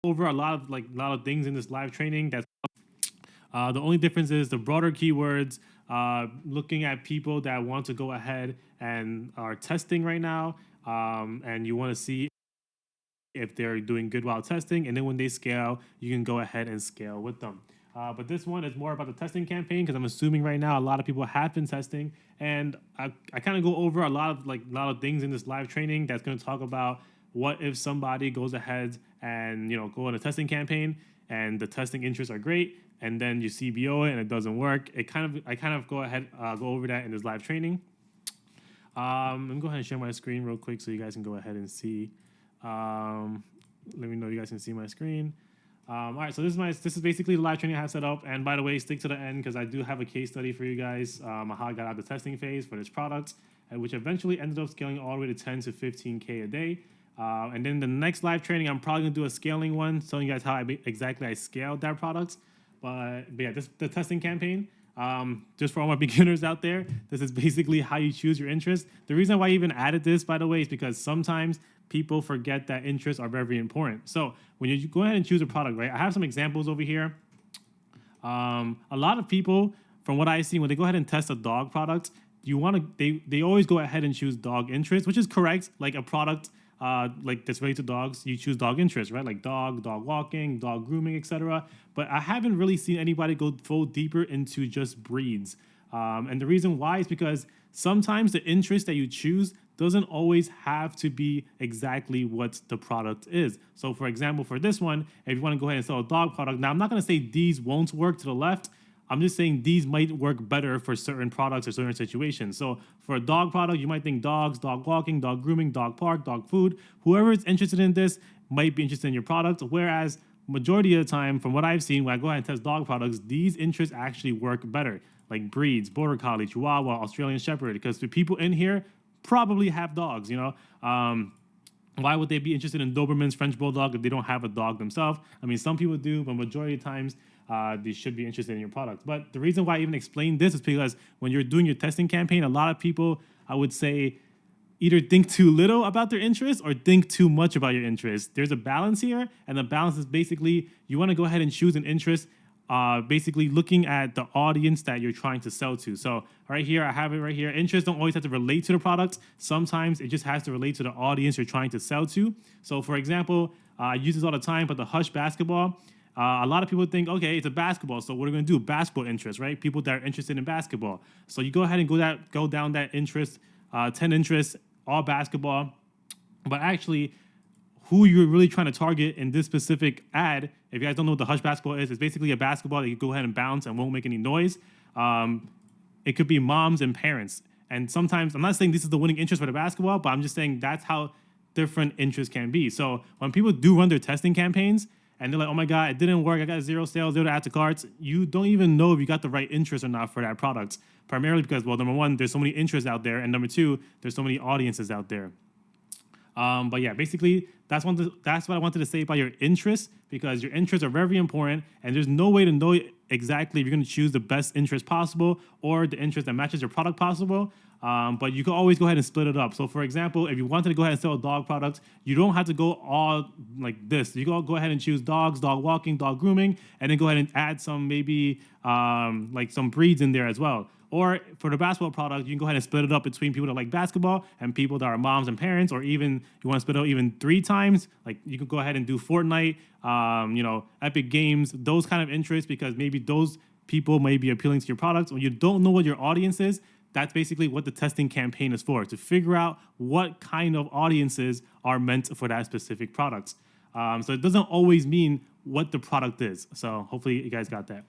over a lot of things in this live training. The only difference is the broader keywords, looking at people that want to go ahead and are testing right now, and you want to see if they're doing good while testing, and then when they scale, you can go ahead and scale with them. But this one is more about the testing campaign because I'm assuming right now a lot of people have been testing, and I kind of go over a lot of things in this live training that's going to talk about what if somebody goes ahead and go on a testing campaign and the testing interests are great, and then you CBO it and it doesn't work. I kind of go over that in this live training. Let me go ahead and share my screen real quick so you guys can go ahead and see. Let me know you guys can see my screen. All right, so this is basically the live training I have set up. And by the way, stick to the end because I do have a case study for you guys on how I got out of the testing phase for this product, which eventually ended up scaling all the way to 10 to 15K a day. And then the next live training, I'm probably gonna do a scaling one, showing you guys how exactly I scaled that product. But yeah, the testing campaign. Just for all my beginners out there, this is basically how you choose your interest. The reason why I even added this, by the way, is because sometimes people forget that interests are very important. So when you go ahead and choose a product, right? I have some examples over here. A lot of people, from what I've seen, when they go ahead and test a dog product, they always go ahead and choose dog interest, which is correct. Like a product that's related to dogs, you choose dog interest, right? Like dog walking, dog grooming, etc. But I haven't really seen anybody go deeper into just breeds. And the reason why is because sometimes the interest that you choose doesn't always have to be exactly what the product is. So for example, for this one, if you want to go ahead and sell a dog product, now I'm not going to say these won't work to the left. I'm just saying these might work better for certain products or certain situations. So for a dog product, you might think dogs, dog walking, dog grooming, dog park, dog food. Whoever is interested in this might be interested in your product. Whereas majority of the time, from what I've seen, when I go ahead and test dog products, these interests actually work better. Like breeds, Border Collie, Chihuahua, Australian Shepherd, because the people in here probably have dogs, why would they be interested in Doberman's French Bulldog if they don't have a dog themselves? I mean, some people do, but majority of times, they should be interested in your product. But the reason why I even explain this is because when you're doing your testing campaign, a lot of people, I would say, either think too little about their interests or think too much about your interests. There's a balance here, and the balance is basically you want to go ahead and choose an interest basically looking at the audience that you're trying to sell to. So right here, I have it right here. Interests don't always have to relate to the product. Sometimes it just has to relate to the audience you're trying to sell to. So for example, I use this all the time, but the Hush basketball, a lot of people think, okay, it's a basketball, so what are we going to do? Basketball interest, right? People that are interested in basketball. So you go ahead and go down that interest, 10 interests, all basketball. But actually, who you're really trying to target in this specific ad, if you guys don't know what the Hush basketball is, it's basically a basketball that you go ahead and bounce and won't make any noise. It could be moms and parents. And sometimes, I'm not saying this is the winning interest for the basketball, but I'm just saying that's how different interests can be. So when people do run their testing campaigns, and they're like, oh my God, it didn't work, I got 0 sales, 0 to add to carts, you don't even know if you got the right interest or not for that product. Primarily because, well, number one, there's so many interests out there, and number two, there's so many audiences out there. But yeah, basically, that's what I wanted to say about your interests, because your interests are very important, and there's no way to know exactly if you're going to choose the best interest possible or the interest that matches your product possible. But you can always go ahead and split it up. So for example, if you wanted to go ahead and sell a dog product, you don't have to go all like this. You can go ahead and choose dogs, dog walking, dog grooming, and then go ahead and add some maybe like some breeds in there as well. Or for the basketball product, you can go ahead and split it up between people that like basketball and people that are moms and parents, or even you want to split it out even 3 times. Like you could go ahead and do Fortnite, Epic Games, those kind of interests, because maybe those people may be appealing to your products. When you don't know what your audience is, that's basically what the testing campaign is for, to figure out what kind of audiences are meant for that specific product. So it doesn't always mean what the product is. So hopefully you guys got that.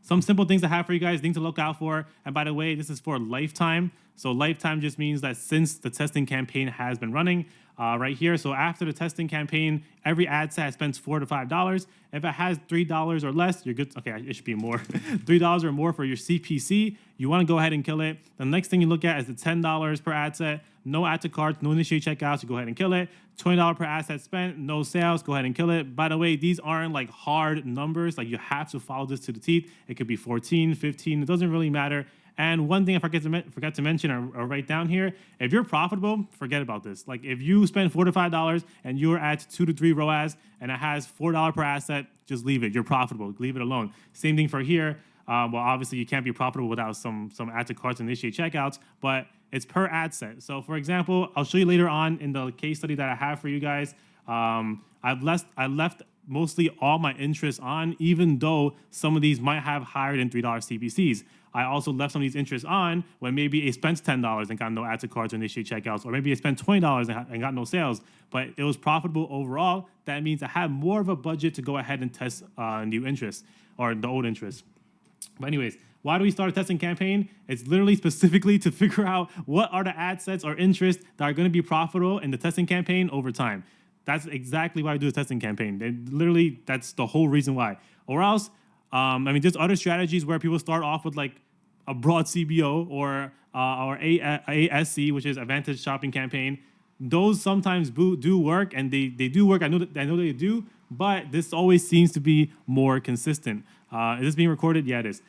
Some simple things I have for you guys, things to look out for. And by the way, this is for lifetime. So lifetime just means that since the testing campaign has been running, right here. So after the testing campaign, every ad set spends $4 to $5. If it has $3 or less, you're good. Okay, it should be more. $3 or more for your CPC. You want to go ahead and kill it. The next thing you look at is the $10 per ad set. No add to carts, no initiate checkouts, you go ahead and kill it. $20 per ad set spent, no sales, go ahead and kill it. By the way, these aren't like hard numbers. Like you have to follow this to the teeth. It could be 14, 15, it doesn't really matter. And one thing I forgot to mention or write down here, if you're profitable, forget about this. Like if you spend $4 to $5 and you're at 2 to 3 ROAS and it has $4 per asset, just leave it. You're profitable. Leave it alone. Same thing for here. Well, obviously you can't be profitable without some add to carts and initiate checkouts, but it's per ad set. So for example, I'll show you later on in the case study that I have for you guys. I left mostly all my interests on, even though some of these might have higher than $3 CPCs. I also left some of these interests on when maybe it spent $10 and got no add to carts or initiate checkouts, or maybe it spent $20 and got no sales, but it was profitable overall. That means I had more of a budget to go ahead and test new interests or the old interests. But anyways, why do we start a testing campaign? It's literally specifically to figure out what are the ad sets or interests that are going to be profitable in the testing campaign over time. That's exactly why I do a testing campaign. And literally, that's the whole reason why. Or else, there's other strategies where people start off with like a broad CBO or ASC, which is Advantage Shopping Campaign. Those sometimes do work, and they do work. I know they do, but this always seems to be more consistent. Is this being recorded? Yeah, it is.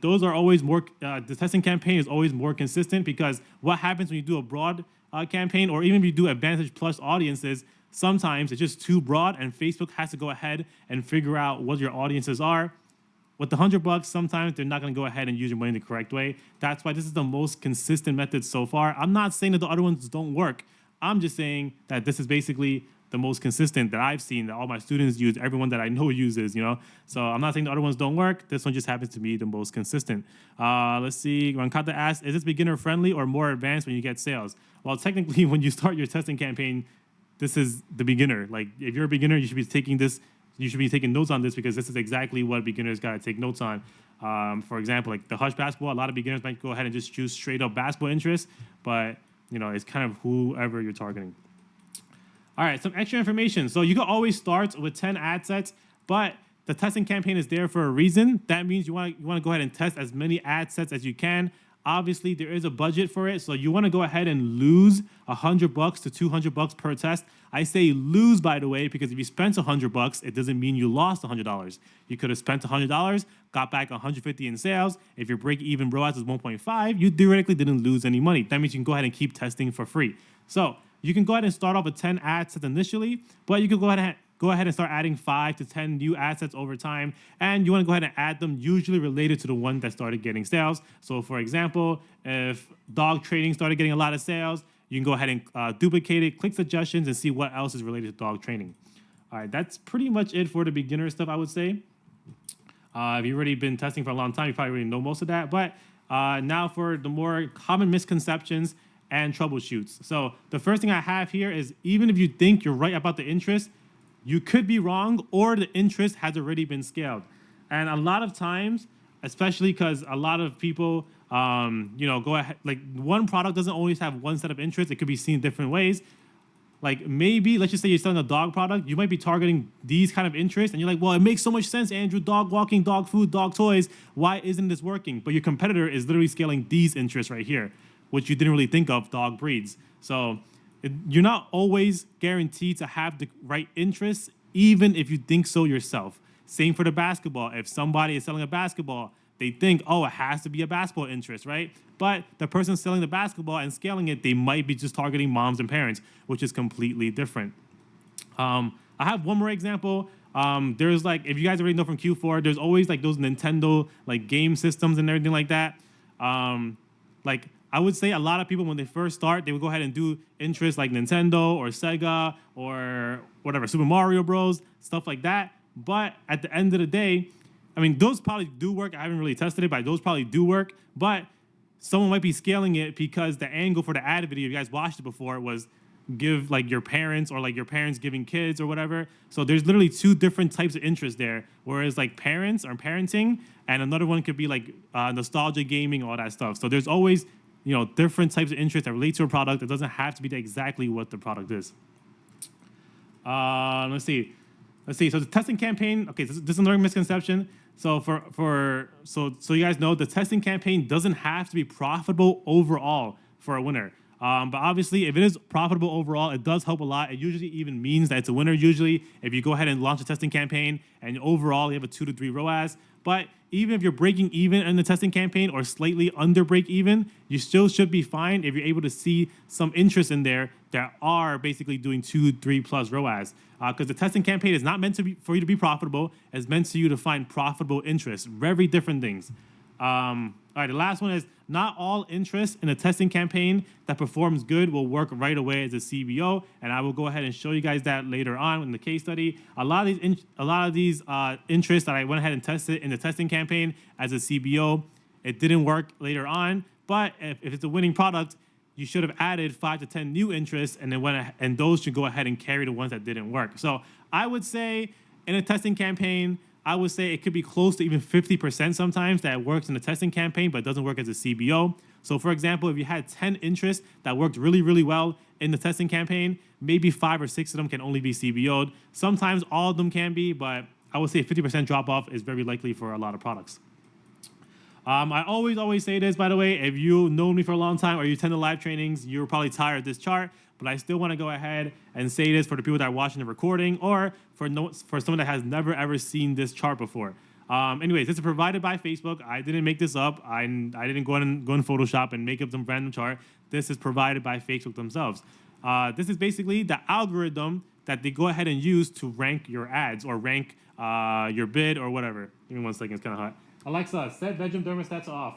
Those are always more. The testing campaign is always more consistent because what happens when you do a broad campaign, or even if you do Advantage Plus audiences, sometimes it's just too broad, and Facebook has to go ahead and figure out what your audiences are. With the $100, sometimes they're not going to go ahead and use your money the correct way. That's why this is the most consistent method so far. I'm not saying that the other ones don't work. I'm just saying that this is basically the most consistent that I've seen, that all my students use, everyone that I know uses, So I'm not saying the other ones don't work. This one just happens to be the most consistent. Let's see. Rankata asks, is this beginner friendly or more advanced when you get sales? Well, technically, when you start your testing campaign, this is the beginner. Like, if you're a beginner, you should be taking this. You should be taking notes on this because this is exactly what beginners got to take notes on. For example, like the Hush basketball, a lot of beginners might go ahead and just choose straight up basketball interest, but it's kind of whoever you're targeting. All right, some extra information. So you can always start with 10 ad sets, but the testing campaign is there for a reason. That means you want to go ahead and test as many ad sets as you can. Obviously, there is a budget for it, so you want to go ahead and lose $100 to $200 per test. I say lose, by the way, because if you spent $100, it doesn't mean you lost $100. You could have spent $100, got back $150 in sales. If your break-even ROAS is 1.5, you theoretically didn't lose any money. That means you can go ahead and keep testing for free. So you can go ahead and start off with 10 ad sets initially, but you can go ahead and start adding 5 to 10 new ad sets over time, and you want to go ahead and add them usually related to the one that started getting sales. So for example, if dog training started getting a lot of sales, you can go ahead and duplicate it, click suggestions, and see what else is related to dog training. All right, that's pretty much it for the beginner stuff, I would say. If you've already been testing for a long time, you probably already know most of that. But now for the more common misconceptions and troubleshoots. So the first thing I have here is, even if you think you're right about the interest, you could be wrong, or the interest has already been scaled. And a lot of times, especially because a lot of people, go ahead, like one product doesn't always have one set of interests. It could be seen different ways. Like maybe, let's just say you're selling a dog product, you might be targeting these kind of interests, and you're like, well, it makes so much sense, Andrew, dog walking, dog food, dog toys. Why isn't this working? But your competitor is literally scaling these interests right here, which you didn't really think of, dog breeds. So you're not always guaranteed to have the right interests, even if you think so yourself. Same for the basketball. If somebody is selling a basketball, they think, oh, it has to be a basketball interest, right? But the person selling the basketball and scaling it, they might be just targeting moms and parents, which is completely different. I have one more example. There's like, if you guys already know from Q4, there's always like those Nintendo like game systems and everything like that. I would say a lot of people, when they first start, they would go ahead and do interests like Nintendo or Sega or whatever, Super Mario Bros, stuff like that. But at the end of the day, those probably do work. I haven't really tested it, but those probably do work. But someone might be scaling it because the angle for the ad video, if you guys watched it before, was give like your parents, or like your parents giving kids or whatever. So there's literally two different types of interest there. Whereas like parents or parenting, and another one could be like nostalgia gaming, all that stuff. So there's always different types of interest that relate to a product. It doesn't have to be exactly what the product is. Let's see. So the testing campaign. Okay, this is another misconception. So so you guys know, the testing campaign doesn't have to be profitable overall for a winner. But obviously, if it is profitable overall, it does help a lot. It usually even means that it's a winner usually if you go ahead and launch a testing campaign and overall you have a 2 to 3 ROAS. But even if you're breaking even in the testing campaign or slightly under break even, you still should be fine if you're able to see some interest in there that are basically doing 2, 3 plus ROAS. Because the testing campaign is not meant to be for you to be profitable. It's meant for you to find profitable interest. Very different things. All right, the last one is not all interest in a testing campaign that performs good will work right away as a CBO, and I will go ahead and show you guys that later on in the case study. A lot of these interests that I went ahead and tested in the testing campaign as a CBO, it didn't work later on. But if it's a winning product, you should have added 5 to 10 new interests, and then those should go ahead and carry the ones that didn't work. So I would say in a testing campaign, I would say it could be close to even 50% sometimes that works in the testing campaign, but doesn't work as a CBO. So for example, if you had 10 interests that worked really, really well in the testing campaign, maybe 5 or 6 of them can only be CBO'd. Sometimes all of them can be, but I would say 50% drop off is very likely for a lot of products. I always say this, by the way, if you've known me for a long time or you attend the live trainings, you're probably tired of this chart, but I still want to go ahead and say this for the people that are watching the recording or for someone that has never ever seen this chart before. Anyways, this is provided by Facebook. I didn't make this up. I didn't go in Photoshop and make up some random chart. This is provided by Facebook themselves. This is basically the algorithm that they go ahead and use to rank your ads or rank your bid or whatever. Give me 1 second, it's kind of hot. Alexa, set bedroom thermostats off.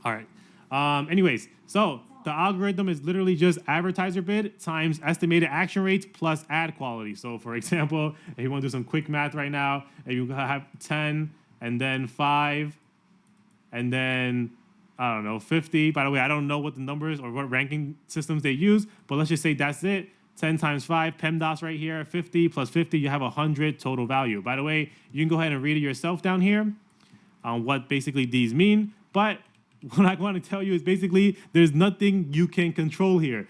All right. Anyways, so the algorithm is literally just advertiser bid times estimated action rates plus ad quality. So for example, if you want to do some quick math right now, if you have 10 and then 5 and then, I don't know, 50. By the way, I don't know what the numbers or what ranking systems they use, but let's just say that's it. 10 times 5, PEMDAS right here, 50 plus 50, you have 100 total value. By the way, you can go ahead and read it yourself down here on what basically these mean. But what I want to tell you is basically there's nothing you can control here.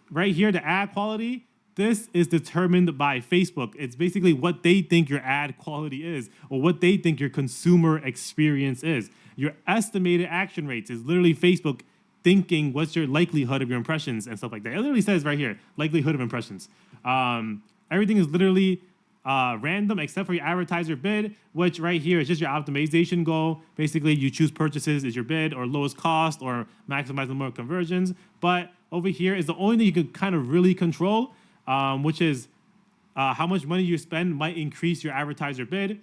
Right here, the ad quality, this is determined by Facebook. It's basically what they think your ad quality is or what they think your consumer experience is. Your estimated action rates is literally Facebook thinking what's your likelihood of your impressions and stuff like that. It literally says right here, likelihood of impressions. Everything is literally random except for your advertiser bid, which right here is just your optimization goal. Basically, you choose purchases is your bid or lowest cost or maximize the number of conversions. But over here is the only thing you can kind of really control, which is how much money you spend might increase your advertiser bid.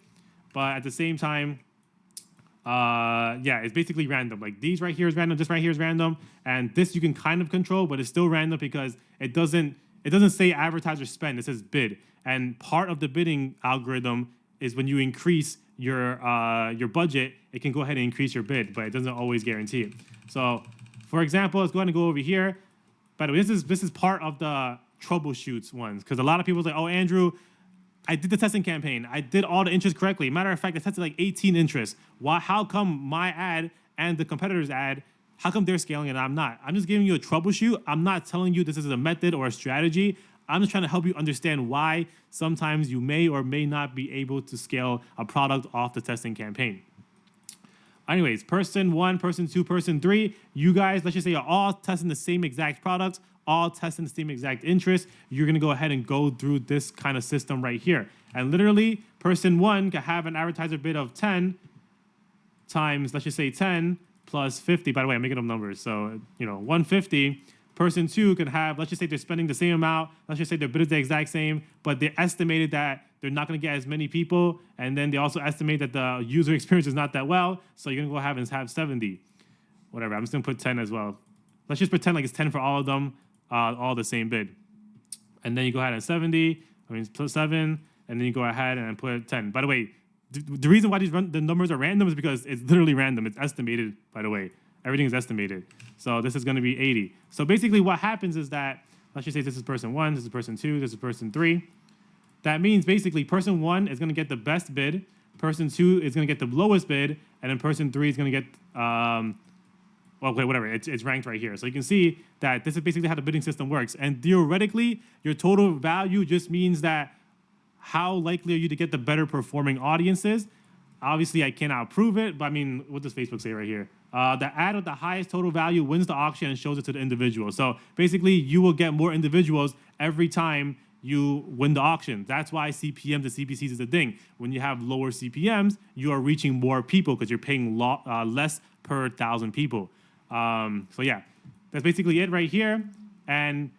But at the same time, yeah, it's basically random. Like these right here is random, this right here is random, and this you can kind of control, but it's still random because it doesn't say advertiser spend, it says bid. And part of the bidding algorithm is when you increase your budget, it can go ahead and increase your bid, but it doesn't always guarantee it. So, for example, let's go ahead and go over here. By the way, this is part of the troubleshoots ones because a lot of people say, "Oh, Andrew, I did the testing campaign. I did all the interests correctly. Matter of fact, I tested like 18 interests. Why? How come my ad and the competitor's ad? How come they're scaling and I'm not? I'm just giving you a troubleshoot. I'm not telling you this is a method or a strategy. I'm just trying to help you understand why sometimes you may or may not be able to scale a product off the testing campaign. Anyways, person 1, person 2, person 3, you guys, let's just say you're all testing the same exact product, all testing the same exact interest. You're going to go ahead and go through this kind of system right here. And literally, person 1 can have an advertiser bid of 10 times, let's just say 10 plus 50. By the way, I'm making up numbers. So, 150. Person 2 can have, let's just say they're spending the same amount. Let's just say their bid is the exact same, but they estimated that they're not going to get as many people. And then they also estimate that the user experience is not that well. So you're going to go ahead and have 70. Whatever. I'm just going to put 10 as well. Let's just pretend like it's 10 for all of them, all the same bid. And then you go ahead and 70, plus 7, and then you go ahead and put 10. By the way, the reason why the numbers are random is because it's literally random. It's estimated, by the way. Everything is estimated. So this is going to be 80. So basically what happens is that, let's just say this is person 1, this is person 2, this is person 3. That means basically person 1 is going to get the best bid, person 2 is going to get the lowest bid, and then person 3 is going to get, whatever, it's ranked right here. So you can see that this is basically how the bidding system works. And theoretically, your total value just means that how likely are you to get the better performing audiences? Obviously, I cannot prove it, but what does Facebook say right here? The ad with the highest total value wins the auction and shows it to the individual. So basically, you will get more individuals every time you win the auction. That's why CPMs and CPCs is a thing. When you have lower CPMs, you are reaching more people because you're paying less per 1,000 people. So yeah, that's basically it right here. And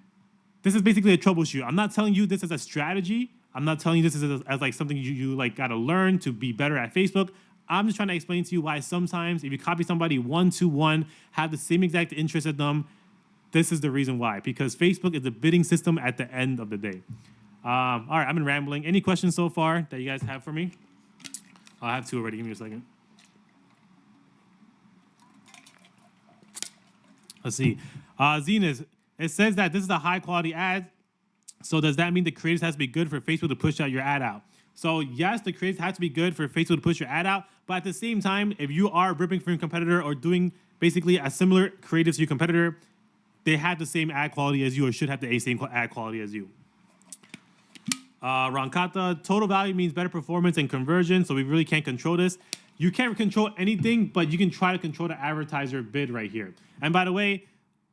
this is basically a troubleshoot. I'm not telling you this as a strategy. I'm not telling you this as like something you like gotta learn to be better at Facebook. I'm just trying to explain to you why sometimes if you copy somebody 1-to-1, have the same exact interest as them, this is the reason why. Because Facebook is the bidding system at the end of the day. All right, I've been rambling. Any questions so far that you guys have for me? I have two already. Give me a second. Let's see. Zenith, it says that this is a high quality ad. So does that mean the creatives has to be good for Facebook to push out your ad out? So yes, the creatives have to be good for Facebook to push your ad out. But at the same time, if you are ripping from your competitor or doing basically a similar creative to your competitor, they have the same ad quality as you or should have the same ad quality as you. Rankata, total value means better performance and conversion. So we really can't control this. You can't control anything, but you can try to control the advertiser bid right here. And by the way,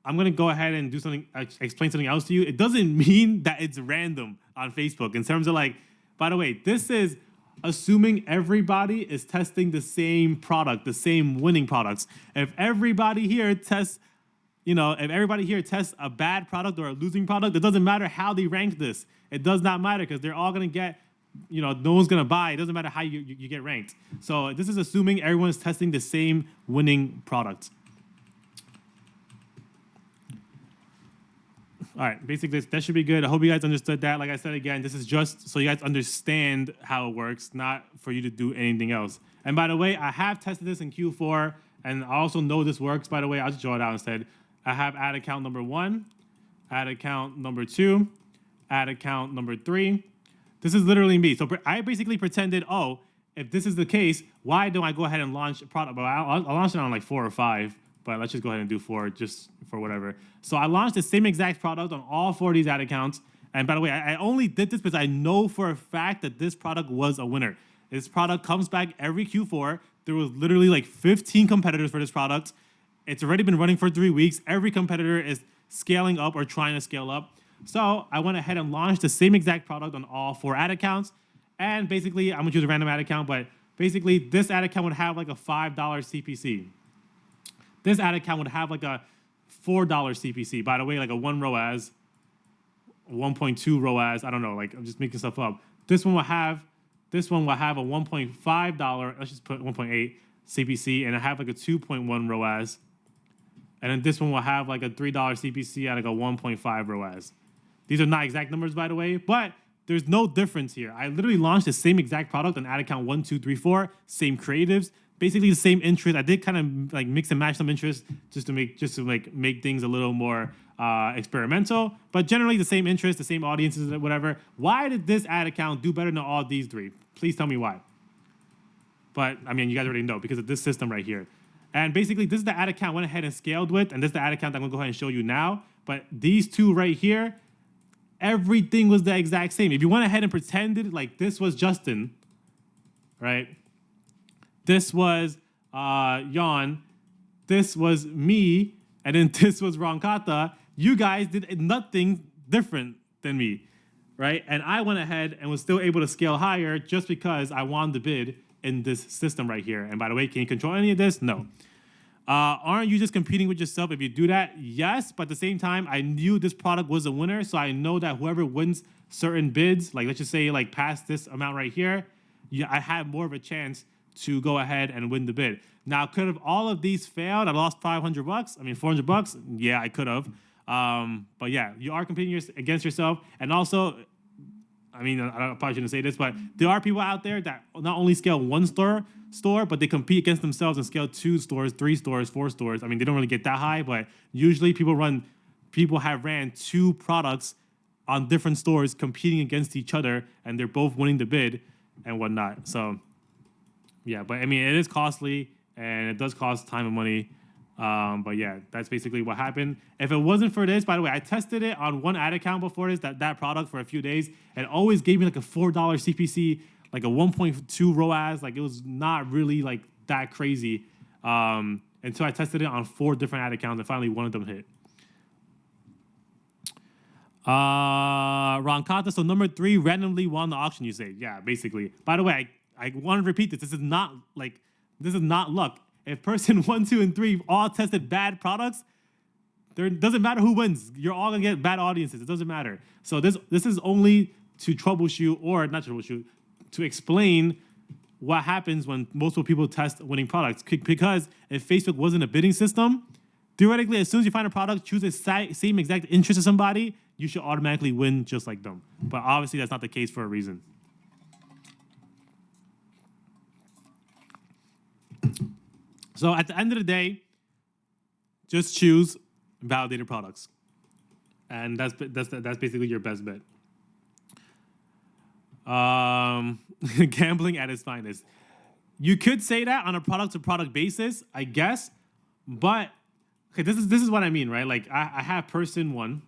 I'm going to go ahead and do something, explain something else to you. It doesn't mean that it's random on Facebook in terms of like, by the way, this is assuming everybody is testing the same product, the same winning products. If everybody here tests, if everybody here tests a bad product or a losing product, it doesn't matter how they rank this. It does not matter because they're all going to get, no one's going to buy. It doesn't matter how you get ranked. So this is assuming everyone is testing the same winning product. All right, basically that should be good. I hope you guys understood that. Like I said again, this is just so you guys understand how it works, not for you to do anything else. And by the way, I have tested this in Q4, and I also know this works. By the way, I'll just draw it out instead. I have ad account number 1, ad account number 2, ad account number 3. This is literally me. So I basically pretended, oh, if this is the case, why don't I go ahead and launch a product? But I'll launch it on like 4 or 5. But let's just go ahead and do 4 just for whatever. So I launched the same exact product on all 4 of these ad accounts. And by the way, I only did this because I know for a fact that this product was a winner. This product comes back every Q4. There was literally like 15 competitors for this product. It's already been running for 3 weeks. Every competitor is scaling up or trying to scale up. So I went ahead and launched the same exact product on all 4 ad accounts. And basically, I'm going to choose a random ad account, but basically this ad account would have like a $5 CPC. This ad account would have like a $4 CPC. By the way, like a 1 ROAS, 1.2 ROAS. I don't know. Like I'm just making stuff up. This one will have a $1.5. Let's just put 1.8 CPC, and I have like a 2.1 ROAS. And then this one will have like a $3 CPC at like a 1.5 ROAS. These are not exact numbers, by the way, but there's no difference here. I literally launched the same exact product on ad account 1, 2, 3, 4, same creatives. Basically the same interest. I did kind of like mix and match some interests just to make things a little more experimental. But generally the same interest, the same audiences, whatever. Why did this ad account do better than all these 3? Please tell me why. But I mean, you guys already know because of this system right here. And basically this is the ad account I went ahead and scaled with, and this is the ad account I'm gonna go ahead and show you now. But these 2 right here, everything was the exact same. If you went ahead and pretended like this was Justin, right? This was Jan, this was me, and then this was Rankata. You guys did nothing different than me, right? And I went ahead and was still able to scale higher just because I won the bid in this system right here. And by the way, can you control any of this? No. Aren't you just competing with yourself if you do that? Yes, but at the same time, I knew this product was a winner, so I know that whoever wins certain bids, like let's just say like past this amount right here, I have more of a chance to go ahead and win the bid. Now, could have all of these failed? I lost $500. I mean, $400. Yeah, I could have. But yeah, you are competing against yourself. And also, I mean, I probably shouldn't say this, but there are people out there that not only scale 1 store, but they compete against themselves and scale 2 stores, 3 stores, 4 stores. I mean, they don't really get that high, but usually people have ran 2 products on different stores competing against each other, and they're both winning the bid and whatnot. So yeah, but I mean, it is costly and it does cost time and money. But yeah, that's basically what happened. If it wasn't for this, by the way, I tested it on 1 ad account before this, that product for a few days. It always gave me like a $4 CPC, like a 1.2 ROAS. Like it was not really like that crazy. until I tested it on 4 different ad accounts, and finally one of them hit. Ron Kata, so number 3 randomly won the auction, you say. Yeah, basically. By the way, I want to repeat this. This is not luck. If person 1, 2, and 3 all tested bad products, there doesn't matter who wins. You're all gonna get bad audiences. It doesn't matter. So this is only to troubleshoot, or not troubleshoot, to explain what happens when multiple people test winning products. Because if Facebook wasn't a bidding system, theoretically, as soon as you find a product, choose the same exact interest of somebody, you should automatically win just like them. But obviously, that's not the case for a reason. So at the end of the day, just choose validated products, and that's basically your best bet. Gambling at its finest. You could say that on a product-to-product basis, I guess, but okay, this is what I mean, right? Like I have person 1,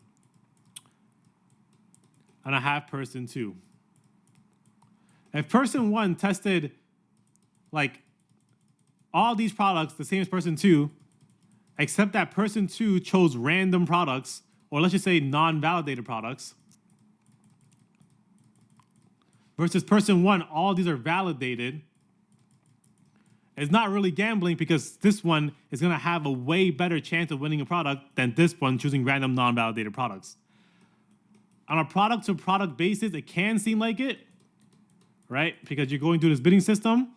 and I have person 2. If person 1 tested like all these products the same as person 2, except that person 2 chose random products, or let's just say non-validated products, versus person 1, all these are validated, it's not really gambling, because this one is going to have a way better chance of winning a product than this one choosing random non-validated products. On a product-to-product basis, it can seem like it, right? Because you're going through this bidding system,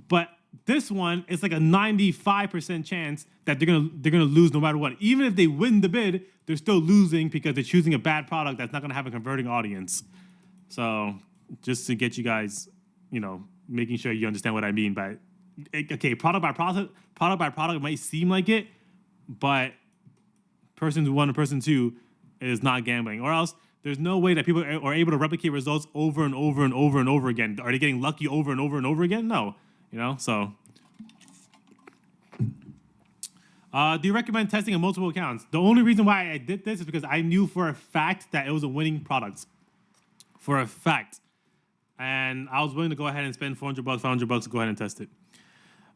but this one is like a 95% chance that they're gonna lose no matter what. Even if they win the bid, they're still losing because they're choosing a bad product that's not gonna have a converting audience. So just to get you guys, making sure you understand what I mean by, okay, product by product might seem like it, but person 1 and person 2 is not gambling. Or else there's no way that people are able to replicate results over and over and over and over again. Are they getting lucky over and over and over again? No. So do you recommend testing on multiple accounts? The only reason why I did this is because I knew for a fact that it was a winning product. For a fact. And I was willing to go ahead and spend $400, $500 to go ahead and test it.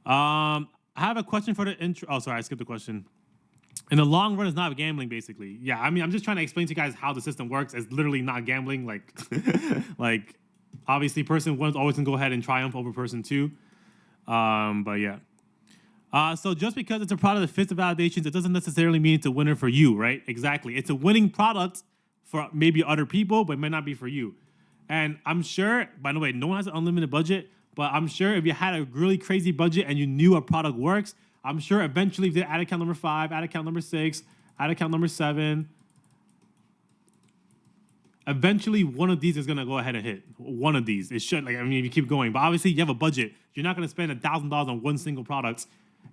I have a question for the intro. Oh, sorry, I skipped the question. In the long run, it's not gambling, basically. Yeah, I mean, I'm just trying to explain to you guys how the system works. It's literally not gambling. Like obviously, person 1 is always going to go ahead and triumph over person 2. But yeah. So just because it's a product that fits the validations, it doesn't necessarily mean it's a winner for you, right? Exactly. It's a winning product for maybe other people, but it might not be for you. And I'm sure, by the way, no one has an unlimited budget, but I'm sure if you had a really crazy budget and you knew a product works, I'm sure eventually if you did ad account number 5, ad account number 6, ad account number 7, eventually one of these is going to go ahead and hit. One of these. It should. If you keep going. But obviously, you have a budget. You're not going to spend $1,000 on one single product.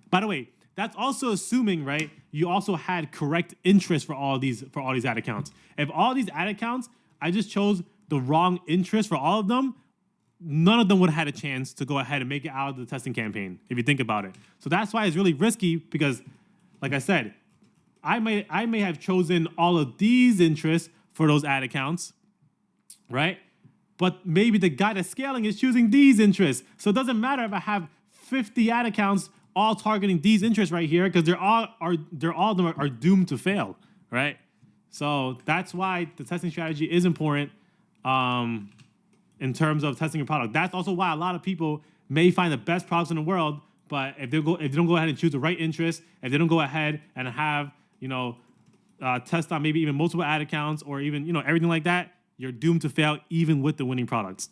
By the way, that's also assuming, right, you also had correct interest for all these ad accounts. If all these ad accounts, I just chose the wrong interest for all of them, none of them would have had a chance to go ahead and make it out of the testing campaign, if you think about it. So that's why it's really risky, because, like I said, I may have chosen all of these interests for those ad accounts, right? But maybe the guy that's scaling is choosing these interests. So it doesn't matter if I have 50 ad accounts all targeting these interests right here, because all of them are doomed to fail, right? So that's why the testing strategy is important in terms of testing a product. That's also why a lot of people may find the best products in the world, but if they don't go ahead and choose the right interest, if they don't go ahead and have test on maybe even multiple ad accounts or even everything like that, you're doomed to fail even with the winning products.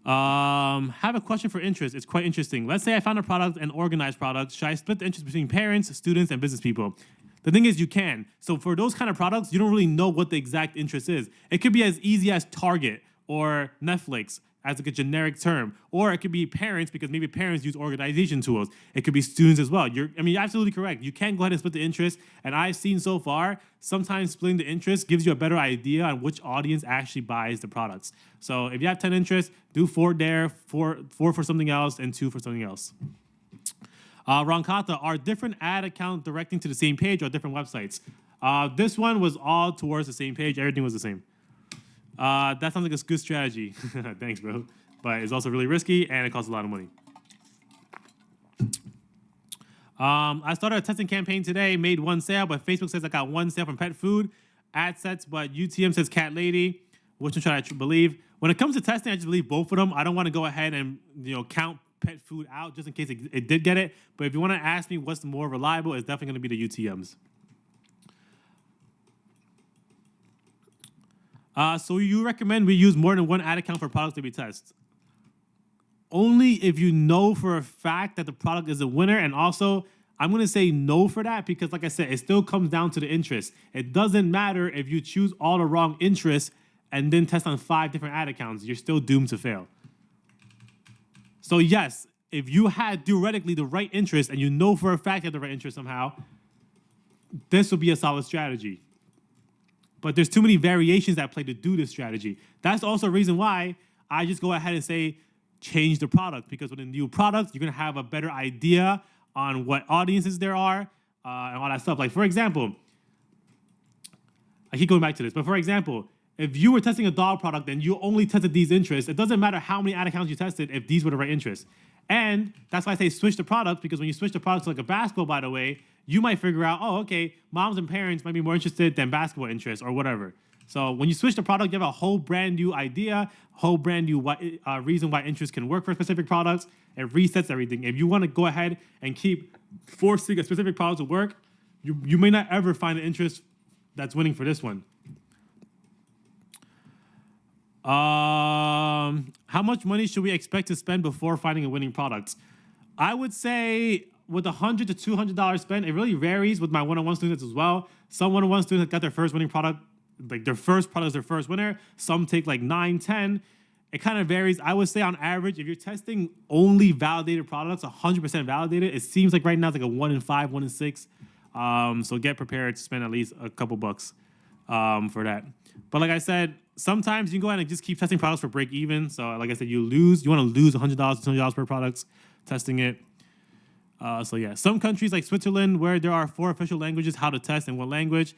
Have a question for interest. It's quite interesting. Let's say I found a product, an organized product. Should I split the interest between parents, students, and business people? The thing is, you can. So for those kind of products, you don't really know what the exact interest is. It could be as easy as Target or Netflix as like a generic term, or it could be parents because maybe parents use organization tools. It could be students as well. You're absolutely correct. You can go ahead and split the interest, and I've seen so far, sometimes splitting the interest gives you a better idea on which audience actually buys the products. So if you have 10 interests, do 4 there, 4 for something else, and 2 for something else. Ronkata, are different ad accounts directing to the same page or different websites? This one was all towards the same page. Everything was the same. That sounds like a good strategy. Thanks, bro. But it's also really risky, and it costs a lot of money. I started a testing campaign today, made one sale, but Facebook says I got one sale from pet food. Ad sets, but UTM says cat lady. Which one should I believe? When it comes to testing, I just believe both of them. I don't want to go ahead and count pet food out just in case it did get it. But if you want to ask me what's more reliable, it's definitely going to be the UTMs. So you recommend we use more than one ad account for products that we test? Only if you know for a fact that the product is a winner. And also, I'm going to say no for that because, like I said, it still comes down to the interest. It doesn't matter if you choose all the wrong interests and then test on 5 different ad accounts. You're still doomed to fail. So yes, if you had theoretically the right interest and you know for a fact you have the right interest somehow, this will be a solid strategy. But there's too many variations that play to do this strategy. That's also a reason why I just go ahead and say change the product, because with a new product, you're going to have a better idea on what audiences there are and all that stuff. Like, for example, I keep going back to this, but for example, if you were testing a dog product and you only tested these interests, it doesn't matter how many ad accounts you tested if these were the right interests. And that's why I say switch the product, because when you switch the product to like a basketball, by the way, you might figure out, oh, okay, moms and parents might be more interested than basketball interests or whatever. So when you switch the product, you have a whole brand new idea, whole brand new reason why interest can work for specific products. It resets everything. If you want to go ahead and keep forcing a specific product to work, you may not ever find an interest that's winning for this one. How much money should we expect to spend before finding a winning product? I would say with $100 to $200 spend, it really varies with my one-on-one students as well. Some one-on-one students got their first winning product, like their first product is their first winner. Some take like 9, 10. It kind of varies. I would say on average, if you're testing only validated products, 100% validated, it seems like right now it's like a 1 in 5, 1 in 6. So get prepared to spend at least a couple bucks for that. But like I said, sometimes you can go ahead and just keep testing products for break even. So like I said, you want to lose $100 to $200 per product testing it. So yeah, some countries like Switzerland, where there are 4 official languages, how to test in what language.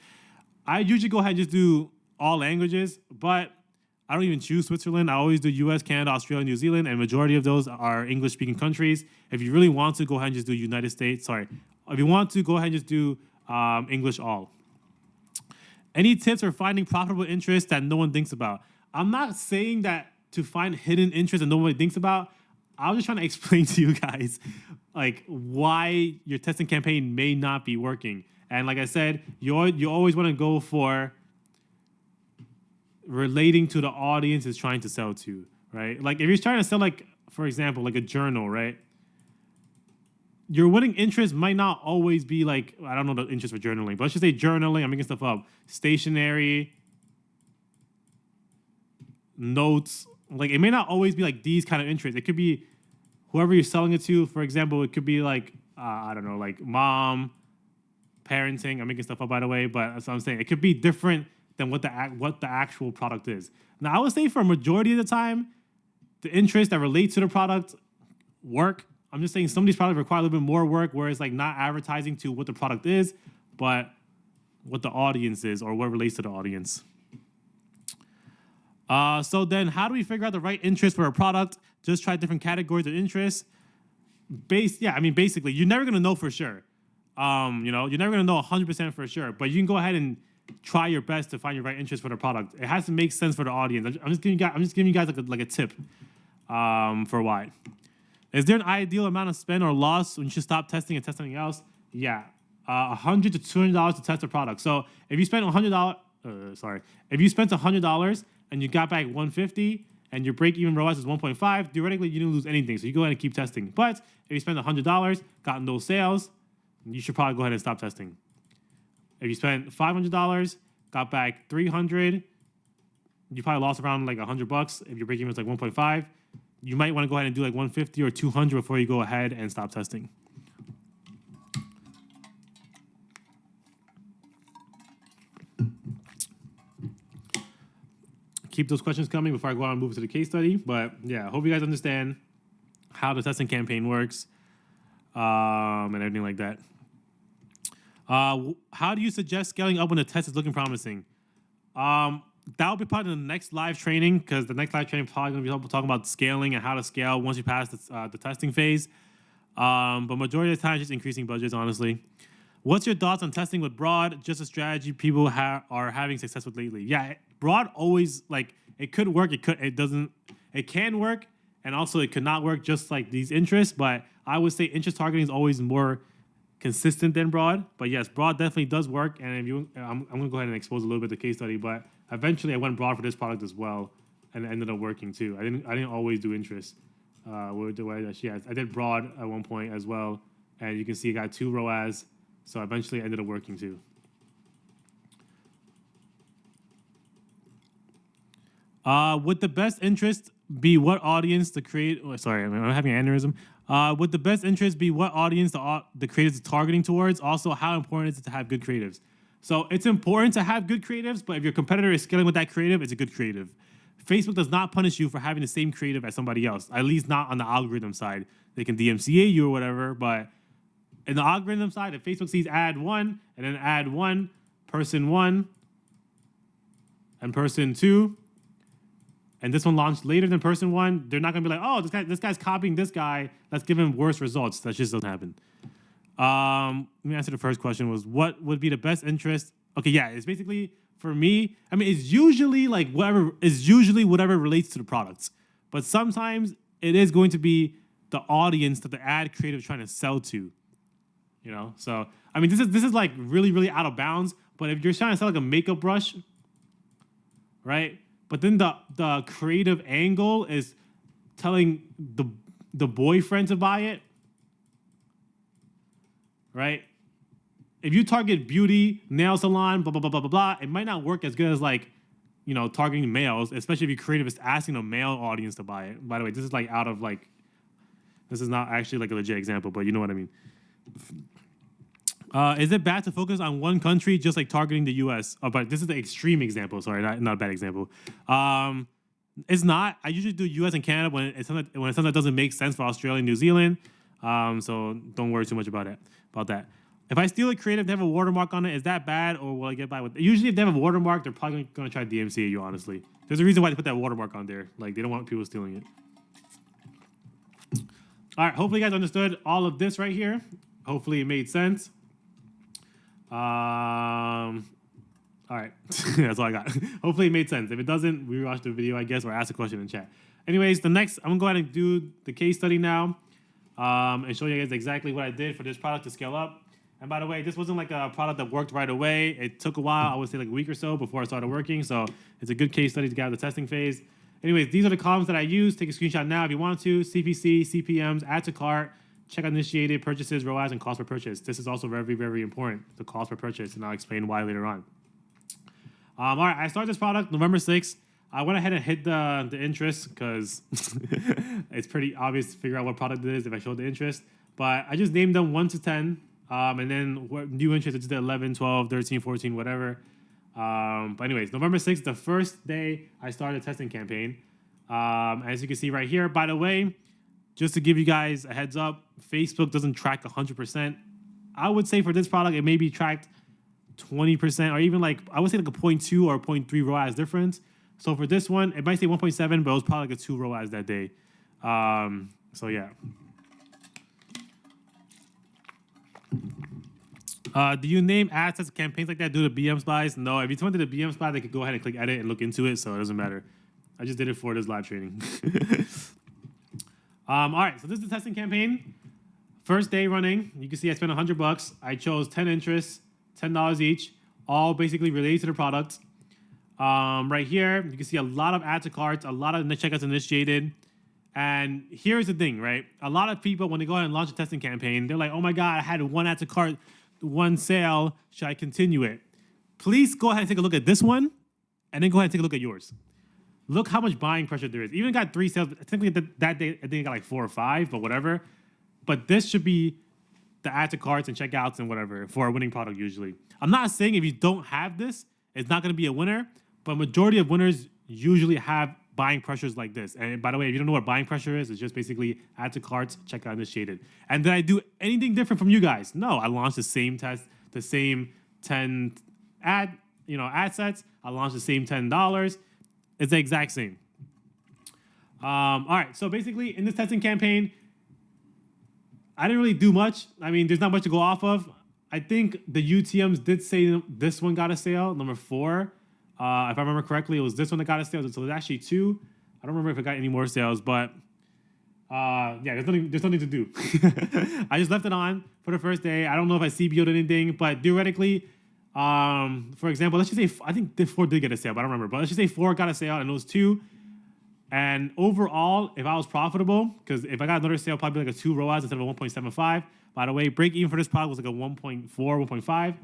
I usually go ahead and just do all languages, but I don't even choose Switzerland. I always do US, Canada, Australia, New Zealand, and majority of those are English-speaking countries. If you really want to, go ahead and just do United States. Sorry. If you want to, go ahead and just do English all. Any tips for finding profitable interest that no one thinks about? I'm not saying that to find hidden interest that nobody thinks about. I was just trying to explain to you guys like why your testing campaign may not be working. And like I said, you always want to go for relating to the audience is trying to sell to, right? Like if you're trying to sell, like, for example, like a journal, right? Your winning interest might not always be like, I don't know the interest for journaling, but let's just say journaling, I'm making stuff up. Stationery, notes. Like it may not always be like these kind of interests. It could be whoever you're selling it to. For example, it could be like, I don't know, like mom, parenting. I'm making stuff up, by the way, but that's what I'm saying. It could be different than what the actual product is. Now, I would say for a majority of the time, the interests that relate to the product work. I'm just saying some of these products require a little bit more work, where it's like not advertising to what the product is, but what the audience is or what relates to the audience. So then how do we figure out the right interest for a product? Just try different categories of interest. Basically, you're never going to know for sure. You're never going to know 100% for sure, but you can go ahead and try your best to find your right interest for the product. It has to make sense for the audience. I'm just giving you guys like a tip for why. Is there an ideal amount of spend or loss when you should stop testing and test something else? Yeah, $100 to $200 to test a product. So if you spend if you spent $100 and you got back $150 and your break-even ROAS is 1.5, theoretically you didn't lose anything. So you go ahead and keep testing. But if you spend $100, got no sales, you should probably go ahead and stop testing. If you spent $500, got back $300, you probably lost around like $100. If your break-even was like 1.5, you might want to go ahead and do like 150 or 200 before you go ahead and stop testing. Keep those questions coming before I go on and move to the case study. But yeah, I hope you guys understand how the testing campaign works and everything like that. How do you suggest scaling up when the test is looking promising? That will be part of the next live training, because the next live training is probably going to be talking about scaling and how to scale once you pass the testing phase. But majority of the time, just increasing budgets, honestly. What's your thoughts on testing with broad? Just a strategy people are having success with lately. Yeah, broad always, like, it could work. It doesn't. It can work, and also it could not work. Just like these interests, but I would say interest targeting is always more consistent than broad. But yes, broad definitely does work. And if you, I'm gonna go ahead and expose a little bit of the case study. But eventually, I went broad for this product as well, and it ended up working too. I didn't always do interest. I did broad at one point as well, and you can see I got 2 ROAS. So eventually, it ended up working too. Would the best interest be what audience the create? Oh, sorry, I'm having an aneurysm. Would the best interest be what audience the creatives is targeting towards? Also, how important is it to have good creatives? So it's important to have good creatives, but if your competitor is scaling with that creative, it's a good creative. Facebook does not punish you for having the same creative as somebody else, at least not on the algorithm side. They can DMCA you or whatever, but in the algorithm side, if Facebook sees ad 1 and then ad 1, person 1, and person 2, and this one launched later than person 1, they're not gonna be like, oh, this guy's copying this guy. Let's give him worse results. That just doesn't happen. Let me answer the first question. Was what would be the best interest? Okay, yeah, it's basically for me. I mean, it's usually like whatever relates to the products, but sometimes it is going to be the audience that the ad creative is trying to sell to. You know, so I mean, this is like really out of bounds. But if you're trying to sell like a makeup brush, right? But then the creative angle is telling the boyfriend to buy it, right? If you target beauty, nail salon, blah blah blah blah blah blah, it might not work as good as like, you know, targeting males, especially if your creative is asking a male audience to buy it. By the way, this is like out of like, this is not actually like a legit example, but you know what I mean. Is it bad to focus on one country, just like targeting the U.S.? Oh, but this is the extreme example. Sorry, not a bad example. It's not. I usually do U.S. and Canada when it's something that doesn't make sense for Australia and New Zealand. So don't worry too much about that. If I steal a creative, they have a watermark on it. Is that bad, or will I get by with it? Usually, if they have a watermark, they're probably going to try to DMCA you. Honestly, there's a reason why they put that watermark on there. Like they don't want people stealing it. All right. Hopefully, you guys understood all of this right here. Hopefully, it made sense. All right, that's all I got. Hopefully it made sense. If it doesn't, rewatch the video, I guess, or ask a question in chat. Anyways, I'm gonna go ahead and do the case study now, and show you guys exactly what I did for this product to scale up. And by the way, this wasn't like a product that worked right away. It took a while, I would say like a week or so before I started working. So it's a good case study to get out of the testing phase. Anyways, these are the columns that I use. Take a screenshot now if you want to. CPC, CPMs, add to cart, check initiated, purchases, ROAS, and cost per purchase. This is also very important, the cost per purchase, and I'll explain why later on. All right, I started this product November 6th. I went ahead and hit the interest because it's pretty obvious to figure out what product it is if I showed the interest. But I just named them 1 to 10, and then new interest, I just did 11, 12, 13, 14, whatever. But anyways, November 6th, the first day I started a testing campaign. As you can see right here, by the way, just to give you guys a heads up, Facebook doesn't track 100%. I would say for this product, it may be tracked 20%, or even like, I would say like a 0.2 or 0.3 ROAS difference. So for this one, it might say 1.7, but it was probably like a 2 ROAS that day. So yeah. Do you name ad sets campaigns like that due to BM spies? No, if you went to the BM spy, they could go ahead and click edit and look into it, so it doesn't matter. I just did it for this live training. All right, so this is the testing campaign. First day running, you can see I spent $100. I chose 10 interests, $10 each, all basically related to the product. Right here, you can see a lot of add to carts, a lot of checkouts initiated. And here's the thing, right? A lot of people, when they go ahead and launch a testing campaign, they're like, oh my God, I had 1 add to cart, 1 sale. Should I continue it? Please go ahead and take a look at this one, and then go ahead and take a look at yours. Look how much buying pressure there is. Even got 3 sales. Technically, that day, I think I got like 4 or 5, but whatever. But this should be the add to carts and checkouts and whatever for a winning product usually. I'm not saying if you don't have this, it's not going to be a winner, but majority of winners usually have buying pressures like this. And by the way, if you don't know what buying pressure is, it's just basically add to carts, checkout initiated. And did I do anything different from you guys? No, I launched the same test, the same 10 ad sets. I launched the same $10. It's the exact same. All right, so basically in this testing campaign, I didn't really do much. I mean, there's not much to go off of. I think the UTMs did say this one got a sale, number 4. If I remember correctly, it was this one that got a sale. So there's actually 2. I don't remember if it got any more sales, but yeah, there's nothing to do. I just left it on for the first day. I don't know if I CBO'd anything, but theoretically, for example, let's just say I think the 4 did get a sale, but I don't remember. But let's just say 4 got a sale and those 2. And overall, if I was profitable, because if I got another sale, probably like a 2 ROAS instead of a 1.75. By the way, break even for this product was like a 1.4, 1.5.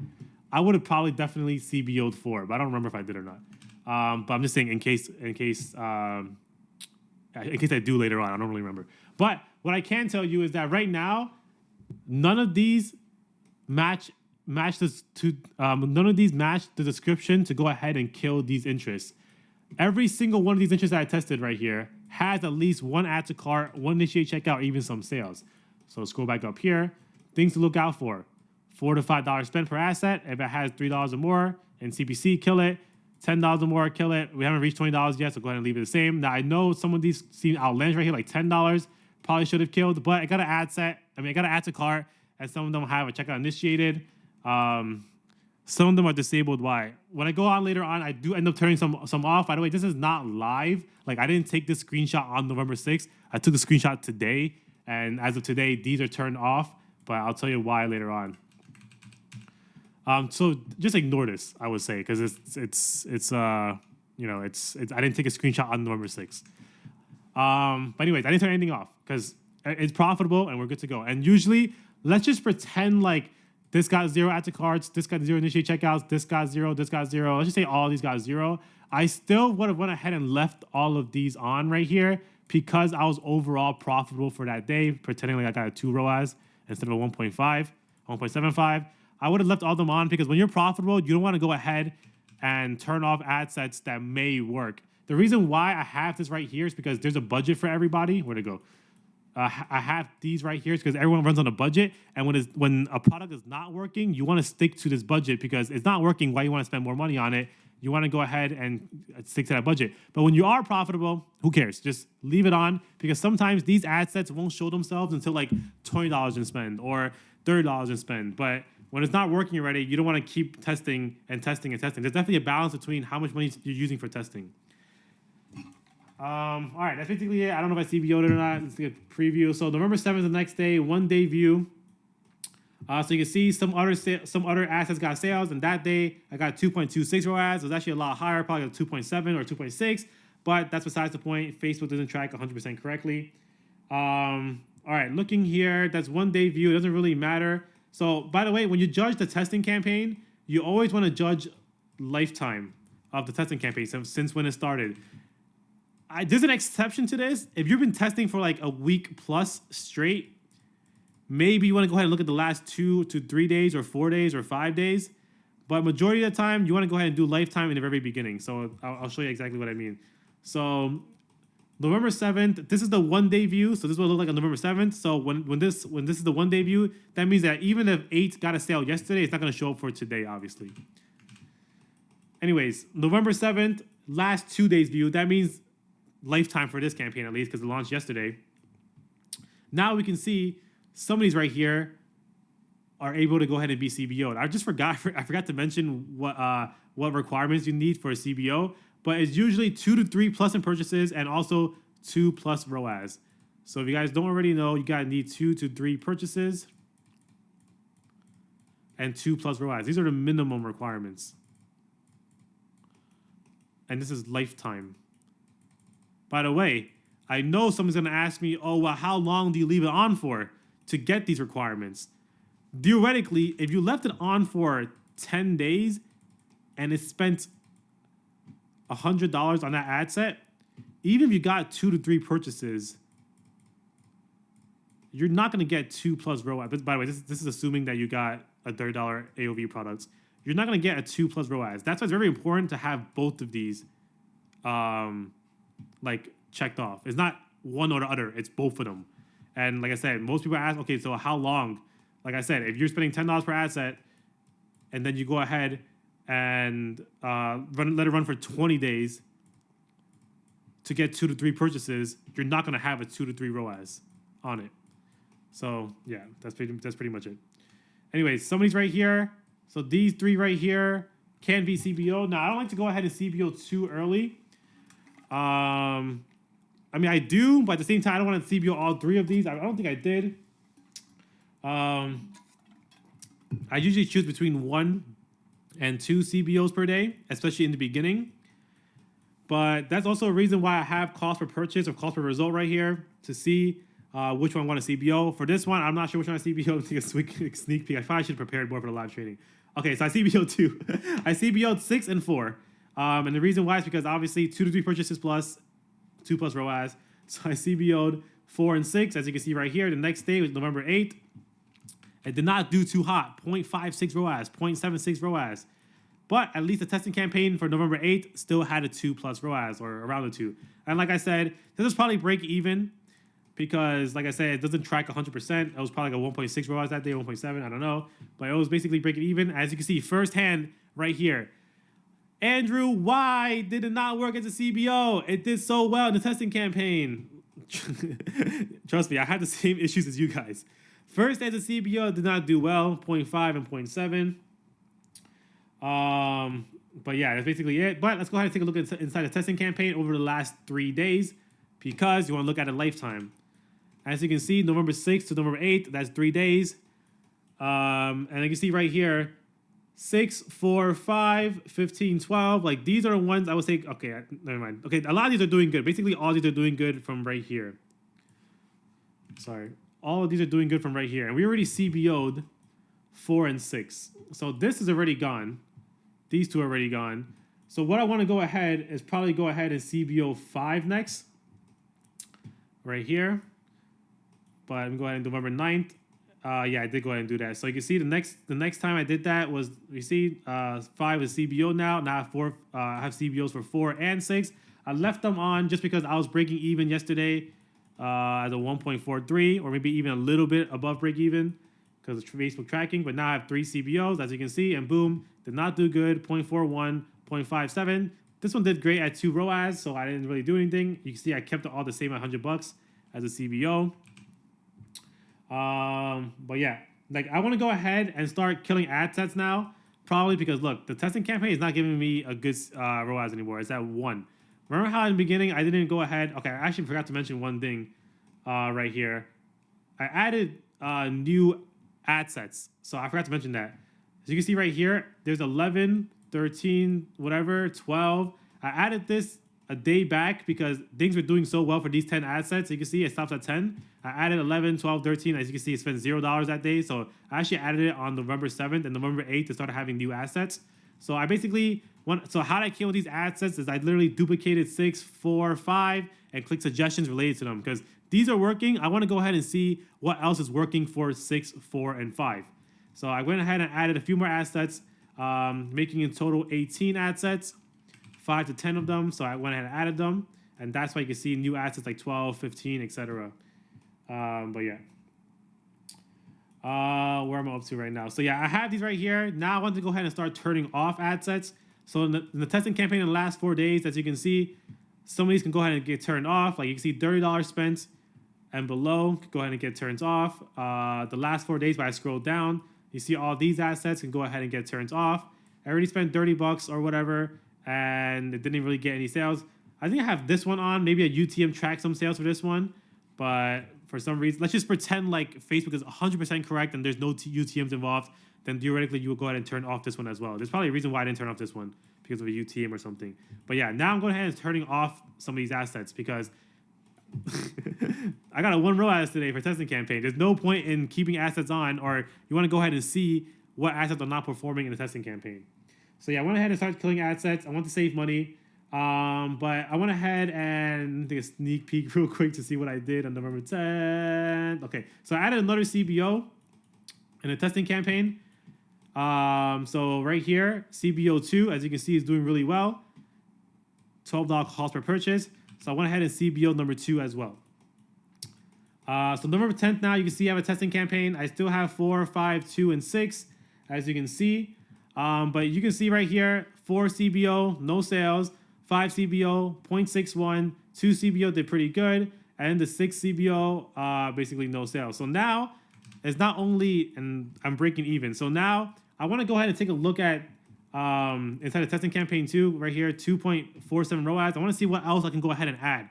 I would have probably definitely CBO'd 4, but I don't remember if I did or not. But I'm just saying in case I do later on. I don't really remember. But what I can tell you is that right now, none of these match the description to go ahead and kill these interests. Every single one of these interests that I tested right here has at least 1 add to cart, 1 initiate checkout, or even some sales. So scroll back up here. Things to look out for: $4 to $5 spent per asset. If it has $3 or more in CPC, kill it. $10 or more, kill it. We haven't reached $20 yet, so go ahead and leave it the same. Now I know some of these seem outlandish right here, like $10 probably should have killed, but I got an ad set. I got to add to cart, and some of them have a checkout initiated. Some of them are disabled. Why? When I go on later on, I do end up turning some off. By the way, this is not live. Like, I didn't take this screenshot on November 6th. I took the screenshot today, and as of today, these are turned off. But I'll tell you why later on. So just ignore this, I would say, because it's I didn't take a screenshot on November 6th. But anyways, I didn't turn anything off because it's profitable and we're good to go. And usually, let's just pretend like this got 0 add to carts, this got 0 initiate checkouts, this got 0, this got 0. Let's just say all these got 0. I still would have went ahead and left all of these on right here because I was overall profitable for that day, pretending like I got a 2 ROAS instead of a 1.5, 1.75. I would have left all of them on because when you're profitable, you don't want to go ahead and turn off ad sets that may work. The reason why I have this right here is because there's a budget for everybody. Where'd it go? I have these right here because everyone runs on a budget. And when a product is not working, you want to stick to this budget because it's not working. Why you want to spend more money on it? You want to go ahead and stick to that budget. But when you are profitable, who cares? Just leave it on because sometimes these ad sets won't show themselves until like $20 in spend or $30 in spend. But when it's not working already, you don't want to keep testing and testing and testing. There's definitely a balance between how much money you're using for testing. All right, that's basically it. I don't know if I CBO'd it or not. Let's get a preview. So November 7th is the next day, 1-day view. So you can see some other assets got sales, and that day I got 2.26 ROAS. It was actually a lot higher, probably like 2.7 or 2.6, but that's besides the point. Facebook doesn't track 100% correctly. All right, looking here, that's 1-day view. It doesn't really matter. So by the way, when you judge the testing campaign, you always want to judge lifetime of the testing campaign since when it started. There's an exception to this. If you've been testing for like a week plus straight, maybe you want to go ahead and look at the last 2 to 3 days or 4 days or 5 days. But majority of the time, you want to go ahead and do lifetime in the very beginning. So I'll show you exactly what I mean. So November 7th, this is the 1-day view. So this will look like on November 7th. So when this is the 1-day view, that means that even if 8 got a sale yesterday, it's not going to show up for today, obviously. Anyways, November 7th, last 2 days view. That means lifetime for this campaign at least because it launched yesterday. Now we can see some of these right here are able to go ahead and be CBO'd. I forgot to mention what requirements you need for a CBO, but it's usually 2 to 3 plus in purchases and also 2 plus ROAS. So if you guys don't already know, you gotta need 2 to 3 purchases and 2 plus ROAS. These are the minimum requirements. And this is lifetime. By the way, I know someone's going to ask me, oh, well, how long do you leave it on for to get these requirements? Theoretically, if you left it on for 10 days and it spent $100 on that ad set, even if you got 2 to 3 purchases, you're not going to get 2 plus ROAS. But by the way, this is assuming that you got a $30 AOV product. You're not going to get a 2 plus ROAS. That's why it's very important to have both of these like checked off. It's not one or the other, it's both of them. And like I said, most people ask, okay, so how long? Like I said, if you're spending $10 per asset and then you go ahead and let it run for 20 days to get 2 to 3 purchases, you're not going to have a 2 to 3 ROAS on it. So yeah, that's pretty much it. Anyways, somebody's right here. So these three right here can be CBO. Now I don't like to go ahead and CBO too early. I mean I do, but at the same time I don't want to CBO all three of these. I don't think I did. I usually choose between 1 and 2 CBOs per day, especially in the beginning. But that's also a reason why I have cost per purchase or cost per result right here to see which one I want to CBO. For this one, I'm not sure which one I CBO. Take a sneak peek. I probably should have prepared more for the live trading. Okay, so I CBO'd 2. I CBO'd 6 and 4. And the reason why is because obviously 2 to 3 purchases plus 2 plus ROAS. So I CBO'd 4 and 6, as you can see right here. The next day was November 8th. It did not do too hot. 0.56 ROAS, 0.76 ROAS. But at least the testing campaign for November 8th still had a 2 plus ROAS, or around the 2. And like I said, this is probably break even because, like I said, it doesn't track 100%. It was probably like a 1.6 ROAS that day, 1.7, I don't know. But it was basically breaking even. As you can see, firsthand right here. Andrew, why did it not work as a CBO? It did so well in the testing campaign. Trust me, I had the same issues as you guys. First, as a CBO, it did not do well, 0.5 and 0.7. But yeah, that's basically it. But let's go ahead and take a look inside the testing campaign over the last 3 days because you want to look at a lifetime. As you can see, November 6th to November 8th, that's 3 days. And you can see right here, 6, 4, 5, 15, 12. Like these are the ones I would say, okay, never mind. Okay, a lot of these are doing good. Basically, all these are doing good from right here. Sorry. All of these are doing good from right here. And we already CBO'd 4 and 6. So this is already gone. These two are already gone. So what I want to go ahead is probably go ahead and CBO 5 next. Right here. But I'm going to go ahead and November 9th. Yeah, I did go ahead and do that. So you can see the next time I did that was, you see, 5 is CBO now. Now I have 4. I have CBOs for 4 and 6. I left them on just because I was breaking even yesterday as a 1.43 or maybe even a little bit above break even because of Facebook tracking. But now I have 3 CBOs, as you can see, and boom, did not do good. 0.41, 0.57. This one did great at 2 ROAS, so I didn't really do anything. You can see I kept it all the same at $100 as a CBO. But yeah, like I want to go ahead and start killing ad sets now, probably because look, the testing campaign is not giving me a good ROAS anymore. It's at 1. Remember how in the beginning I didn't go ahead? Okay, I actually forgot to mention one thing right here. I added new ad sets, so I forgot to mention that. As you can see right here, there's 11, 13, whatever, 12. I added this a day back because things were doing so well for these 10 ad sets. You can see it stops at 10. I added 11, 12, 13. As you can see, it spent $0 that day. So I actually added it on November 7th and November 8th to start having new assets. So I basically so how I came with these ad sets is I literally duplicated 6, 4, 5 and click suggestions related to them because these are working. I want to go ahead and see what else is working for 6, 4, and 5. So I went ahead and added a few more ad sets, making in total 18 ad sets, 5 to 10 of them. So I went ahead and added them. And that's why you can see new ad sets like 12, 15, etc. But yeah. Where am I up to right now? So yeah, I have these right here. Now I want to go ahead and start turning off ad sets. So in the testing campaign in the last 4 days, as you can see, some of these can go ahead and get turned off. Like you can see $30 spent and below, go ahead and get turned off. The last 4 days, when I scroll down, you see all these assets can go ahead and get turned off. I already spent $30 or whatever, and it didn't really get any sales. I think I have this one on. Maybe a UTM track some sales for this one, but for some reason, let's just pretend like Facebook is 100% correct and there's no UTMs involved. Then theoretically, you will go ahead and turn off this one as well. There's probably a reason why I didn't turn off this one because of a UTM or something. But yeah, now I'm going ahead and turning off some of these assets because I got a 1 ROAS today for testing campaign. There's no point in keeping assets on, or you want to go ahead and see what assets are not performing in the testing campaign. So yeah, I went ahead and started killing ad sets. I want to save money. But I went ahead and take a sneak peek real quick to see what I did on November 10th. Okay, so I added another CBO in the testing campaign. So right here, CBO2, as you can see, is doing really well. $12 cost per purchase. So I went ahead and CBO number 2 as well. So November 10th now, you can see I have a testing campaign. I still have 4, 5, 2, and 6, as you can see. But you can see right here, 4 CBO, no sales. 5 CBO, 0.61, 2 CBO did pretty good. and the 6th CBO, basically no sales. So now it's not only, and I'm breaking even. So now I want to go ahead and take a look at inside the testing campaign 2 right here, 2.47 ROAS. I want to see what else I can go ahead and add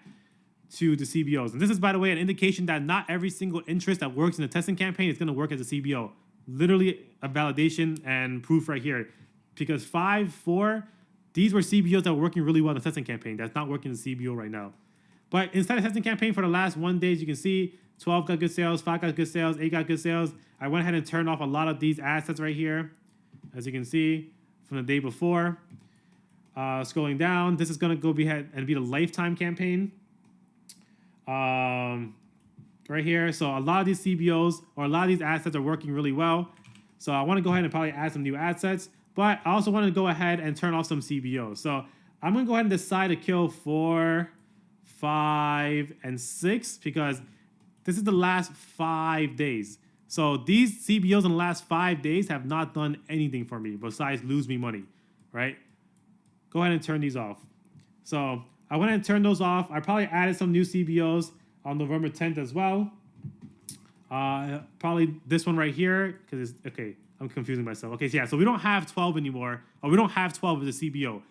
to the CBOs. And this is, by the way, an indication that not every single interest that works in the testing campaign is going to work as a CBO. Literally a validation and proof right here. Because 5, 4, these were CBOs that were working really well in the testing campaign. That's not working in the CBO right now. But inside the testing campaign for the last 1 day, you can see 12 got good sales, 5 got good sales, 8 got good sales. I went ahead and turned off a lot of these assets right here, as you can see from the day before. Scrolling down, this is going to go ahead and be the lifetime campaign. Right here. So a lot of these CBOs or a lot of these assets are working really well. So I want to go ahead and probably add some new assets, but I also want to go ahead and turn off some CBOs. So I'm going to go ahead and decide to kill 4, 5, and 6 because this is the last 5 days. So these CBOs in the last 5 days have not done anything for me besides lose me money, right? Go ahead and turn these off. So I went and turned those off. I probably added some new CBOs on November 10th as well. Probably this one right here, because it's, okay, I'm confusing myself. Okay, so yeah, so we don't have 12 anymore, or we don't have 12 as a CBO.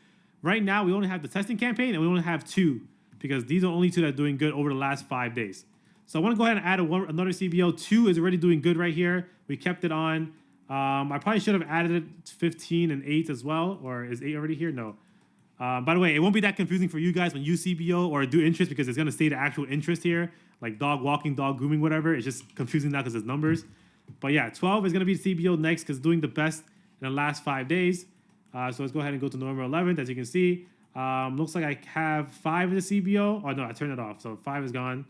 Right now, we only have the testing campaign, and we only have 2, because these are only 2 that are doing good over the last 5 days. So I want to go ahead and add another CBO. 2 is already doing good right here. We kept it on. I probably should have added it to 15 and 8 as well, or is 8 already here? No. By the way, it won't be that confusing for you guys when you CBO or do interest because it's going to say the actual interest here, like dog walking, dog grooming, whatever. It's just confusing now because it's numbers. But yeah, 12 is going to be CBO next because it's doing the best in the last 5 days. So let's go ahead and go to November 11th. As you can see, looks like I have 5 in the CBO. Oh, no, I turned it off. So 5 is gone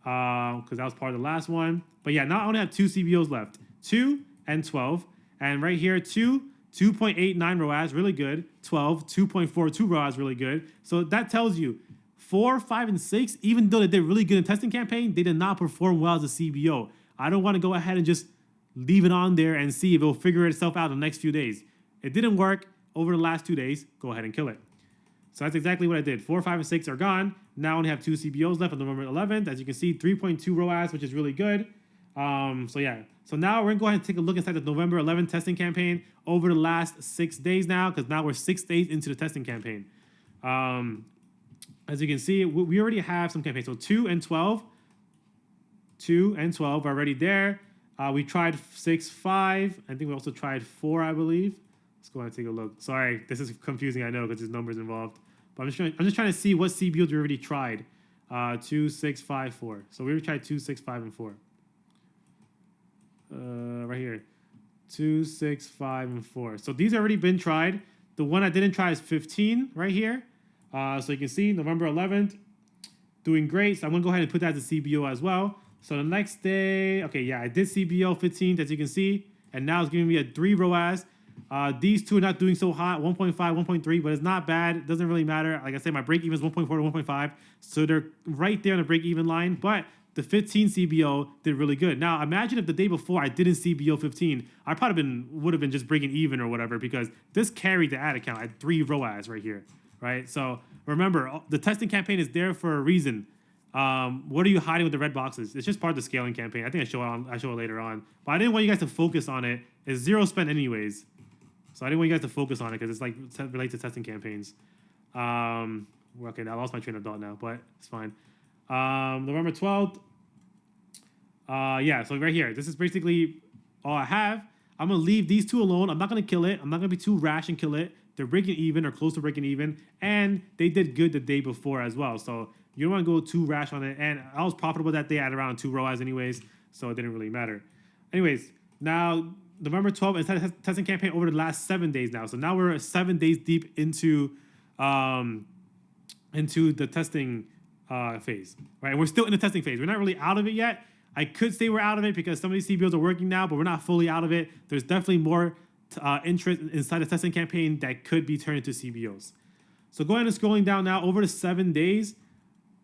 because that was part of the last one. But yeah, now I only have 2 CBOs left, 2 and 12. And right here, 2.89 ROAS, really good. 12, 2.42 ROAS, really good. So that tells you 4, 5, and 6, even though they did really good in testing campaign, they did not perform well as a CBO. I don't want to go ahead and just leave it on there and see if it will figure itself out in the next few days. It didn't work over the last 2 days. Go ahead and kill it. So that's exactly what I did. 4, 5, and 6 are gone. Now I only have 2 CBOs left on November 11th. As you can see, 3.2 ROAS, which is really good. So yeah. So now we're going to go ahead and take a look inside the November 11th testing campaign over the last 6 days now, because now we're 6 days into the testing campaign. As you can see, we already have some campaigns. So 2 and 12. 2 and 12 are already there. We tried 6, 5. I think we also tried 4, I believe. Let's go ahead and take a look. Sorry, this is confusing, I know, because there's numbers involved. But I'm just trying to see what CBOs we already tried. 2, 6, 5, 4. So we already tried 2, 6, 5, and 4. Right here. 2, 6, 5, and 4. So these have already been tried. The one I didn't try is 15 right here. So you can see November 11th, doing great. So I'm going to go ahead and put that as a CBO as well. So the next day, okay, yeah, I did CBO 15th, as you can see. And now it's giving me a 3 ROAS. These two are not doing so hot, 1.5, 1.3, but it's not bad. It doesn't really matter. Like I said, my break even is 1.4 to 1.5. So they're right there on the break even line. But the 15 CBO did really good. Now, imagine if the day before I didn't CBO 15, I probably would have been just breaking even or whatever, because this carried the ad account at 3 ROAS right here, right? So remember, the testing campaign is there for a reason. What are you hiding with the red boxes? It's just part of the scaling campaign. I think I show it later on. But I didn't want you guys to focus on it. It's 0 spent anyways. So I didn't want you guys to focus on it because it's like related to testing campaigns. Okay, I lost my train of thought now, but it's fine. November 12th. Yeah, so right here, this is basically all I have. I'm going to leave these 2 alone. I'm not going to kill it. I'm not going to be too rash and kill it. They're breaking even or close to breaking even. And they did good the day before as well. So you don't want to go too rash on it. And I was profitable that day at around 2 ROAS anyways. So it didn't really matter. Anyways, now November 12th, inside the testing campaign over the last 7 days now. So now we're 7 days deep into the testing phase, right? And we're still in the testing phase. We're not really out of it yet. I could say we're out of it because some of these CBOs are working now, but we're not fully out of it. There's definitely more interest inside the testing campaign that could be turned into CBOs. So going and scrolling down now over the 7 days,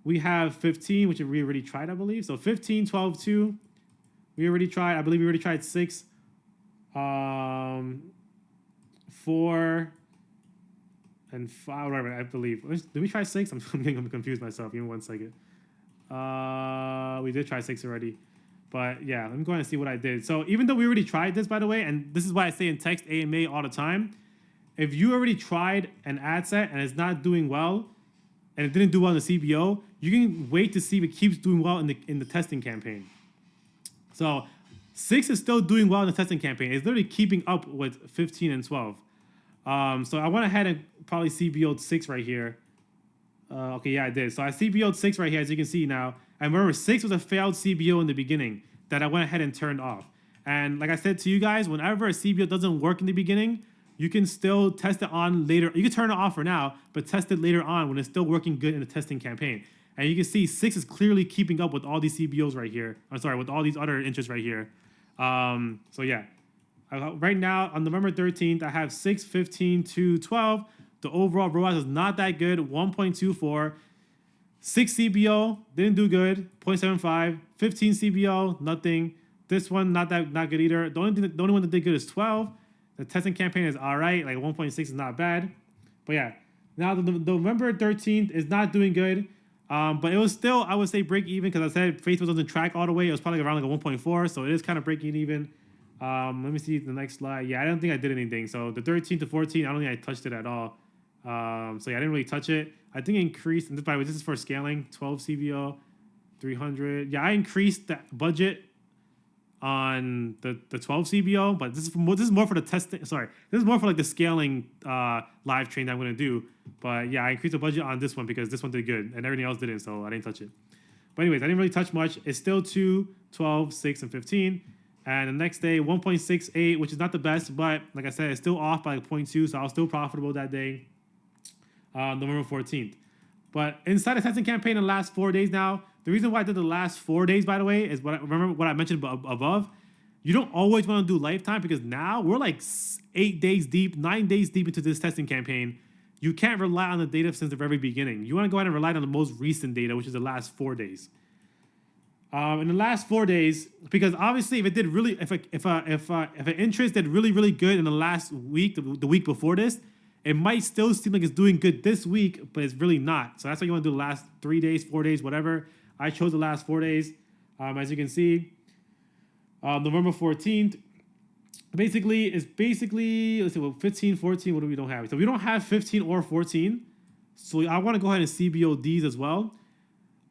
we have 15, which we already tried, I believe. So 15, 12, 2. We already tried. I believe we already tried 6, 4, and 5, whatever, I believe. Did we try 6? I'm getting confused myself. Give me 1 second. We did try 6 already. But yeah, let me go ahead and see what I did. So even though we already tried this, by the way, and this is why I say in text AMA all the time, if you already tried an ad set and it's not doing well, and it didn't do well in the CBO, you can wait to see if it keeps doing well in the testing campaign. So 6 is still doing well in the testing campaign. It's literally keeping up with 15 and 12. So I went ahead and probably CBO'd 6 right here. Okay, yeah, I did. So I CBO'd 6 right here, as you can see now. And remember, 6 was a failed CBO in the beginning that I went ahead and turned off. And like I said to you guys, whenever a CBO doesn't work in the beginning, you can still test it on later. You can turn it off for now, but test it later on when it's still working good in the testing campaign. And you can see 6 is clearly keeping up with all these CBOs right here. I'm sorry, with all these other interests right here. So yeah, right now on November 13th, I have 6, 15, 2, 12. The overall ROAS is not that good, 1.24. 6 CBO, didn't do good, 0.75. 15 CBO, nothing. This one, not good either. The only one that did good is 12. The testing campaign is all right, like 1.6 is not bad. But yeah, now the November 13th is not doing good. But it was still, I would say, break even because I said Facebook doesn't track all the way. It was probably around like a 1.4, so it is kind of breaking even. Let me see the next slide. Yeah, I don't think I did anything. So the 13 to 14, I don't think I touched it at all. So yeah, I didn't really touch it. I think I increased, and by the way, this is for scaling, 12 CBO, 300. Yeah, I increased the budget on the 12 CBO, but this is more for the testing. Sorry, this is more for like the scaling live train that I'm gonna do. But yeah, I increased the budget on this one because this one did good and everything else didn't, so I didn't touch it. But anyways, I didn't really touch much. It's still 2, 12, 6, and 15. And the next day, 1.68, which is not the best, but like I said, it's still off by like 0.2, so I was still profitable that day, November 14th. But inside the testing campaign in the last 4 days now, the reason why I did the last 4 days, by the way, is remember what I mentioned above. You don't always want to do lifetime because now we're like 8 days deep, 9 days deep into this testing campaign. You can't rely on the data since the very beginning. You want to go ahead and rely on the most recent data, which is the last 4 days. In the last 4 days, because obviously if it did really, if an interest did really good in the last week, the week before this, it might still seem like it's doing good this week, but it's really not. So that's why you want to do the last 3 days, 4 days, whatever. I chose the last 4 days. As you can see, November 14th, let's see, well, 15, 14, what do we don't have? So we don't have 15 or 14. So I want to go ahead and CBO these as well.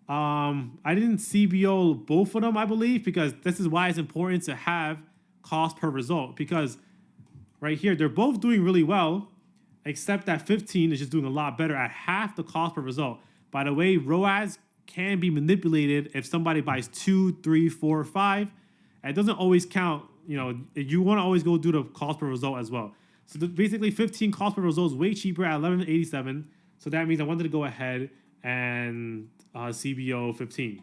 I didn't CBO both of them, I believe, because this is why it's important to have cost per result. Because right here, they're both doing really well, except that 15 is just doing a lot better at half the cost per result. By the way, ROAS can be manipulated if somebody buys 2, 3, 4, 5. It doesn't always count. You know, you want to always go do the cost per result as well. So basically, 15 cost per result is way cheaper at 11.87. So that means I wanted to go ahead and CBO 15.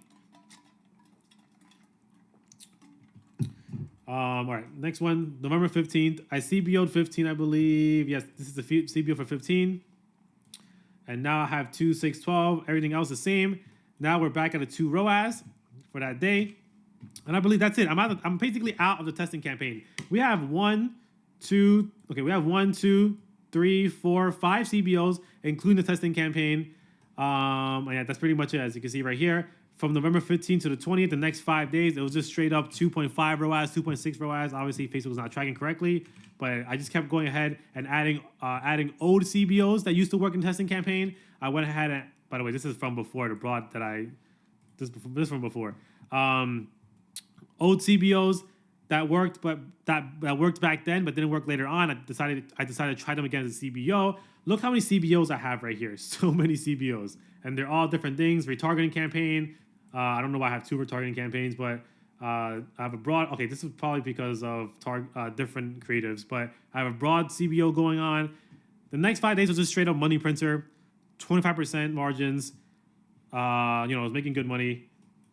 All right, next one, November 15th. I CBO'd 15, I believe. Yes, this is the CBO for 15. And now I have 2, 6, 12. Everything else the same. Now we're back at a 2 ROAS for that day. And I believe that's it. I'm basically out of the testing campaign. We have 1, 2, 3, 4, 5 CBOs, including the testing campaign. And yeah, that's pretty much it, as you can see right here. From November 15th to the 20th, the next 5 days, it was just straight up 2.5 ROAS, 2.6 ROAS. Obviously, Facebook was not tracking correctly, but I just kept going ahead and adding old CBOs that used to work in the testing campaign. I went ahead and, by the way, this is from before the broad that this from before. Old CBOs that worked, but that worked back then, but didn't work later on. I decided to try them again as a CBO. Look how many CBOs I have right here. So many CBOs, and they're all different things. Retargeting campaign. I don't know why I have 2 retargeting campaigns, but I have a broad. Okay, this is probably because of different creatives, but I have a broad CBO going on. The next 5 days was just straight up money printer, 25% margins. I was making good money.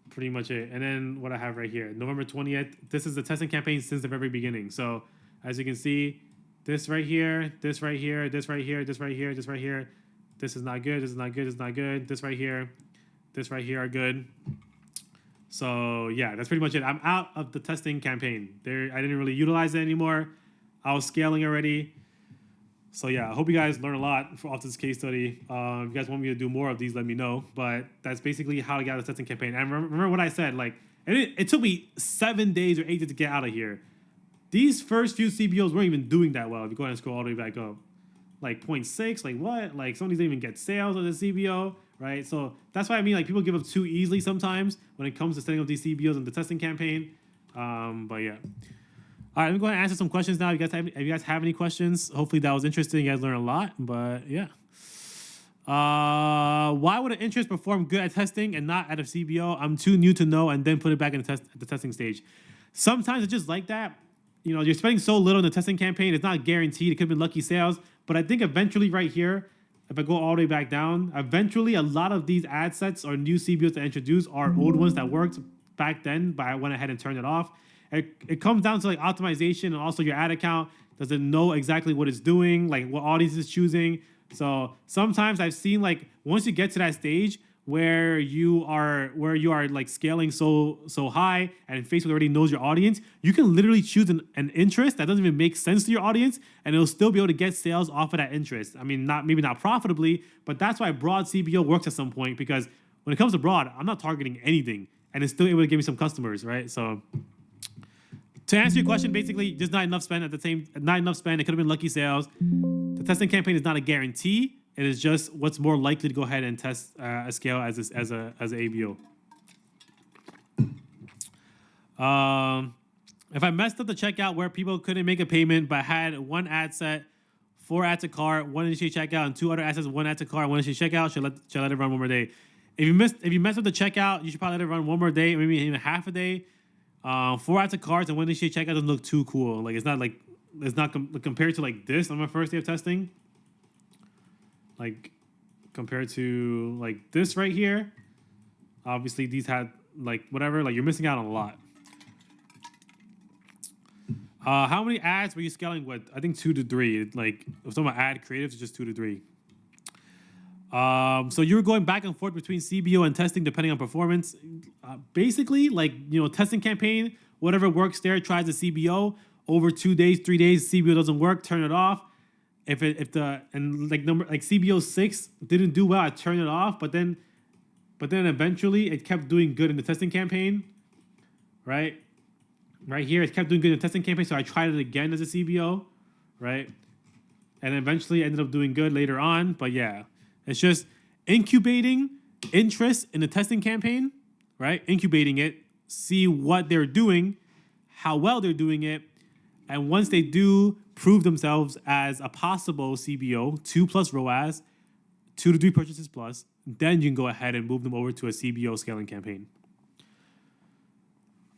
Pretty much it. And then what I have right here, November 20th. This is the testing campaign since the very beginning. So as you can see, this right here, this right here, this right here, this right here, this right here. This is not good. This is not good. This is not good. This right here are good. So yeah, that's pretty much it. I'm out of the testing campaign. I didn't really utilize it anymore. I was scaling already. So yeah, I hope you guys learn a lot off this case study. If you guys want me to do more of these, let me know. But that's basically how I got the testing campaign. And remember what I said, like, it took me 7 days or 8 days to get out of here. These first few CBOs weren't even doing that well. If you go ahead and scroll all the way back up, like 0.6, like what? Like some of these didn't even get sales of the CBO, right? So that's why I mean, like, people give up too easily sometimes when it comes to setting up these CBOs and the testing campaign. But yeah. All right, I'm going to answer some questions now. If you guys have any questions, hopefully that was interesting. You guys learned a lot, but yeah. Why would an interest perform good at testing and not at a CBO? I'm too new to know, and then put it back in the testing stage. Sometimes it's just like that. You know, you're spending so little in the testing campaign. It's not guaranteed. It could have been lucky sales, but I think eventually right here, if I go all the way back down, eventually a lot of these ad sets or new CBOs that I introduced are old ones that worked back then, but I went ahead and turned it off. It comes down to like optimization and also your ad account. Does it know exactly what it's doing, like what audience it's choosing? So sometimes I've seen, like, once you get to that stage where you are like scaling so high and Facebook already knows your audience, you can literally choose an interest that doesn't even make sense to your audience, and it'll still be able to get sales off of that interest. I mean, maybe not profitably, but that's why broad CBO works at some point, because when it comes to broad, I'm not targeting anything, and it's still able to give me some customers, right? So to answer your question, basically, just not enough spend. Not enough spend. It could have been lucky sales. The testing campaign is not a guarantee. It is just what's more likely to go ahead and test a scale as an ABO. If I messed up the checkout where people couldn't make a payment but had one ad set, 4 ads to cart, 1 initiate checkout, and 2 other ad sets, 1 ad to cart, 1 initiate checkout, should let it run one more day. If you messed up the checkout, you should probably let it run one more day, maybe even half a day. 4 ads to carts and 1 initiate checkout doesn't look too cool. Like, it's not compared to like this on my first day of testing. Like, compared to like this right here, obviously these had like whatever. Like, you're missing out on a lot. How many ads were you scaling with? I think 2 to 3. Like, if someone ad creatives, it's just 2 to 3. So you were going back and forth between CBO and testing depending on performance. Basically, like, you know, testing campaign, whatever works there, tries the CBO. Over 2 days, 3 days, CBO doesn't work, turn it off. Like CBO 6 didn't do well, I turned it off. But then eventually it kept doing good in the testing campaign, right? Right here, it kept doing good in the testing campaign, so I tried it again as a CBO, right? And eventually ended up doing good later on. But yeah, it's just incubating interest in the testing campaign, right? Incubating it, see what they're doing, how well they're doing it, and once they do prove themselves as a possible CBO, 2+ ROAS, 2 to 3 purchases plus, then you can go ahead and move them over to a CBO scaling campaign.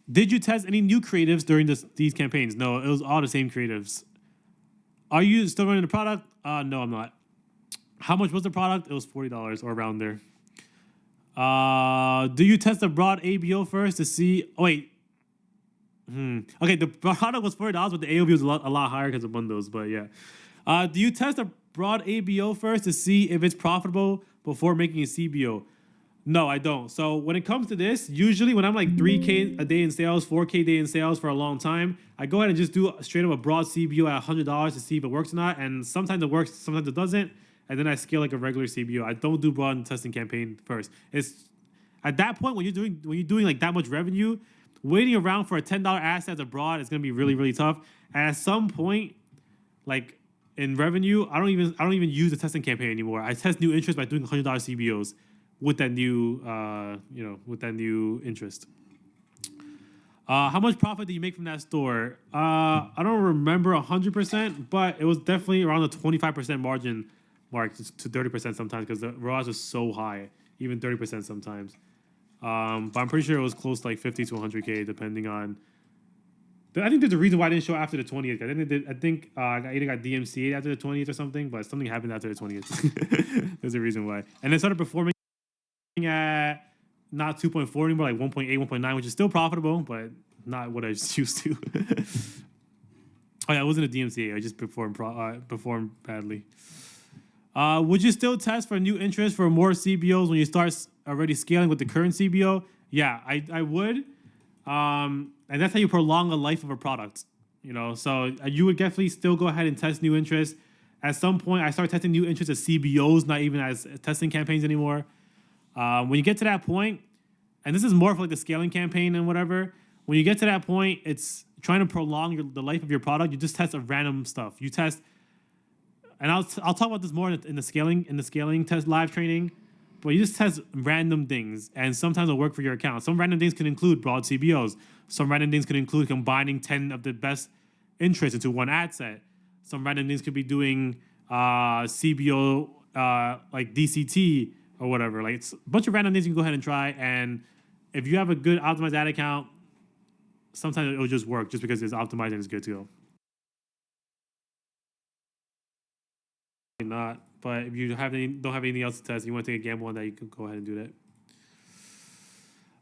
Did you test any new creatives during these campaigns? No, it was all the same creatives. Are you still running the product? No, I'm not. How much was the product? It was $40 or around there. Do you test the broad ABO first to see? Oh, wait. Okay, the product was $40, but the AOV was a lot higher because of bundles. But yeah. Do you test a broad ABO first to see if it's profitable before making a CBO? No, I don't. So when it comes to this, usually when I'm like 3K a day in sales, 4K a day in sales for a long time, I go ahead and just do straight up a broad CBO at $100 to see if it works or not. And sometimes it works, sometimes it doesn't. And then I scale like a regular CBO. I don't do broad testing campaign first. It's at that point when you're doing like that much revenue, waiting around for a $10 asset abroad is gonna be really, really tough. And at some point, like in revenue, I don't even use the testing campaign anymore. I test new interest by doing $100 CBOs with that new interest. How much profit did you make from that store? I don't remember 100%, but it was definitely around the 25% margin mark to 30% sometimes because the ROAS was so high, even 30% sometimes. But I'm pretty sure it was close to like 50 to 100K, depending on. I think there's a reason why I didn't show after the 20th. I think I either got DMCA'd after the 20th or something, but something happened after the 20th. There's a reason why. And then started performing at not 2.4 anymore, like 1.8, 1.9, which is still profitable, but not what I was used to. Oh yeah, it wasn't a DMCA. I just performed badly. Would you still test for new interest for more CBOs when you start already scaling with the current CBO? Yeah, I would. And that's how you prolong the life of a product. You know, so you would definitely still go ahead and test new interest At some point, I start testing new interests as CBOs, not even as testing campaigns anymore. When you get to that point, and this is more for like the scaling campaign and whatever, when you get to that point, it's trying to prolong the life of your product. You just test a random stuff. You test, and I'll talk about this more in the scaling test live training. But you just test random things, and sometimes it'll work for your account. Some random things can include broad CBOs. Some random things can include combining 10 of the best interests into one ad set. Some random things could be doing CBO like DCT or whatever. Like it's a bunch of random things you can go ahead and try. And if you have a good optimized ad account, sometimes it'll just work just because it's optimized and it's good to go. Not, but if you don't have anything else to test, you want to take a gamble on that, you can go ahead and do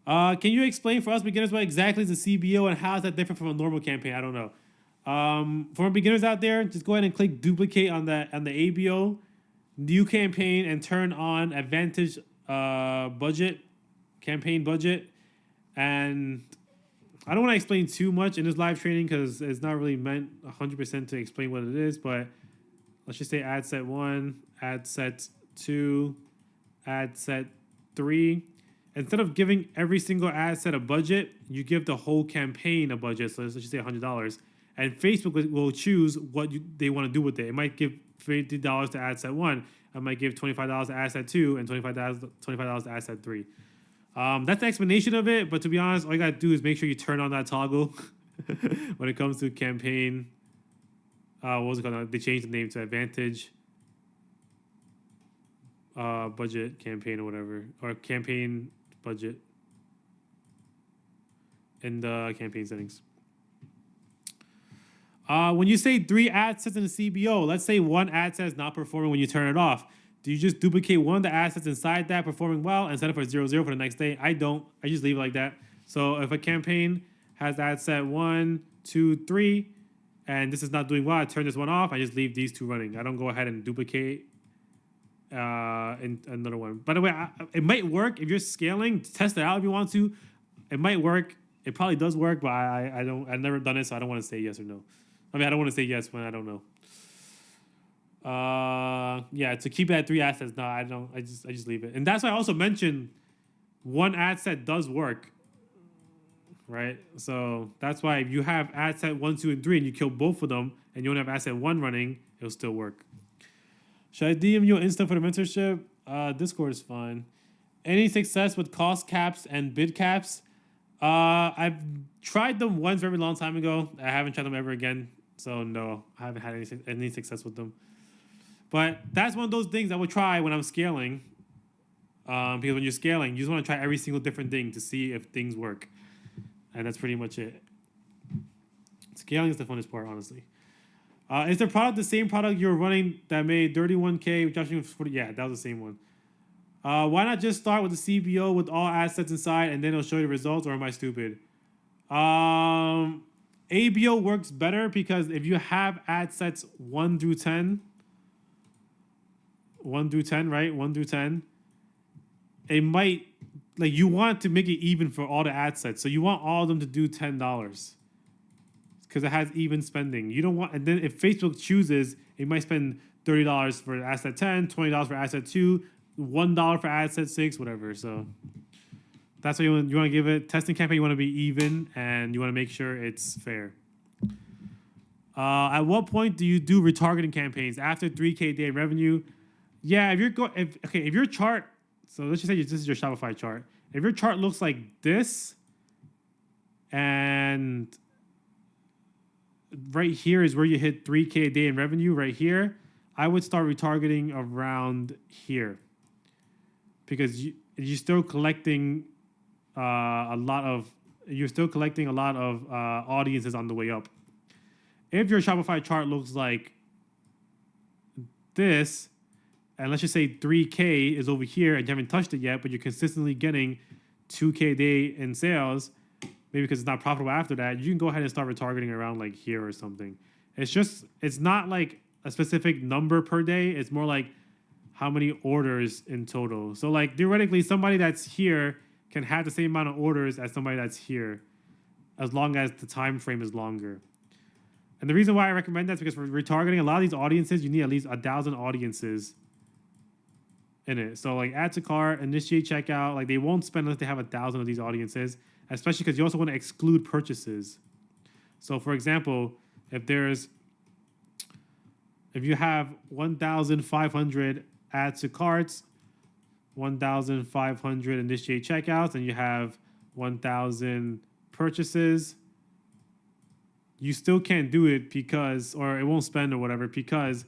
that. Can you explain for us beginners what exactly is a CBO and how is that different from a normal campaign? I don't know. For beginners out there, just go ahead and click duplicate on the ABO, new campaign, and turn on Advantage campaign budget. And I don't want to explain too much in this live training because it's not really meant 100% to explain what it is, but let's just say ad set 1, ad set 2, ad set 3. Instead of giving every single ad set a budget, you give the whole campaign a budget. So let's just say $100. And Facebook will choose what they want to do with it. It might give $50 to ad set 1. It might give $25 to ad set 2 and $25 to ad set 3. That's the explanation of it. But to be honest, all you got to do is make sure you turn on that toggle when it comes to campaign. What was it called? They changed the name to Advantage budget campaign or whatever, or campaign budget in the campaign settings. When you say 3 ad sets in the CBO, let's say one ad set is not performing when you turn it off. Do you just duplicate one of the assets inside that performing well and set it for 0-0 for the next day? I don't. I just leave it like that. So if a campaign has ad set 1, 2, 3, and this is not doing well, I turn this one off. I just leave these 2 running. I don't go ahead and duplicate in another one. By the way, it might work if you're scaling. Test it out if you want to. It might work. It probably does work, but I've never done it, so I don't want to say yes or no. I mean, I don't want to say yes when I don't know. Yeah, to keep it at 3 assets, no, I don't. I just leave it, and that's why I also mentioned one ad set does work. Right, so that's why if you have ad set 1, 2, and 3, and you kill both of them, and you only have ad set 1 running, it'll still work. Should I DM you on Insta for the mentorship? Discord is fine. Any success with cost caps and bid caps? I've tried them once a very long time ago. I haven't tried them ever again, so no, I haven't had any success with them. But that's one of those things I would try when I'm scaling, because when you're scaling, you just want to try every single different thing to see if things work. And that's pretty much it. Scaling is the funnest part, honestly. Is the product the same product you were running that made 31K? Yeah, that was the same one. Why not just start with the CBO with all assets inside and then it'll show you the results, or am I stupid? ABO works better because if you have ad sets 1 through 10, right? 1 through 10, it might... Like, you want to make it even for all the ad sets. So you want all of them to do $10 because it has even spending. You don't want... And then if Facebook chooses, it might spend $30 for asset 10, $20 for asset 2, $1 for asset 6, whatever. So that's what you want to give it. Testing campaign, you want to be even, and you want to make sure it's fair. At what point do you do retargeting campaigns? After 3K day revenue? Yeah, if your chart... So let's just say this is your Shopify chart. If your chart looks like this, and right here is where you hit 3K a day in revenue, right here, I would start retargeting around here. Because you're still collecting a lot of audiences on the way up. If your Shopify chart looks like this, and let's just say 3K is over here and you haven't touched it yet, but you're consistently getting 2K a day in sales, maybe because it's not profitable after that, you can go ahead and start retargeting around like here or something. It's not like a specific number per day. It's more like how many orders in total. So like theoretically, somebody that's here can have the same amount of orders as somebody that's here, as long as the time frame is longer. And the reason why I recommend that is because for retargeting, a lot of these audiences, you need at least 1,000 audiences in it. So like add to cart, initiate checkout, like they won't spend unless they have 1,000 of these audiences, especially because you also want to exclude purchases. So for example, if you have 1,500 add to carts, 1,500 initiate checkouts, and you have 1,000 purchases, you still can't do it because, or it won't spend or whatever, because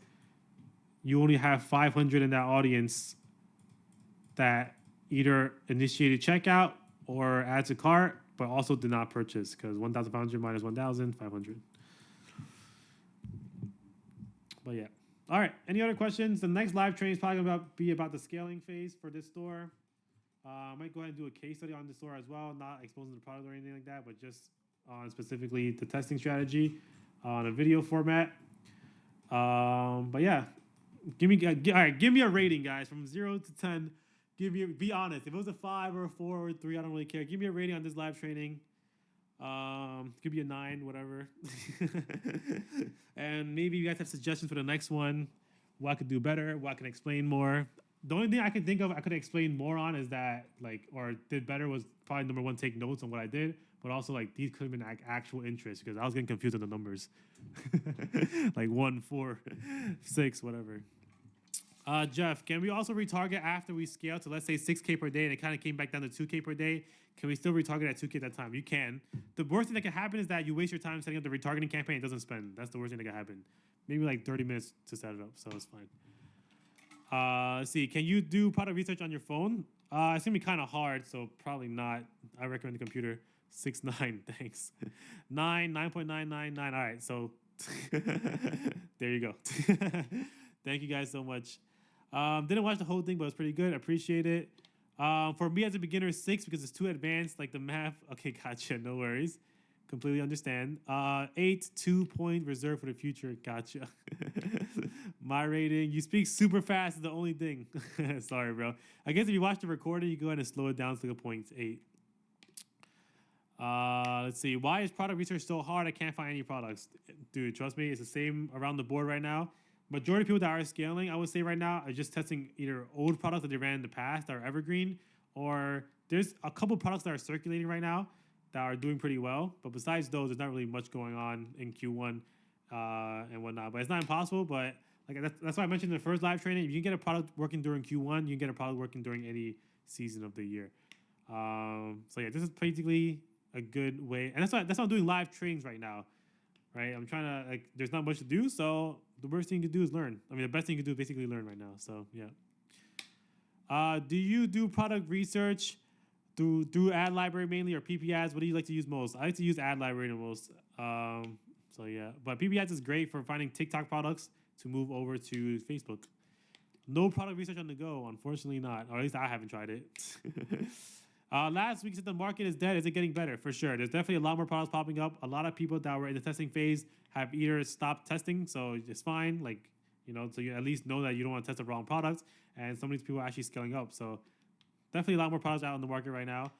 you only have 500 in that audience that either initiated checkout or add to cart, but also did not purchase, because 1,500 minus 1,500. But yeah. All right. Any other questions? The next live training is probably going to be about the scaling phase for this store. I might go ahead and do a case study on the store as well, not exposing the product or anything like that, but just on specifically the testing strategy on a video format. But yeah, give me a rating, guys, from 0 to 10. Be honest. If it was a 5 or a 4 or a 3, I don't really care. Give me a rating on this live training. Could be a 9, whatever. And maybe you guys have suggestions for the next one, what I could do better, what I can explain more. The only thing I can think of I could explain more on is that, like, or did better, was probably number one, take notes on what I did, but also like these could have been actual interest, because I was getting confused on the numbers. Like 1, 4, 6, whatever. Jeff, can we also retarget after we scale to, let's say, 6K per day, and it kind of came back down to 2K per day? Can we still retarget at 2K at that time? You can. The worst thing that can happen is that you waste your time setting up the retargeting campaign. It doesn't spend. That's the worst thing that can happen. Maybe like 30 minutes to set it up, so it's fine. Let's see. Can you do product research on your phone? It's gonna be kind of hard, so probably not. I recommend the computer. 6.9, thanks. 9.999. All right, so there you go. Thank you guys so much. Didn't watch the whole thing, but it was pretty good. Appreciate it. For me as a beginner, 6, because it's too advanced, like the math. Okay, gotcha. No worries. Completely understand. 8, 2-point reserved for the future. Gotcha. My rating, you speak super fast is the only thing. Sorry, bro. I guess if you watch the recording, you go ahead and slow it down to like a 0.8. Let's see. Why is product research so hard? I can't find any products. Dude, trust me, it's the same around the board right now. Majority of people that are scaling, I would say right now, are just testing either old products that they ran in the past that are evergreen, or there's a couple products that are circulating right now that are doing pretty well. But besides those, there's not really much going on in Q1 and whatnot. But it's not impossible. But like that's why I mentioned in the first live training, if you can get a product working during Q1, you can get a product working during any season of the year. So yeah, this is basically a good way, and that's why I'm doing live trainings right now. Right, I'm trying to, like, there's not much to do, so the worst thing you can do is learn. I mean, the best thing you can do is basically learn right now. So yeah. Do you do product research through ad library mainly, or PP ads? What do you like to use most? I like to use ad library the most. So yeah, but PP ads is great for finding TikTok products to move over to Facebook. No product research on the go, unfortunately not, or at least I haven't tried it. Last week said the market is dead. Is it getting better? For sure. There's definitely a lot more products popping up. A lot of people that were in the testing phase have either stopped testing, so it's fine. Like, so you at least know that you don't want to test the wrong products. And some of these people are actually scaling up. So definitely a lot more products out on the market right now.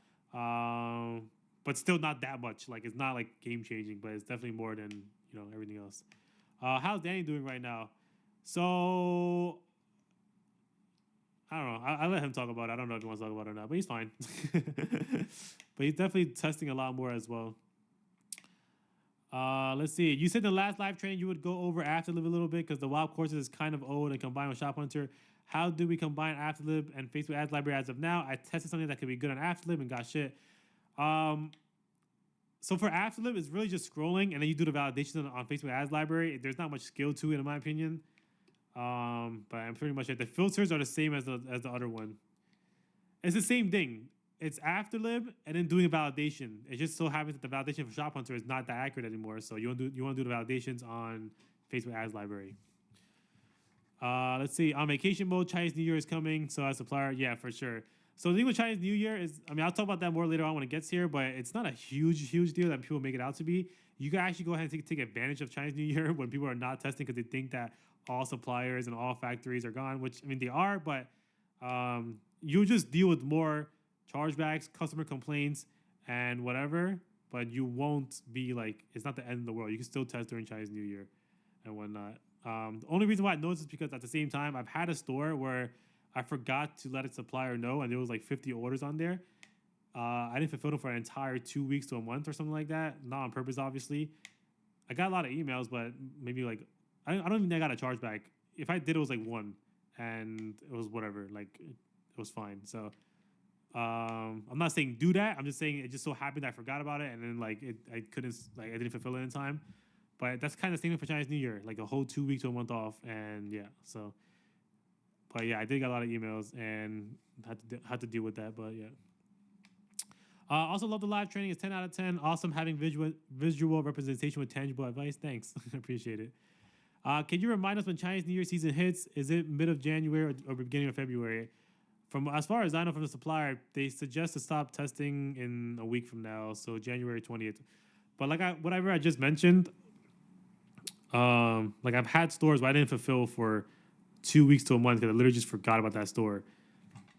But still not that much. Like, it's not like game changing, but it's definitely more than everything else. How's Danny doing right now? So I don't know. I'll let him talk about it. I don't know if he wants to talk about it or not, but he's fine. But he's definitely testing a lot more as well. Let's see. You said the last live training you would go over Afterlib a little bit because the WAP courses is kind of old and combined with Shop Hunter. How do we combine Afterlib and Facebook Ads Library as of now? I tested something that could be good on Afterlib and got shit. So for Afterlib, it's really just scrolling, and then you do the validation on Facebook Ads Library. There's not much skill to it, in my opinion. But I'm pretty much it. The filters are the same as the other one. It's the same thing. It's Afterlib and then doing a validation. It just so happens that the validation for Shop Hunter is not that accurate anymore. So you want to do the validations on Facebook Ads Library. Let's see. On vacation mode, Chinese New Year is coming. So as a supplier, yeah, for sure. So the thing with Chinese New Year is, I mean, I'll talk about that more later on when it gets here, but it's not a huge deal that people make it out to be. You can actually go ahead and take advantage of Chinese New Year when people are not testing because they think that all suppliers and all factories are gone, which, I mean, they are, but you'll just deal with more chargebacks, customer complaints, and whatever but you won't be like, it's not the end of the world. You can still test during Chinese New Year and whatnot. The only reason why I noticed is because at the same time, I've had a store where I forgot to let a supplier know, and there was like 50 orders on there. I didn't fulfill them for an entire 2 weeks to a month or something like that. Not on purpose, obviously. I got a lot of emails, but maybe like I don't even think I got a chargeback. If I did, it was like one, and it was whatever. Like it was fine. So I'm not saying do that. I'm just saying it just so happened I forgot about it, and then like I couldn't, like I didn't fulfill it in time. But that's kind of the same for Chinese New Year, like a whole 2 weeks to a month off, and yeah. So, but yeah, I did get a lot of emails and had to deal with that. But yeah. Also love the live training. It's 10 out of 10. Awesome having visual representation with tangible advice. Thanks. Appreciate it. Can you remind us when Chinese New Year season hits? Is it mid of January or beginning of February? From as far as I know from the supplier, they suggest to stop testing in a week from now, so January 20th. But like whatever I just mentioned, like I've had stores where I didn't fulfill for 2 weeks to a month because I literally just forgot about that store.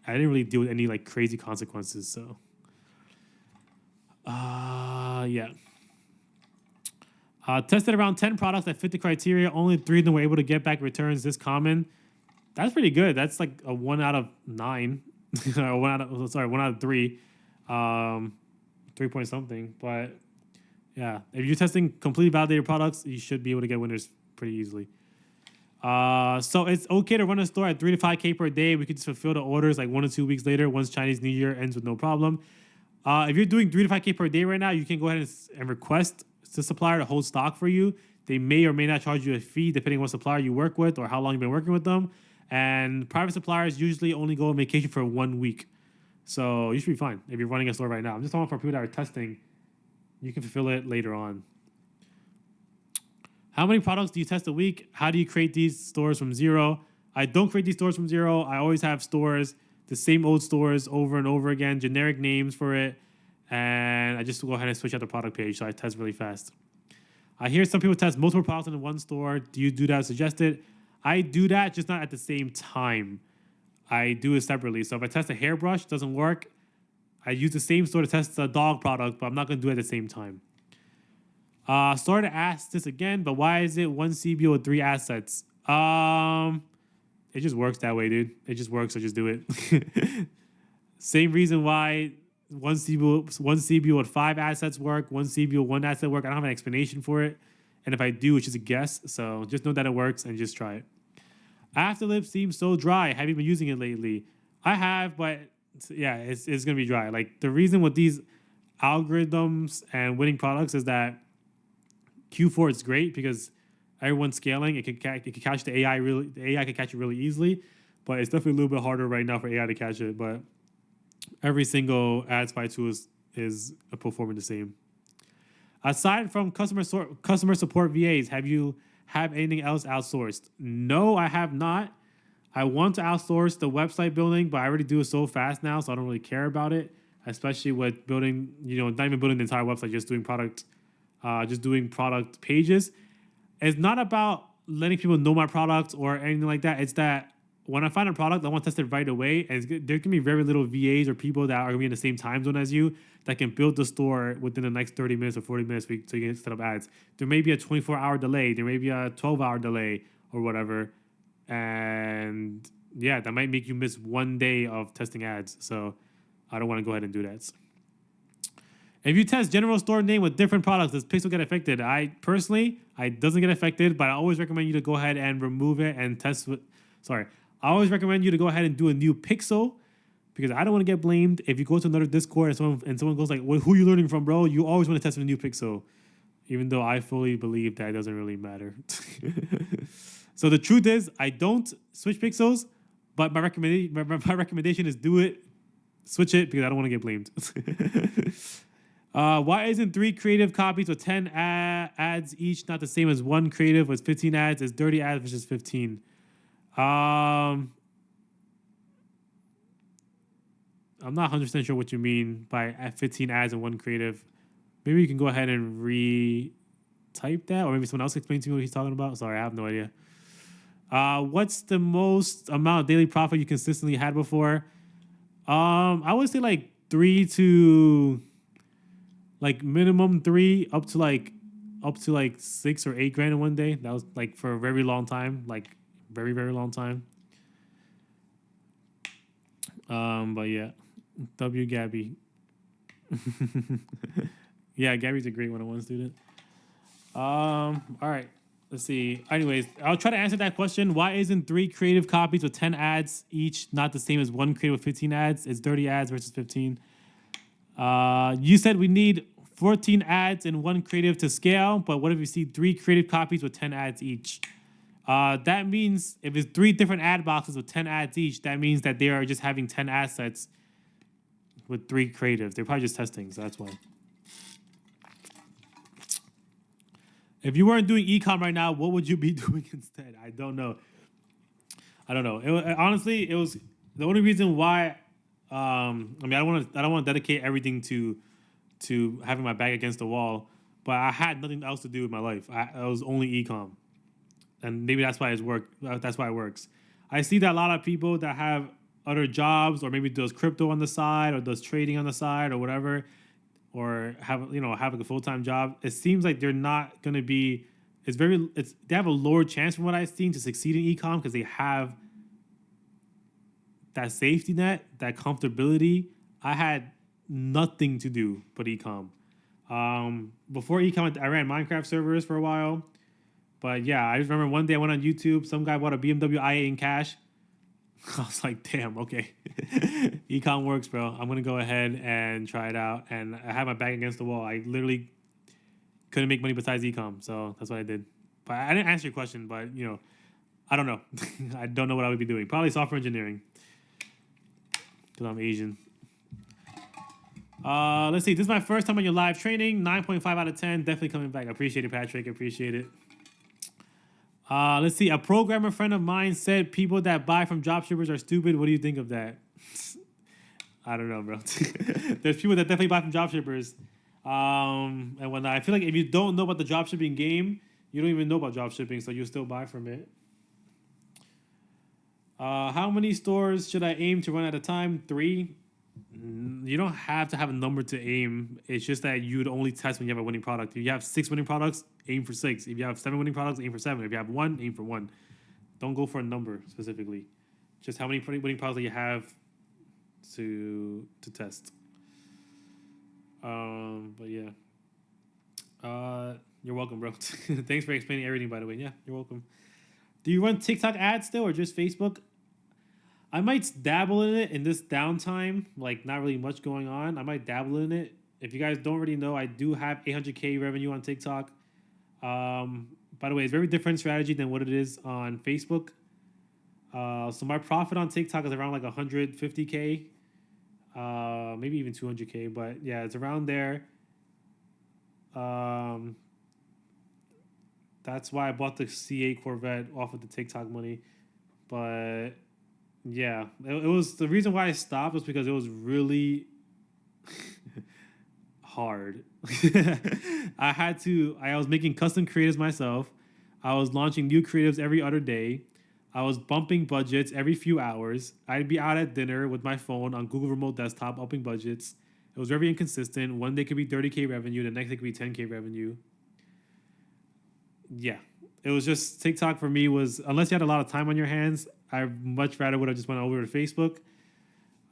I didn't really deal with any like crazy consequences, so. Yeah. Tested around 10 products that fit the criteria. Only 3 of them were able to get back returns this common. That's pretty good. That's like a 1 out of 9. Or 1 out of 3. 3 point something. But yeah, if you're testing completely validated products, you should be able to get winners pretty easily. So it's okay to run a store at 3 to 5K per day. We could just fulfill the orders like 1 or 2 weeks later once Chinese New Year ends with no problem. If you're doing 3 to 5K per day right now, you can go ahead and request the supplier to hold stock for you. They may or may not charge you a fee depending on what supplier you work with or how long you've been working with them. And private suppliers usually only go on vacation for 1 week. So you should be fine if you're running a store right now. I'm just talking for people that are testing. You can fulfill it later on. How many products do you test a week? How do you create these stores from zero? I don't create these stores from zero. I always have stores, the same old stores over and over again, generic names for it. And I just go ahead and switch out the product page so I test really fast. I hear some people test multiple products in one store. Do you do that as suggested? I do that, just not at the same time. I do it separately. So if I test a hairbrush, it doesn't work, I use the same store to test a dog product, but I'm not going to do it at the same time. Sorry to ask this again, but why is it 1 CBO with 3 assets? It just works that way, dude. It just works, so just do it. Same reason why 1 CBO with 5 assets work, 1 CBO, 1 asset work. I don't have an explanation for it. And if I do, it's just a guess. So just know that it works and just try it. Afterlip seems so dry. Have you been using it lately? I have, but yeah, it's going to be dry. Like the reason with these algorithms and winning products is that Q4 is great because everyone's scaling. It can catch the AI really. The AI can catch it really easily, but it's definitely a little bit harder right now for AI to catch it. But every single ad spy tool is performing the same. Aside from customer support VAs, have you anything else outsourced? No, I have not. I want to outsource the website building, but I already do it so fast now, so I don't really care about it. Especially with building, not even building the entire website, just doing product pages. It's not about letting people know my product or anything like that. It's that when I find a product, I want to test it right away. And there can be very little VAs or people that are going to be in the same time zone as you that can build the store within the next 30 minutes or 40 minutes so you can set up ads. There may be a 24-hour delay. There may be a 12-hour delay or whatever. And yeah, that might make you miss 1 day of testing ads. So I don't want to go ahead and do that. If you test general store name with different products, does Pixel get affected? I doesn't get affected, but I always recommend you to go ahead and remove it and test with. I always recommend you to go ahead and do a new Pixel because I don't want to get blamed if you go to another Discord and someone goes like, well, "Who are you learning from, bro?" You always want to test with a new Pixel, even though I fully believe that it doesn't really matter. So the truth is, I don't switch Pixels, but my recommendation is switch it because I don't want to get blamed. Why isn't 3 creative copies with 10 ads each not the same as 1 creative with 15 ads? It's 30 ads versus 15. I'm not 100% sure what you mean by 15 ads and 1 creative. Maybe you can go ahead and re-type that, or maybe someone else explain to me what he's talking about. Sorry, I have no idea. What's the most amount of daily profit you consistently had before? I would say like 3 to like minimum 3 up to like 6 or 8 grand in one day. That was like for a very long time, like very very long time. But yeah, W Gabby. Yeah, Gabby's a great 101 student. All right. Let's see. Anyways, I'll try to answer that question. Why isn't 3 creative copies with 10 ads each not the same as 1 creative with 15 ads? It's 30 ads versus 15. You said we need 14 ads and 1 creative to scale, but what if you see 3 creative copies with 10 ads each? That means if it's 3 different ad boxes with 10 ads each, that means that they are just having 10 assets with 3 creatives. They're probably just testing, so that's why. If you weren't doing ecom right now, what would you be doing instead? I don't know. Honestly, it was the only reason why. I mean, I don't want to dedicate everything to having my back against the wall, but I had nothing else to do with my life. I was only ecom, and maybe that's why it's worked. That's why it works. I see that a lot of people that have other jobs, or maybe does crypto on the side, or does trading on the side, or whatever, or have like a full-time job. It seems like they're not gonna be. They have a lower chance from what I've seen to succeed in ecom because they have that safety net, that comfortability. I had nothing to do but ecom. Before ecom, I ran Minecraft servers for a while. But yeah, I just remember one day I went on YouTube. Some guy bought a BMW i8 in cash. I was like, damn, okay. Ecom works, bro. I'm going to go ahead and try it out. And I had my back against the wall. I literally couldn't make money besides ecom. So that's what I did. But I didn't answer your question, but, I don't know. I don't know what I would be doing. Probably software engineering because I'm Asian. Let's see. This is my first time on your live training. 9.5 out of 10. Definitely coming back. I appreciate it, Patrick. I appreciate it. Let's see. A programmer friend of mine said people that buy from dropshippers are stupid. What do you think of that? I don't know, bro. There's people that definitely buy from dropshippers. And when I feel like if you don't know about the dropshipping game, you don't even know about dropshipping, so you'll still buy from it. How many stores should I aim to run at a time? 3. You don't have to have a number to aim. It's just that you'd only test when you have a winning product. If you have 6 winning products, aim for 6. If you have 7 winning products, aim for 7. If you have 1, aim for 1. Don't go for a number specifically. Just how many winning products that you have to test. But yeah. You're welcome, bro. Thanks for explaining everything, by the way. Yeah, you're welcome. Do you run TikTok ads still or just Facebook? I might dabble in it in this downtime, like not really much going on. I might dabble in it. If you guys don't already know, I do have 800K revenue on TikTok. By the way, it's a very different strategy than what it is on Facebook. So my profit on TikTok is around like 150K, maybe even 200K. But yeah, it's around there. That's why I bought the C8 Corvette off of the TikTok money. But yeah, it was the reason why I stopped was because it was really hard. I was making custom creatives myself. I was launching new creatives every other day. I was bumping budgets every few hours. I'd be out at dinner with my phone on Google Remote Desktop, upping budgets. It was very inconsistent. One day could be 30K revenue, the next day could be 10K revenue. Yeah, it was just TikTok for me was, unless you had a lot of time on your hands, I much rather would have just went over to Facebook.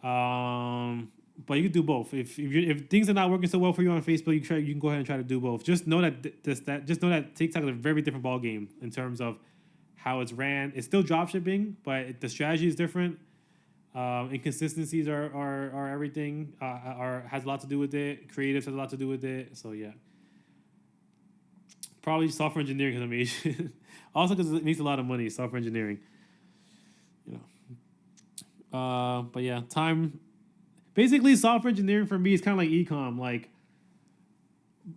But you can do both. If things are not working so well for you on Facebook, you can go ahead and try to do both. Just know that TikTok is a very different ball game in terms of how it's ran. It's still dropshipping, but the strategy is different. Inconsistencies are everything. Has a lot to do with it. Creatives has a lot to do with it. So yeah, probably software engineering because I'm Asian. Also because it needs a lot of money. Software engineering. But yeah, time. Basically, software engineering for me is kind of like ecom. Like,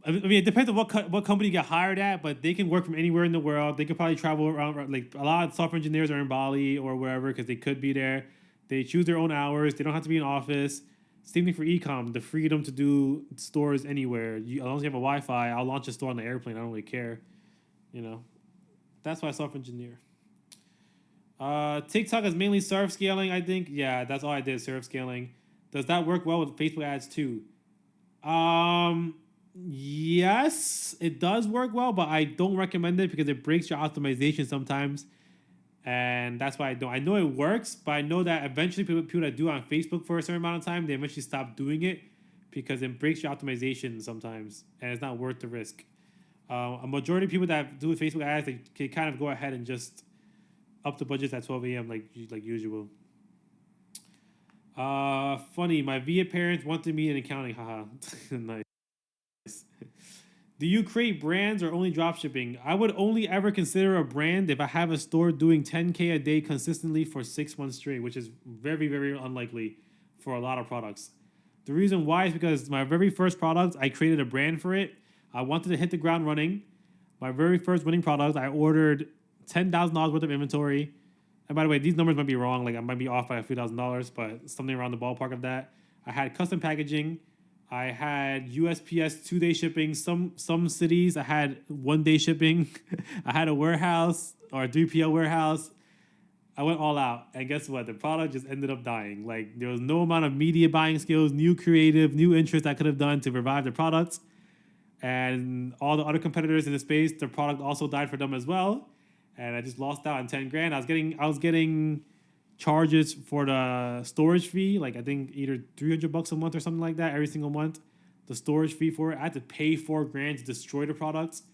I mean, it depends on what company you get hired at, but they can work from anywhere in the world. They could probably travel around. Like a lot of software engineers are in Bali or wherever because they could be there. They choose their own hours. They don't have to be in office. Same thing for ecom. The freedom to do stores anywhere. As long as you have a Wi-Fi, I'll launch a store on the airplane. I don't really care. That's why software engineer. TikTok is mainly serve scaling, I think. Yeah, that's all I did, serve scaling. Does that work well with Facebook ads too? yes, it does work well, but I don't recommend it because it breaks your optimization sometimes. And that's why I don't. I know it works, but I know that eventually people that do it on Facebook for a certain amount of time, they eventually stop doing it because it breaks your optimization sometimes, and it's not worth the risk. A majority of people that do Facebook ads, they can kind of go ahead and just up the budgets at 12 a.m. like usual. Funny. My VA parents wanted me in accounting. Haha. Nice. Do you create brands or only drop shipping? I would only ever consider a brand if I have a store doing 10K a day consistently for 6 months straight, which is very, very unlikely for a lot of products. The reason why is because my very first product, I created a brand for it. I wanted to hit the ground running. My very first winning product, I ordered $10,000 worth of inventory. And by the way, these numbers might be wrong. Like I might be off by a few $1,000s, but something around the ballpark of that. I had custom packaging. I had USPS 2-day shipping. Some cities I had 1-day shipping. I had a warehouse or a 3PL warehouse. I went all out, and guess what? The product just ended up dying. Like there was no amount of media buying skills, new creative, new interest I could have done to revive the products. And all the other competitors in the space, the product also died for them as well. And I just lost out on 10 grand. I was getting charges for the storage fee, like I think either $300 a month or something like that every single month. The storage fee for it, I had to pay $4 to destroy the products.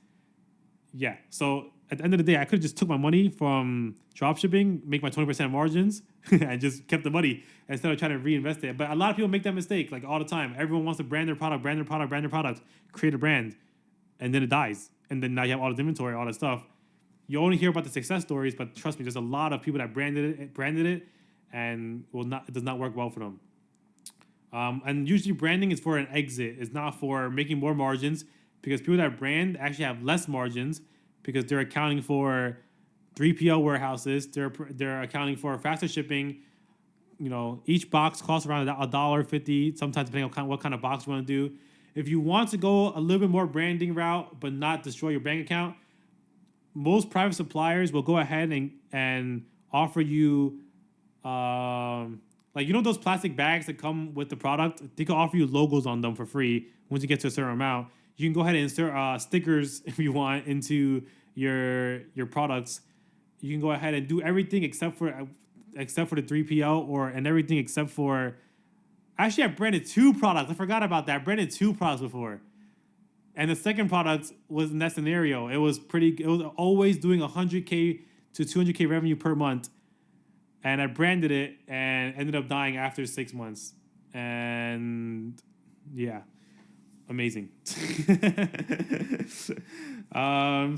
Yeah, so at the end of the day, I could have just took my money from drop shipping, make my 20% margins, and just kept the money instead of trying to reinvest it. But a lot of people make that mistake, like all the time. Everyone wants to brand their product, create a brand, and then it dies. And then now you have all this inventory, all this stuff. You only hear about the success stories, but trust me, there's a lot of people that branded it, and it does not work well for them. And usually branding is for an exit. It's not for making more margins, because people that brand actually have less margins because they're accounting for 3PL warehouses. They're accounting for faster shipping. You know, each box costs around $1.50, sometimes depending on what kind of box you want to do. If you want to go a little bit more branding route but not destroy your bank account, most private suppliers will go ahead and offer you, like, you know, those plastic bags that come with the product? They can offer you logos on them for free once you get to a certain amount. You can go ahead and insert stickers if you want into your products. You can go ahead and do everything except for the 3PL and everything except for. Actually, I branded 2 products. I forgot about that. I branded 2 products before. And the second product was in that scenario. It was always doing 100K to 200K revenue per month. And I branded it and ended up dying after 6 months. And yeah, amazing.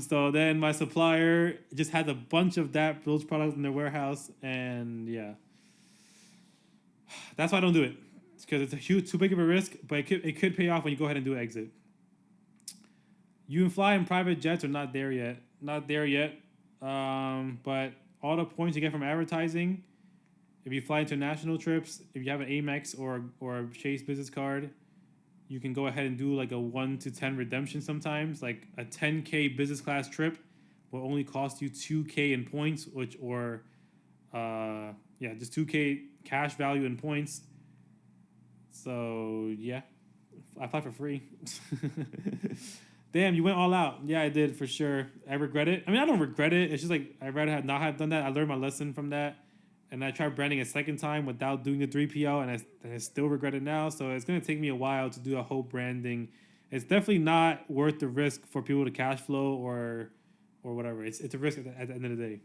So then my supplier just had a bunch of those products in their warehouse. And yeah, that's why I don't do it. It's because it's too big of a risk, but it could pay off when you go ahead and do an exit. You can fly in private jets are not there yet. But all the points you get from advertising, if you fly international trips, if you have an Amex or a Chase business card, you can go ahead and do like a 1 to 10 redemption sometimes. Like a 10K business class trip will only cost you 2K in points, just 2K cash value in points. So yeah, I fly for free. Damn, you went all out. Yeah, I did for sure. I regret it. I mean, I don't regret it. It's just like I'd rather not have done that. I learned my lesson from that, and I tried branding a second time without doing the 3PL, and I still regret it now. So it's gonna take me a while to do a whole branding. It's definitely not worth the risk for people to cash flow or whatever. It's a risk at the end of the day.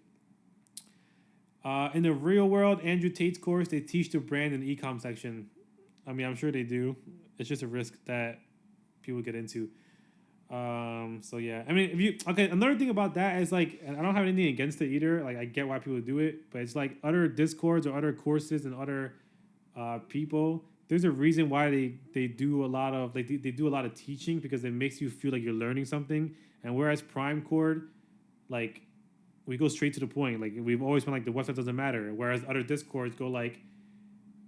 In the real world, Andrew Tate's course, they teach the brand in the e-com section. I mean, I'm sure they do. It's just a risk that people get into. So yeah, I mean, another thing about that is like, and I don't have anything against it either. Like, I get why people do it, but it's like other Discords or other courses and other people. There's a reason why they do a lot of they do a lot of teaching, because it makes you feel like you're learning something. And whereas Prime Cord, like, we go straight to the point. Like, we've always been like, the website doesn't matter. Whereas other Discords go like,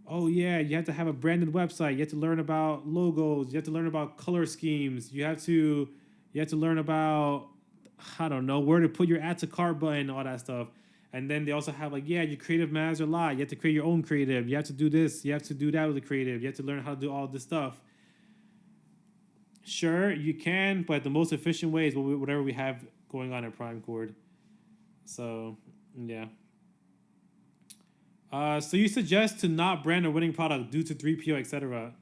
oh yeah, you have to have a branded website. You have to learn about logos. You have to learn about color schemes. You have to learn about, I don't know, where to put your add to cart button, all that stuff. And then they also have like, yeah, your creative matters a lot. You have to create your own creative. You have to do this. You have to do that with the creative. You have to learn how to do all this stuff. Sure, you can, but the most efficient way is whatever we have going on at Prime Cord. So, yeah. So you suggest to not brand a winning product due to 3PO, etc.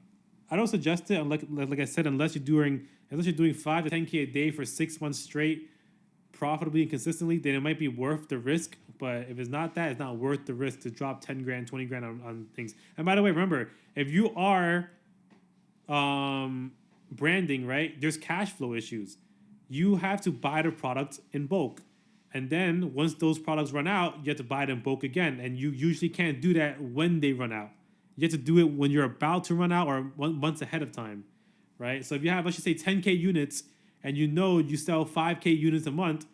I don't suggest it, like I said, unless you're doing 5 to 10K a day for 6 months straight, profitably and consistently, then it might be worth the risk. But if it's not that, it's not worth the risk to drop 10 grand, 20 grand on things. And by the way, remember, if you are branding, right, there's cash flow issues. You have to buy the product in bulk. And then once those products run out, you have to buy it in bulk again. And you usually can't do that when they run out. You have to do it when you're about to run out or months ahead of time, right? So if you have, let's just say 10K units and you know you sell 5K units a month,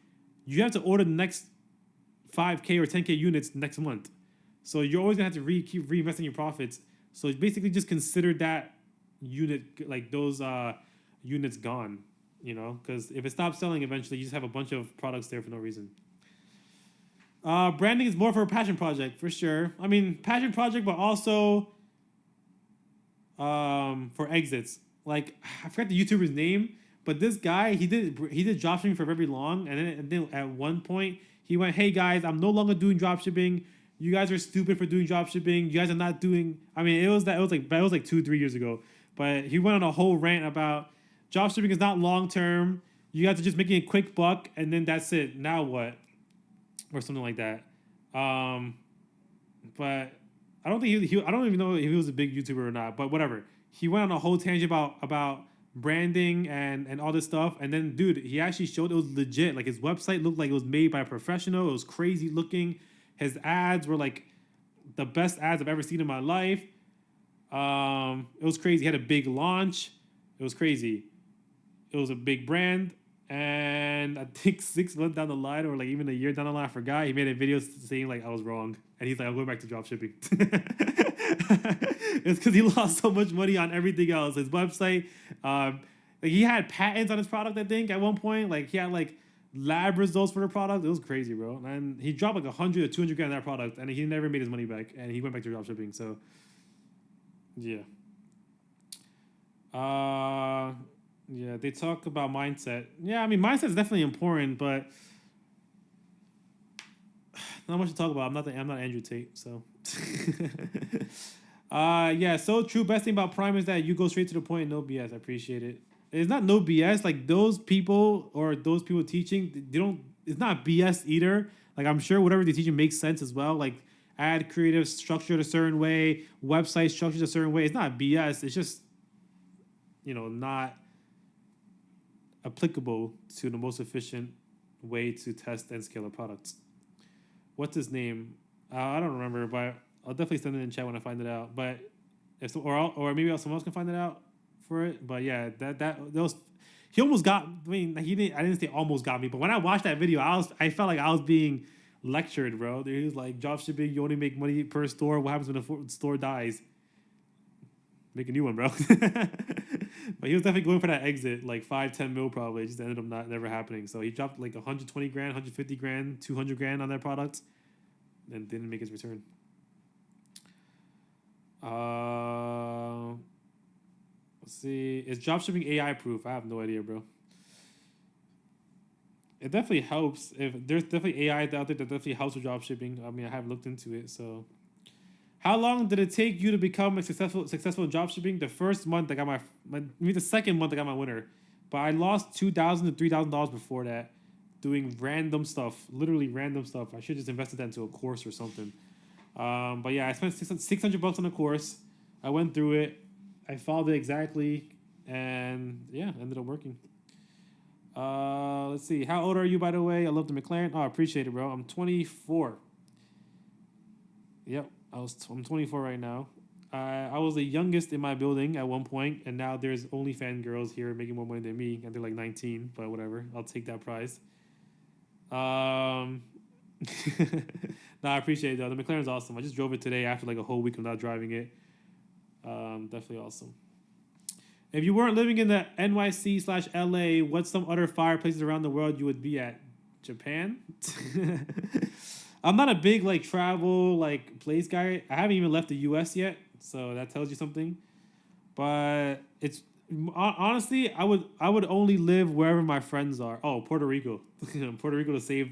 you have to order the next 5K or 10K units next month. So you're always gonna have to keep reinvesting your profits. So basically just consider that unit, like those units gone, because if it stops selling eventually, you just have a bunch of products there for no reason. Branding is more for a passion project, for sure. I mean, passion project, but also for exits. Like, I forgot the YouTuber's name, but this guy, he did dropshipping for very long, and then at one point he went, "Hey guys, I'm no longer doing dropshipping. You guys are stupid for doing dropshipping. You guys are not doing." I mean, it was like 2-3 years ago, but he went on a whole rant about dropshipping is not long term. You guys are just making a quick buck, and then that's it. Now what? Or something like that. But I don't think I don't even know if he was a big YouTuber or not. But whatever. He went on a whole tangent about branding and all this stuff. And then, dude, he actually showed it was legit. Like, his website looked like it was made by a professional. It was crazy looking. His ads were like the best ads I've ever seen in my life. It was crazy. He had a big launch. It was crazy. It was a big brand. And I think 6 months down the line, or like even a year down the line, I forgot, he made a video saying like I was wrong. And he's like, I'm going back to dropshipping. It's because he lost so much money on everything else. His website, like he had patents on his product, I think, at one point. Like, he had like lab results for the product. It was crazy, bro. And he dropped like 100 or 200 grand on that product, and he never made his money back. And he went back to dropshipping. So, yeah. Yeah, they talk about mindset. Yeah, I mean, mindset is definitely important, but not much to talk about. I'm not Andrew Tate, so. Yeah, so true. Best thing about Prime is that you go straight to the point, no BS. I appreciate it. It's not no BS. Like, those people teaching, they don't. It's not BS either. Like, I'm sure whatever they're teaching makes sense as well. Like, ad creative structured a certain way, website structured a certain way. It's not BS. It's just, not applicable to the most efficient way to test and scale a product. What's his name? I don't remember, but I'll definitely send it in chat when I find it out. But if or maybe someone else can find it out for it. But yeah, those he almost got. I mean, I didn't say almost got me, but when I watched that video, I felt like I was being lectured, bro. He was like, dropshipping, you only make money per store. What happens when the store dies? Make a new one, bro. But he was definitely going for that exit, like 5-10 mil probably. It just ended up never happening. So he dropped like 120 grand, 150 grand, 200 grand on that product, and didn't make his return. Let's see. Is dropshipping AI proof? I have no idea, bro. It definitely helps. If there's definitely AI out there that definitely helps with dropshipping. I mean, I haven't looked into it, so. How long did it take you to become a successful in dropshipping? The first month I got the second month I got my winner, but I lost $2,000 to $3,000 before that, doing random stuff, literally random stuff. I should just invested that into a course or something. But yeah, I spent $600 on a course. I went through it, I followed it exactly, and yeah, ended up working. Let's see. How old are you, by the way? I love the McLaren. Oh, I appreciate it, bro. I'm 24. Yep. I'm 24 right now. I was the youngest in my building at one point, and now there's OnlyFans girls here making more money than me, and they're like 19, but whatever. I'll take that prize. No, I appreciate it, though. The McLaren's awesome. I just drove it today after like a whole week of not driving it. Definitely awesome. If you weren't living in the NYC/LA, what's some other fire places around the world you would be at? Japan? I'm not a big like travel like place guy. I haven't even left the US yet, so that tells you something. But Honestly, I would only live wherever my friends are. Oh, Puerto Rico, Puerto Rico to save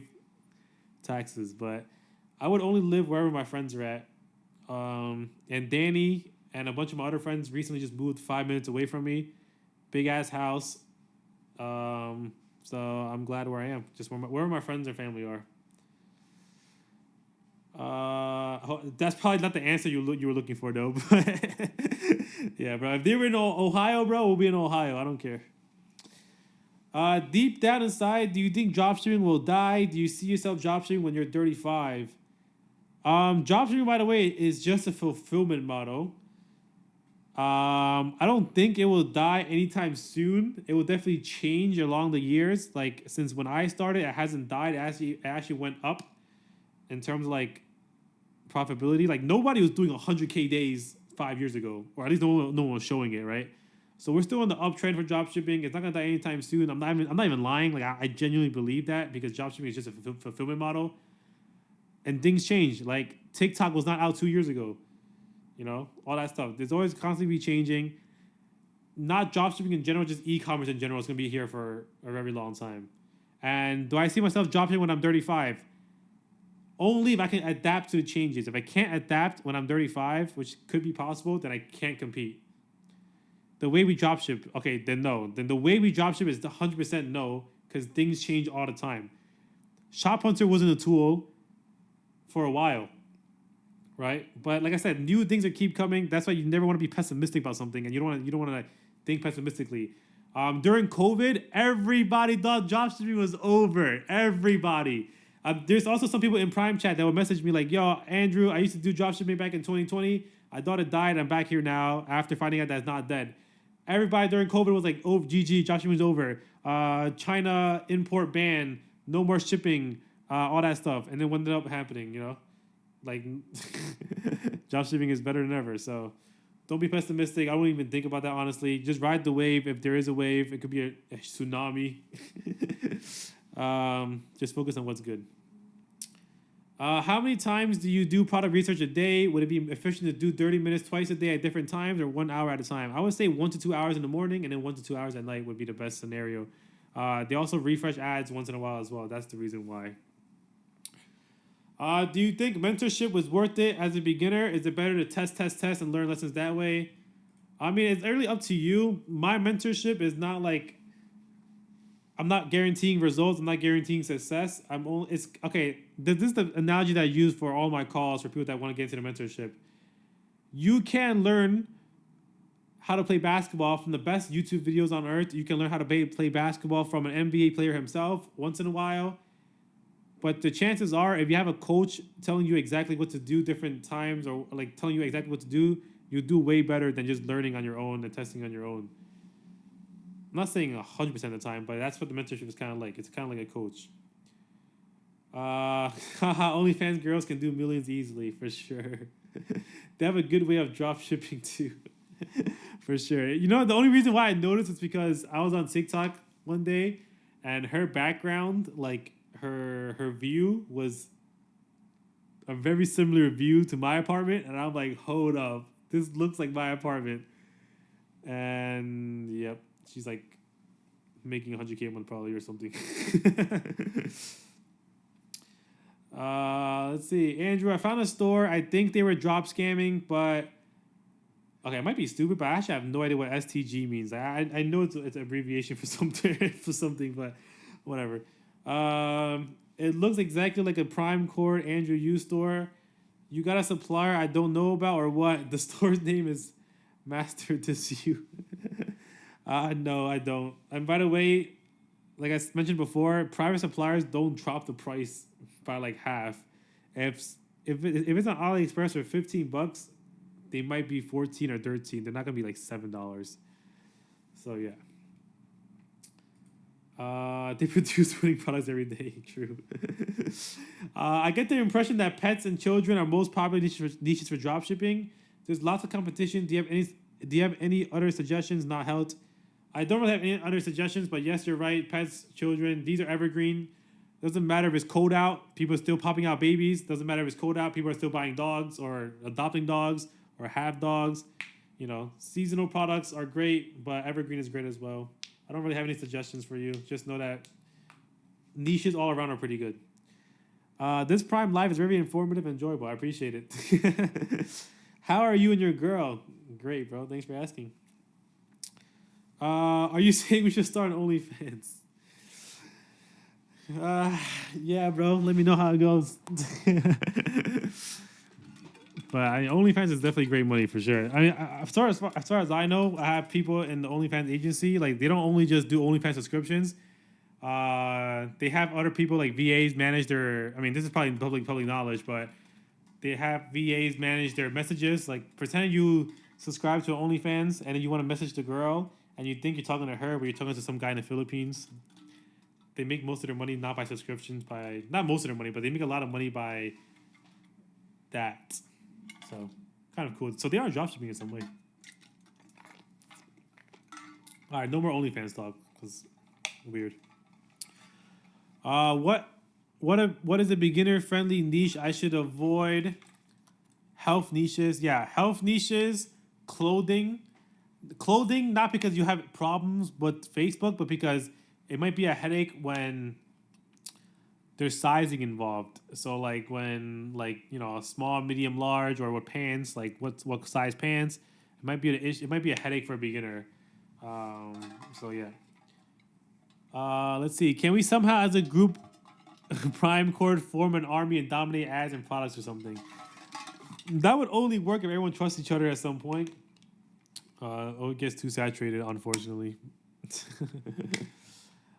taxes, but I would only live wherever my friends are at. And Danny and a bunch of my other friends recently just moved 5 minutes away from me. Big ass house. So I'm glad where I am, just wherever my friends and family are. That's probably not the answer you were looking for though. But yeah, bro. If they were in Ohio, bro, we'll be in Ohio. I don't care. Deep down inside, do you think dropshipping will die? Do you see yourself dropshipping when you're 35? Dropshipping, by the way, is just a fulfillment model. I don't think it will die anytime soon. It will definitely change along the years. Like since when I started, it hasn't died. It actually went up in terms of like profitability. Like nobody was doing 100K days 5 years ago, or at least no one was showing it, right? So we're still in the uptrend for dropshipping. It's not gonna die anytime soon. I'm not even lying. Like I genuinely believe that because dropshipping is just a fulfillment model, and things change. Like TikTok was not out 2 years ago. All that stuff. There's always constantly be changing. Not dropshipping in general, just e-commerce in general is gonna be here for a very long time. And do I see myself dropshipping when I'm 35? Only if I can adapt to the changes. If I can't adapt when I'm 35, which could be possible, then I can't compete. The way we dropship, okay, then no. Then the way we dropship is 100% no, because things change all the time. Shop Hunter wasn't a tool for a while, right? But like I said, new things are keep coming. That's why you never want to be pessimistic about something, and you don't want to think pessimistically. During COVID, everybody thought dropshipping was over. Everybody. There's also some people in Prime Chat that would message me like, "Yo, Andrew, I used to do dropshipping back in 2020. I thought it died. I'm back here now after finding out that it's not dead." Everybody during COVID was like, "Oh, GG, dropshipping's over. China import ban, no more shipping, all that stuff." And then what ended up happening, like dropshipping is better than ever. So don't be pessimistic. I wouldn't even think about that, honestly. Just ride the wave. If there is a wave, it could be a tsunami. Just focus on what's good. How many times do you do product research a day? Would it be efficient to do 30 minutes twice a day at different times or 1 hour at a time? I would say 1 to 2 hours in the morning and then 1 to 2 hours at night would be the best scenario. They also refresh ads once in a while as well. That's the reason why. Do you think mentorship was worth it as a beginner? Is it better to test, and learn lessons that way? I mean, it's really up to you. My mentorship is not like I'm not guaranteeing results. I'm not guaranteeing success. It's okay. This is the analogy that I use for all my calls for people that want to get into the mentorship. You can learn how to play basketball from the best YouTube videos on earth. You can learn how to play basketball from an NBA player himself once in a while. But the chances are, if you have a coach telling you exactly what to do different times or like telling you exactly what to do, you'll do way better than just learning on your own and testing on your own. I'm not saying 100% of the time, but that's what the mentorship is kind of like. It's kind of like a coach. OnlyFans girls can do millions easily, for sure. They have a good way of drop shipping too, for sure. The only reason why I noticed is because I was on TikTok one day, and her background, like her view, was a very similar view to my apartment, and I'm like, hold up, this looks like my apartment. And yep, she's like making 100K a month probably or something. Let's see. Andrew, I found a store. I think they were drop scamming, but okay, it might be stupid, but I actually have no idea what STG means. I know it's an abbreviation for something, but whatever. It looks exactly like a Prime Core Andrew U store. You got a supplier I don't know about or what? The store's name is Master This You. No, I don't. And by the way, like I mentioned before, private suppliers don't drop the price by like half. If it's on AliExpress for $15, they might be 14 or 13. They're not gonna be like $7. So yeah. They produce winning products every day. True. I get the impression that pets and children are most popular niches for dropshipping. There's lots of competition. Do you have any other suggestions? Not held. I don't really have any other suggestions, but yes, you're right. Pets, children, these are evergreen. Doesn't matter if it's cold out, people are still popping out babies. Doesn't matter if it's cold out, people are still buying dogs or adopting dogs or have dogs. Seasonal products are great, but evergreen is great as well. I don't really have any suggestions for you. Just know that niches all around are pretty good. This Prime Live is very informative and enjoyable. I appreciate it. How are you and your girl? Great, bro. Thanks for asking. Are you saying we should start an OnlyFans? Yeah, bro. Let me know how it goes. But OnlyFans is definitely great money for sure. I mean, as far as I know, I have people in the OnlyFans agency. Like, they don't only just do OnlyFans subscriptions. They have other people like VAs manage their. I mean, this is probably public knowledge, but they have VAs manage their messages. Like, pretend you subscribe to OnlyFans and then you want to message the girl and you think you're talking to her, but you're talking to some guy in the Philippines. They make most of their money not by subscriptions, not most of their money, but they make a lot of money by that. So, kind of cool. So they are dropshipping in some way. All right, no more OnlyFans talk because weird. What is a beginner friendly niche I should avoid? Health niches, yeah, health niches, clothing, not because you have problems with Facebook, but because it might be a headache when there's sizing involved. So like when a small, medium, large, or with pants, like what size pants, it might be an issue. It might be a headache for a beginner. So yeah. Let's see. Can we somehow, as a group, Prime Cord form an army and dominate ads and products or something? That would only work if everyone trusts each other at some point. It gets too saturated, unfortunately.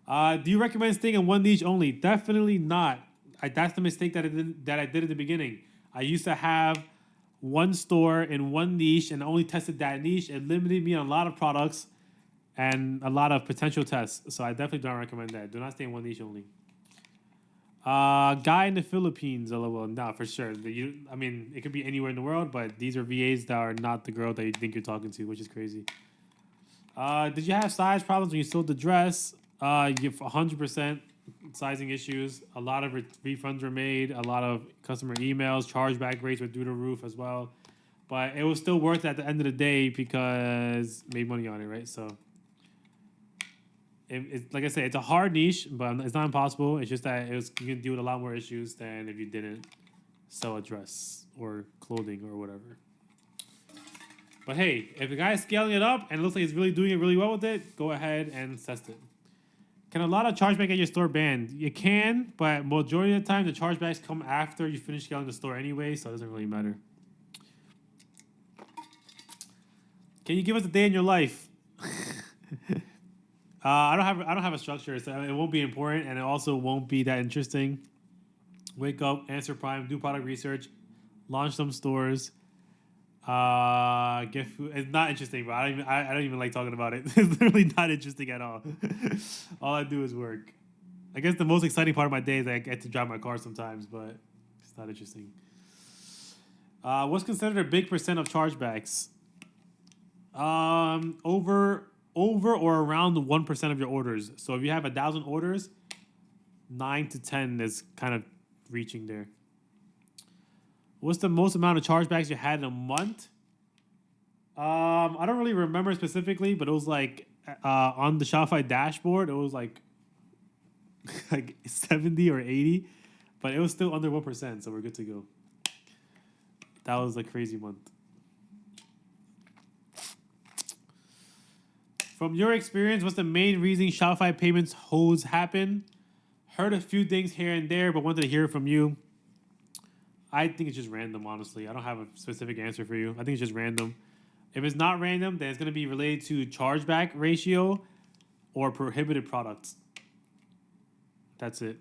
Do you recommend staying in one niche only? Definitely not. That's the mistake that I did at the beginning. I used to have one store in one niche and only tested that niche. It limited me on a lot of products and a lot of potential tests. So I definitely don't recommend that. Do not stay in one niche only. Guy in the Philippines, LOL. Nah, for sure. I mean, it could be anywhere in the world, but these are VAs that are not the girl that you think you're talking to, which is crazy. Did you have size problems when you sold the dress? You have 100% sizing issues. A lot of refunds were made. A lot of customer emails. Chargeback rates were through the roof as well. But it was still worth it at the end of the day because made money on it, right? So, like I said, it's a hard niche, but it's not impossible. It's just that you can deal with a lot more issues than if you didn't sell a dress or clothing or whatever. But hey, if the guy's scaling it up and it looks like he's really doing it really well with it, go ahead and test it. Can a lot of chargeback at your store banned? You can, but majority of the time the chargebacks come after you finish scaling the store anyway, so it doesn't really matter. Can you give us a day in your life? I don't have a structure, so it won't be important, and it also won't be that interesting. Wake up, answer Prime, do product research, launch some stores, get food. It's not interesting, bro. I don't even like talking about it. It's literally not interesting at all. All I do is work. I guess the most exciting part of my day is I get to drive my car sometimes, but it's not interesting. What's considered a big percent of chargebacks? Over or around 1% of your orders. So if you have 1,000 orders, 9 to 10 is kind of reaching there. What's the most amount of chargebacks you had in a month? I don't really remember specifically, but it was like on the Shopify dashboard, it was like 70 or 80, but it was still under 1%, so we're good to go. That was a crazy month. From your experience, what's the main reason Shopify payments holds happen? Heard a few things here and there, but wanted to hear from you. I think it's just random, honestly. I don't have a specific answer for you. I think it's just random. If it's not random, then it's going to be related to chargeback ratio or prohibited products. That's it.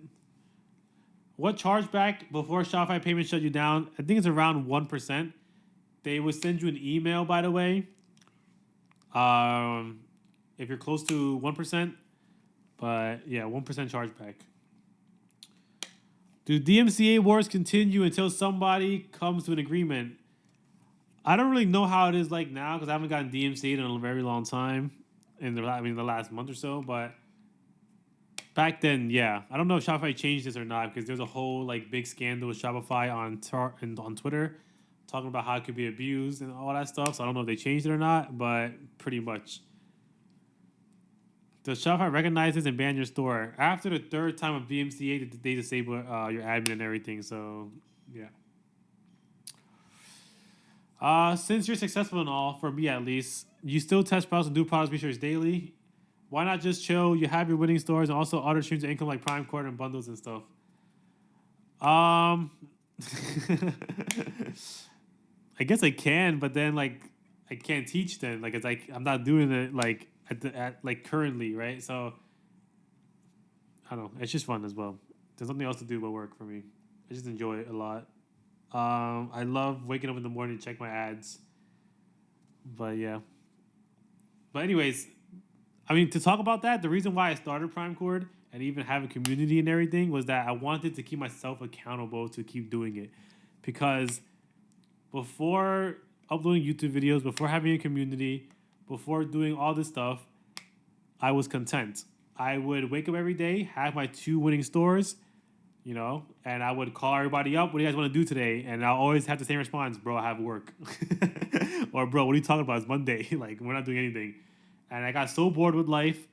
What chargeback before Shopify payments shut you down? I think it's around 1%. They would send you an email, by the way. If you're close to 1%, but yeah, 1% chargeback. Do DMCA wars continue until somebody comes to an agreement? I don't really know how it is like now because I haven't gotten DMCA'd in a very long time, the last month or so. But back then, yeah, I don't know if Shopify changed this or not because there's a whole like big scandal with Shopify on Twitter. talking about how it could be abused and all that stuff. So I don't know if they changed it or not, but pretty much. Does Shopify recognize this and ban your store? After the third time of BMCA, they disable your admin and everything. So, yeah. Since you're successful and all, for me at least, you still test products and do product research daily. Why not just chill? You have your winning stores and also other streams of income like Prime Quarter and bundles and stuff. I guess I can, but then like I can't teach then. Like it's like I'm not doing it like at like currently, right? So I don't know. It's just fun as well. There's nothing else to do but work for me. I just enjoy it a lot. I love waking up in the morning to check my ads. But yeah. But anyways, I mean, to talk about that, the reason why I started Prime Cord and even have a community and everything was that I wanted to keep myself accountable to keep doing it. Because before uploading YouTube videos, before having a community, before doing all this stuff, I was content. I would wake up every day, have my 2 winning stores, you know, and I would call everybody up. What do you guys want to do today? And I'll always have the same response, bro, I have work. Or, bro, what are you talking about? It's Monday. Like, we're not doing anything. And I got so bored with life.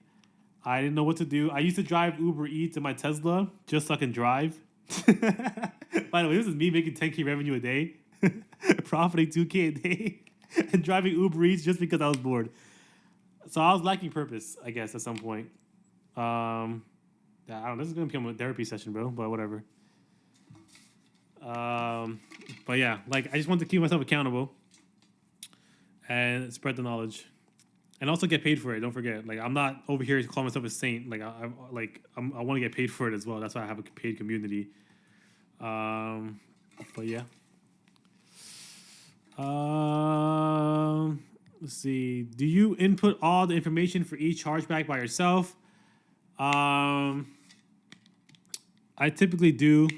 I didn't know what to do. I used to drive Uber Eats in my Tesla just so I can drive. By the way, this is me making 10K revenue a day, profiting 2K a day, and driving Uber Eats just because I was bored. So I was lacking purpose, I guess, at some point. I don't know. This is going to become a therapy session, bro, but whatever. But yeah, like I just want to keep myself accountable and spread the knowledge. And also get paid for it. Don't forget. Like I'm not over here calling myself a saint. Like I want to get paid for it as well. That's why I have a paid community. But yeah. Let's see. Do you input all the information for each chargeback by yourself? I typically do.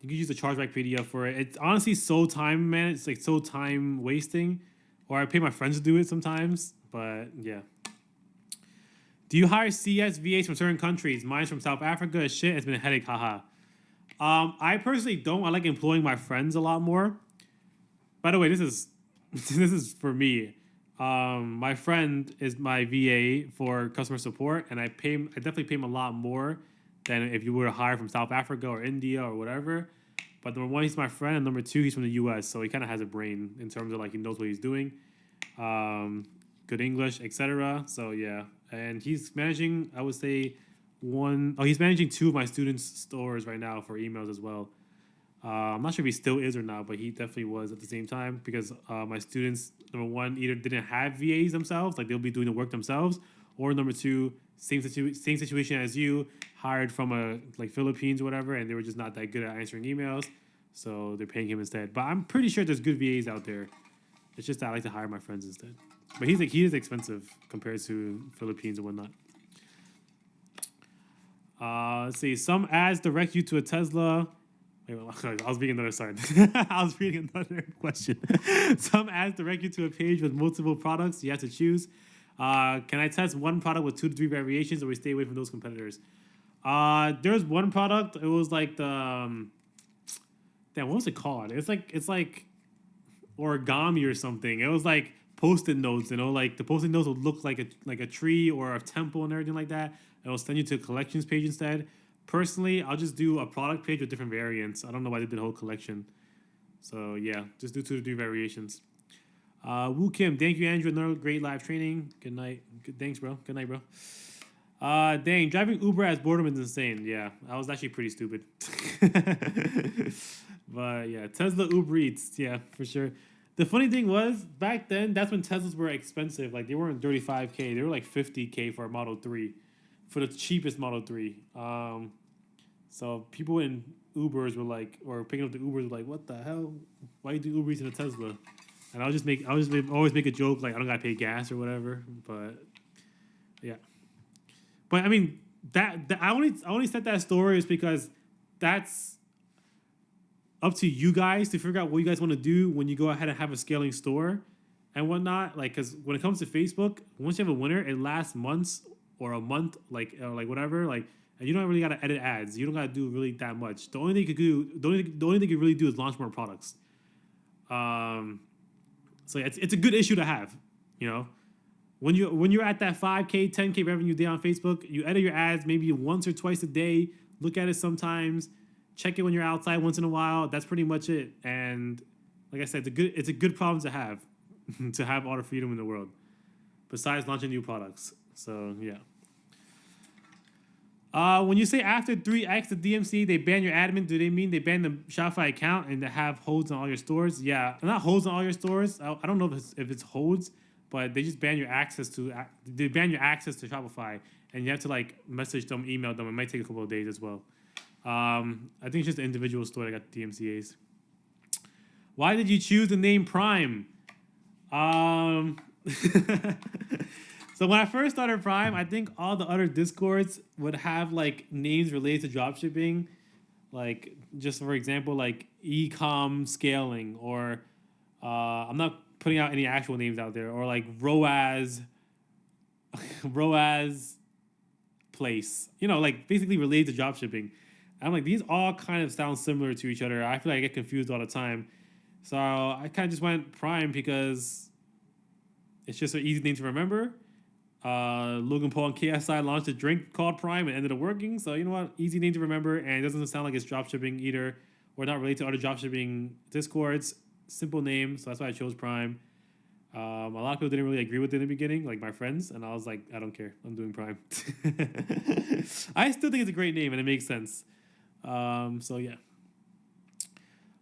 You can use the chargeback PDF for it. It's honestly so time, man. It's like so time wasting. Or I pay my friends to do it sometimes, but yeah. Do you hire CS VAs from certain countries? Mine's from South Africa. It's shit. It's been a headache. Haha. I personally don't. I like employing my friends a lot more. By the way, this is this is for me. My friend is my VA for customer support, and I definitely pay him a lot more than if you were to hire from South Africa or India or whatever. But number 1, he's my friend, and number 2, he's from the U.S., so he kind of has a brain in terms of like he knows what he's doing, good English, etc. So yeah, and he's managing, I would say, he's managing 2 of my students' stores right now for emails as well. I'm not sure if he still is or not, but he definitely was at the same time because my students, number 1, either didn't have VAs themselves, like they'll be doing the work themselves, or number 2, same situation as you, hired from like Philippines or whatever, and they were just not that good at answering emails, so they're paying him instead. But I'm pretty sure there's good VAs out there. It's just that I like to hire my friends instead. But he is expensive compared to Philippines and whatnot. Let's see. Some ads direct you to a Tesla. Wait, I was reading another. Sorry, I was reading another question. Some ads direct you to a page with multiple products. You have to choose. Can I test one product with 2 to 3 variations, or we stay away from those competitors? There's one product. It was like the damn. What was it called? It's like origami or something. It was like Post-it notes. You know, like the Post-it notes would look like a tree or a temple and everything like that. It'll send you to a collections page instead. Personally, I'll just do a product page with different variants. I don't know why they did a whole collection. So yeah, just do 2 to 3 variations. Woo Kim, thank you, Andrew. Another great live training. Good night. Thanks, bro. Good night, bro. Dang, driving Uber as boredom is insane. Yeah, I was actually pretty stupid. But yeah, Tesla Uber Eats. Yeah, for sure. The funny thing was, back then, that's when Teslas were expensive. Like, they weren't 35K. They were like 50K for a Model 3. For the cheapest Model 3. So people in Ubers were like, or picking up the Ubers were like, what the hell? Why you do Uber Eats in a Tesla? And I'll always make a joke like I don't gotta pay gas or whatever. But yeah. But I mean that I only said that story is because that's up to you guys to figure out what you guys want to do when you go ahead and have a scaling store and whatnot. Like, because when it comes to Facebook, once you have a winner, it lasts months or a month, like whatever, like, and you don't really gotta edit ads. You don't gotta do really that much. The only thing you could do, the only thing you really do is launch more products. So yeah, it's a good issue to have, you know. When you're at that 5K, 10K revenue day on Facebook, you edit your ads maybe once or twice a day. Look at it sometimes. Check it when you're outside once in a while. That's pretty much it. And like I said, it's a good problem to have, to have all the freedom in the world. Besides launching new products. So yeah. When you say after 3x the DMC, they ban your admin, do they mean they ban the Shopify account and they have holds on all your stores? Yeah, not holds on all your stores. I don't know if it's holds, but they just ban your access to Shopify, and you have to like message them, email them. It might take a couple of days as well. I think it's just the individual store that got the DMCA's. Why did you choose the name Prime? So when I first started Prime, I think all the other Discords would have like names related to dropshipping, like just for example, like e-com scaling, or I'm not putting out any actual names out there, or like ROAS place, you know, like basically related to dropshipping. And I'm like, these all kind of sound similar to each other. I feel like I get confused all the time. So I kind of just went Prime because it's just an easy name to remember. Logan Paul and KSI launched a drink called Prime and ended up working. So you know what? Easy name to remember, and it doesn't sound like it's dropshipping either, or not related to other dropshipping Discords. Simple name, so that's why I chose Prime. A lot of people didn't really agree with it in the beginning, like my friends, and I was like, I don't care. I'm doing Prime. I still think it's a great name, and it makes sense. So yeah.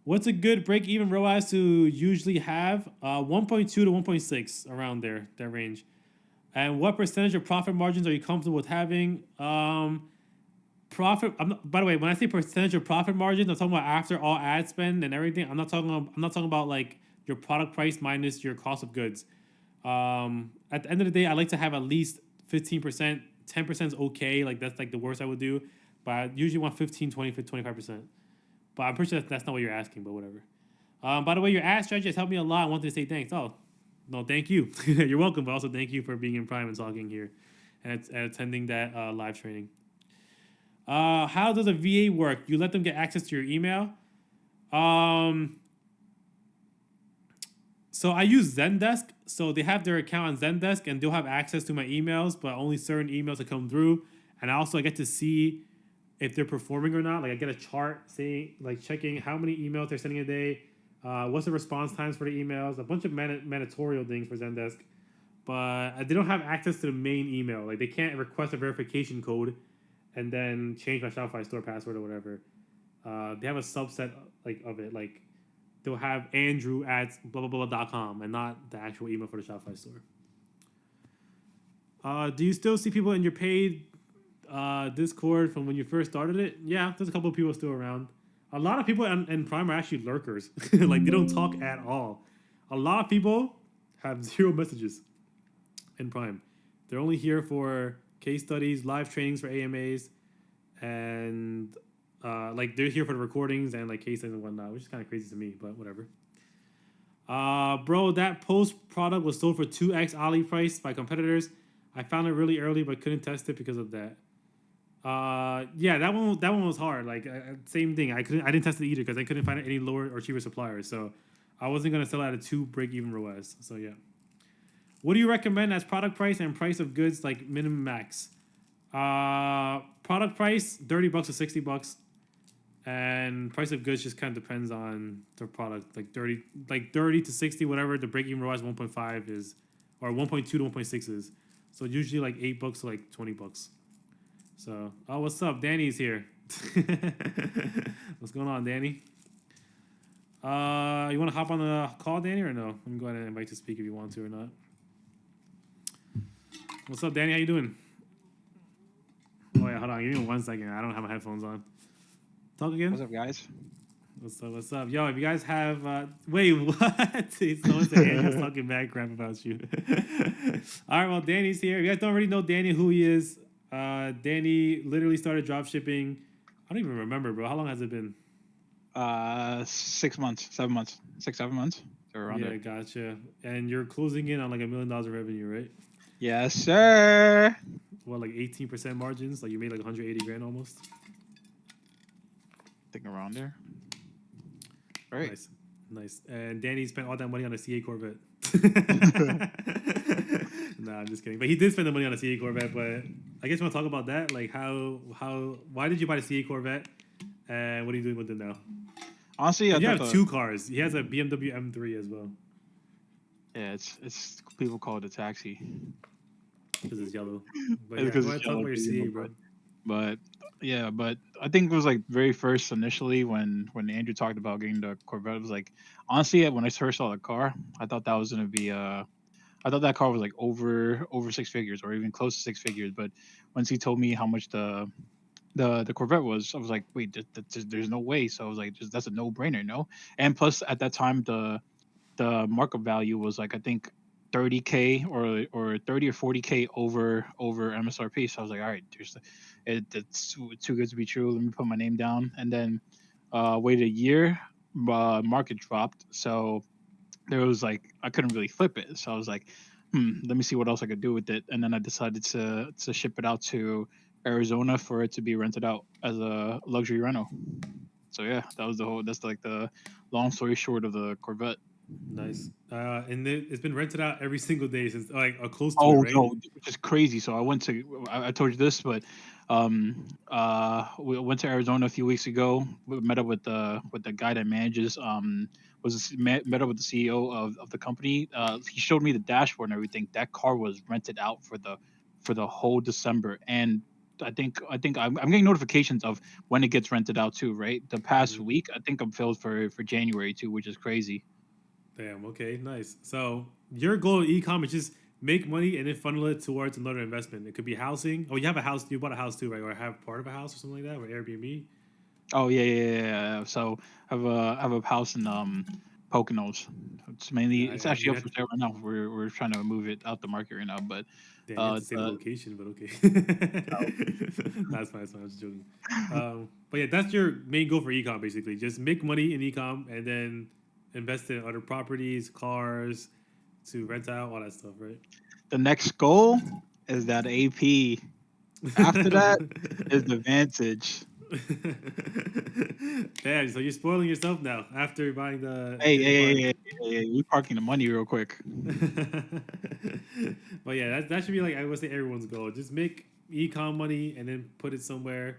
What's a good break-even ROAS to usually have? 1.2 to 1.6, around there, that range. And what percentage of profit margins are you comfortable with having? By the way, when I say percentage of profit margins, I'm talking about after all ad spend and everything. I'm not talking about like your product price minus your cost of goods. At the end of the day, I like to have at least 15%. 10% is okay. Like that's like the worst I would do. But I usually want 15, 20, 25%. But I'm pretty sure that's not what you're asking, but whatever. By the way, your ad strategy has helped me a lot. I wanted to say thanks. Oh, no, thank you. You're welcome, but also thank you for being in Prime and talking here and attending that live training. How does a VA work? You let them get access to your email? So I use Zendesk. So they have their account on Zendesk, and they'll have access to my emails, but only certain emails that come through. And I get to see if they're performing or not. Like I get a chart saying, like checking how many emails they're sending a day, what's the response times for the emails, a bunch of mandatorial things for Zendesk. But they don't have access to the main email. Like they can't request a verification code and then change my Shopify store password or whatever. They have a subset of it. Like they'll have Andrew at blah.com and not the actual email for the Shopify store. Do you still see people in your paid Discord from when you first started it? Yeah, there's a couple of people still around. A lot of people in Prime are actually lurkers. Like they don't talk at all. A lot of people have 0 messages in Prime. They're only here for case studies, live trainings for AMAs, and like they're here for the recordings and like case studies and whatnot, which is kind of crazy to me, but whatever. Bro, that post product was sold for 2x Ali price by competitors. I found it really early, but couldn't test it because of that. Yeah, that one was hard. Like same thing. I didn't test it either because I couldn't find any lower or cheaper suppliers. So I wasn't gonna sell it at a 2 break-even ROAS. So yeah. What do you recommend as product price and price of goods, like minimum max? Product price $30 to $60, and price of goods just kind of depends on the product. Like 30 to 60, whatever the break-even ROAS 1.5 is, or 1.2 to 1.6 is. So usually like $8 to like $20. So, oh, what's up? Danny's here. What's going on, Danny? You want to hop on the call, Danny, or no? Let me go ahead and invite you to speak if you want to or not. What's up, Danny? How you doing? Oh, yeah, hold on. Give me 1 second. I don't have my headphones on. Talk again? What's up, guys? What's up? Yo, if you guys have... wait, what? Someone said Andrew's talking bad crap about you. All right, well, Danny's here. If you guys don't already know Danny, who he is, Danny literally started drop shipping. I don't even remember, bro. How long has it been? 6 months, 7 months, 6-7 months. So around yeah, there. Gotcha. And you're closing in on like $1 million of revenue, right? Yes, sir. what, like 18% margins? Like you made like 180 grand almost. I think around there. Right. Nice, nice. And Danny spent all that money on a CA Corvette. Nah, I'm just kidding. But he did spend the money on a CA Corvette. But I guess we want to talk about that. Like why did you buy the CA Corvette? And what are you doing with it now? Honestly, I You thought have two cars. He has a BMW M3 as well. yeah, it's people call it a taxi. Because it's yellow. But It's yeah, because go ahead it's and talk yellow, about your CA, bro. but yeah, but I think it was like very first initially when Andrew talked about getting the Corvette. It was like honestly when I first saw the car, I thought that was gonna be I thought that car was like over 6 figures or even close to 6 figures. But once he told me how much the Corvette was, I was like, wait, there's no way. So I was like, that's a no brainer, no. And plus at that time the market value was like I think 30K or 30 or 40K over MSRP. So I was like, all right, it's too good to be true. Let me put my name down, and then waited a year. Market dropped, so there was like I couldn't really flip it. So I was like, let me see what else I could do with it, and then I decided to ship it out to Arizona for it to be rented out as a luxury rental. So yeah, that's like the long story short of the Corvette. Nice. And it's been rented out every single day since, like, close to it, Oh right? no, which is crazy. So I told you this, but we went to Arizona a few weeks ago. We met up with the guy that manages met up with the CEO of the company. He showed me the dashboard and everything. That car was rented out for the whole December, and I think I'm getting notifications of when it gets rented out too. Right, the past Hmm. week I think I'm filled for January too, which is crazy. Damn. Okay. Nice. So your goal in e-com is just make money and then funnel it towards another investment. It could be housing. Oh, you have a house. You bought a house too, right? Or have part of a house or something like that, or Airbnb. Oh yeah. So I have a house in Poconos. Yeah. It's I actually mean, up for sale right now. We're trying to move it out the market right now, but damn, you have to say the the location, but okay. That's fine. That's fine. I'm just joking. But yeah, that's your main goal for ecom, basically. Just make money in ecom and then invest in other properties, cars, to rent out, all that stuff, right? the next goal is that AP. After that is the Vantage. Damn, so you're spoiling yourself now after buying the Hey, getting hey, hey, parked. hey, we parking the money real quick. But yeah, that should be like I would say everyone's goal. Just make ecom money and then put it somewhere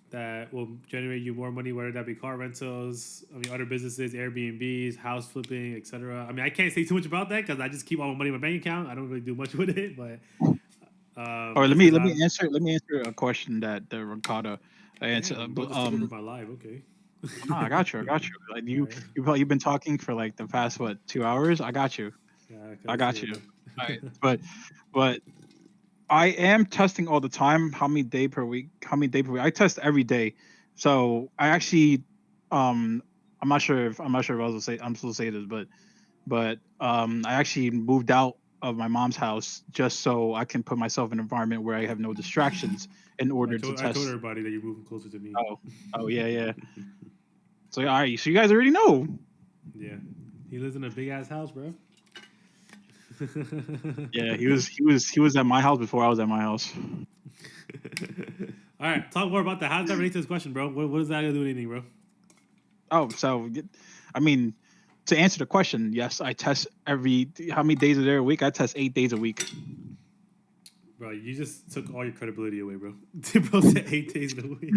that will generate you more money, whether that be car rentals, I mean other businesses, Airbnbs, house flipping, etc. I mean I can't say too much about that because I just keep all my money in my bank account. I don't really do much with it, but All right, just because let me I'm answer a question that the Ricardo answered. damn, I'm about to take over my life. Okay. No, I got you. I got you. Like All right. you've been talking for like the past what 2 hours. I got you. Yeah, I cause got yeah, you. bro. All right, but I am testing all the time. How many day per week? How many day per week? I test every day. So I actually, um, I'm not sure if I'm supposed to say this, but I actually moved out of my mom's house just so I can put myself in an environment where I have no distractions in order to I told test. everybody that you're moving closer to me. Oh, oh yeah. So all right, so you guys already know. Yeah, he lives in a big ass house, bro. Yeah, he was at my house before I was at my house. All right, talk more about that. How does that relate to this question, bro? What does that have to do with anything, bro? Oh, so I mean, to answer the question, yes, I test every how many days are there a week? I test 8 days a week. Bro, you just took all your credibility away, bro. Bro said 8 days in a week.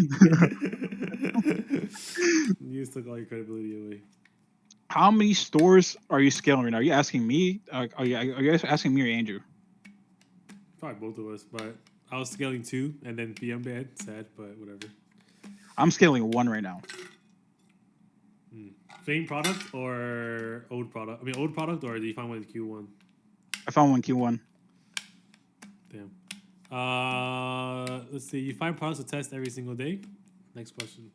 You just took all your credibility away. How many stores are you scaling right now? Are you asking me? Are you asking me or Andrew? Probably both of us, but I was scaling two, and then PM bad, sad, but whatever. I'm scaling one right now. Same product or old product? I mean, old product, or do you find one in Q1? I found one Q1. Damn. Let's see. You find products to test every single day. Next question.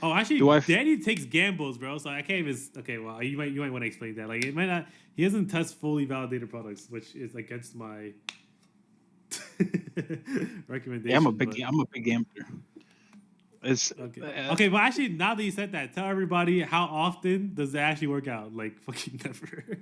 Oh, actually, Do I? Danny takes gambles, bro. So I can't even. Okay, well, you might want to explain that. Like, it might not. He doesn't test fully validated products, which is against my Yeah, recommendation. But I'm a big gambler. It's okay, okay. But actually, now that you said that, tell everybody how often does it actually work out? Like fucking never.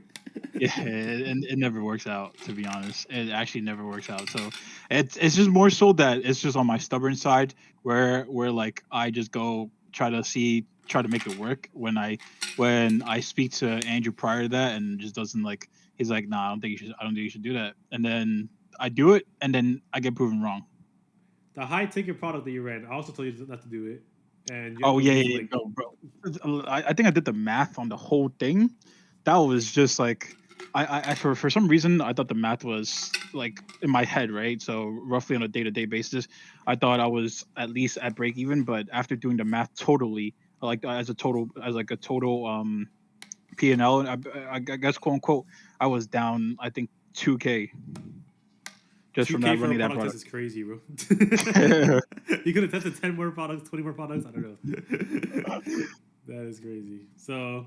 Yeah, and it never works out. To be honest, it actually never works out. So it's just more so that it's just on my stubborn side where like I just go try to make it work when I speak to Andrew prior to that and just doesn't like he's like nah I don't think you should do that, and then I do it and then I get proven wrong. The high ticket product that you ran, I also told you not to do it, and you have Oh to yeah, release yeah, it yeah, like no, bro. I think I did the math on the whole thing. That was just like I for some reason I thought the math was like in my head, right? So roughly on a day to day basis, I thought I was at least at break even. But after doing the math totally, like as like a total P and L, I guess quote unquote, I was down. I think 2K just from 2K that for a running that product test product. is crazy, bro. You could have tested 10 more products, 20 more products. I don't know. That is crazy. So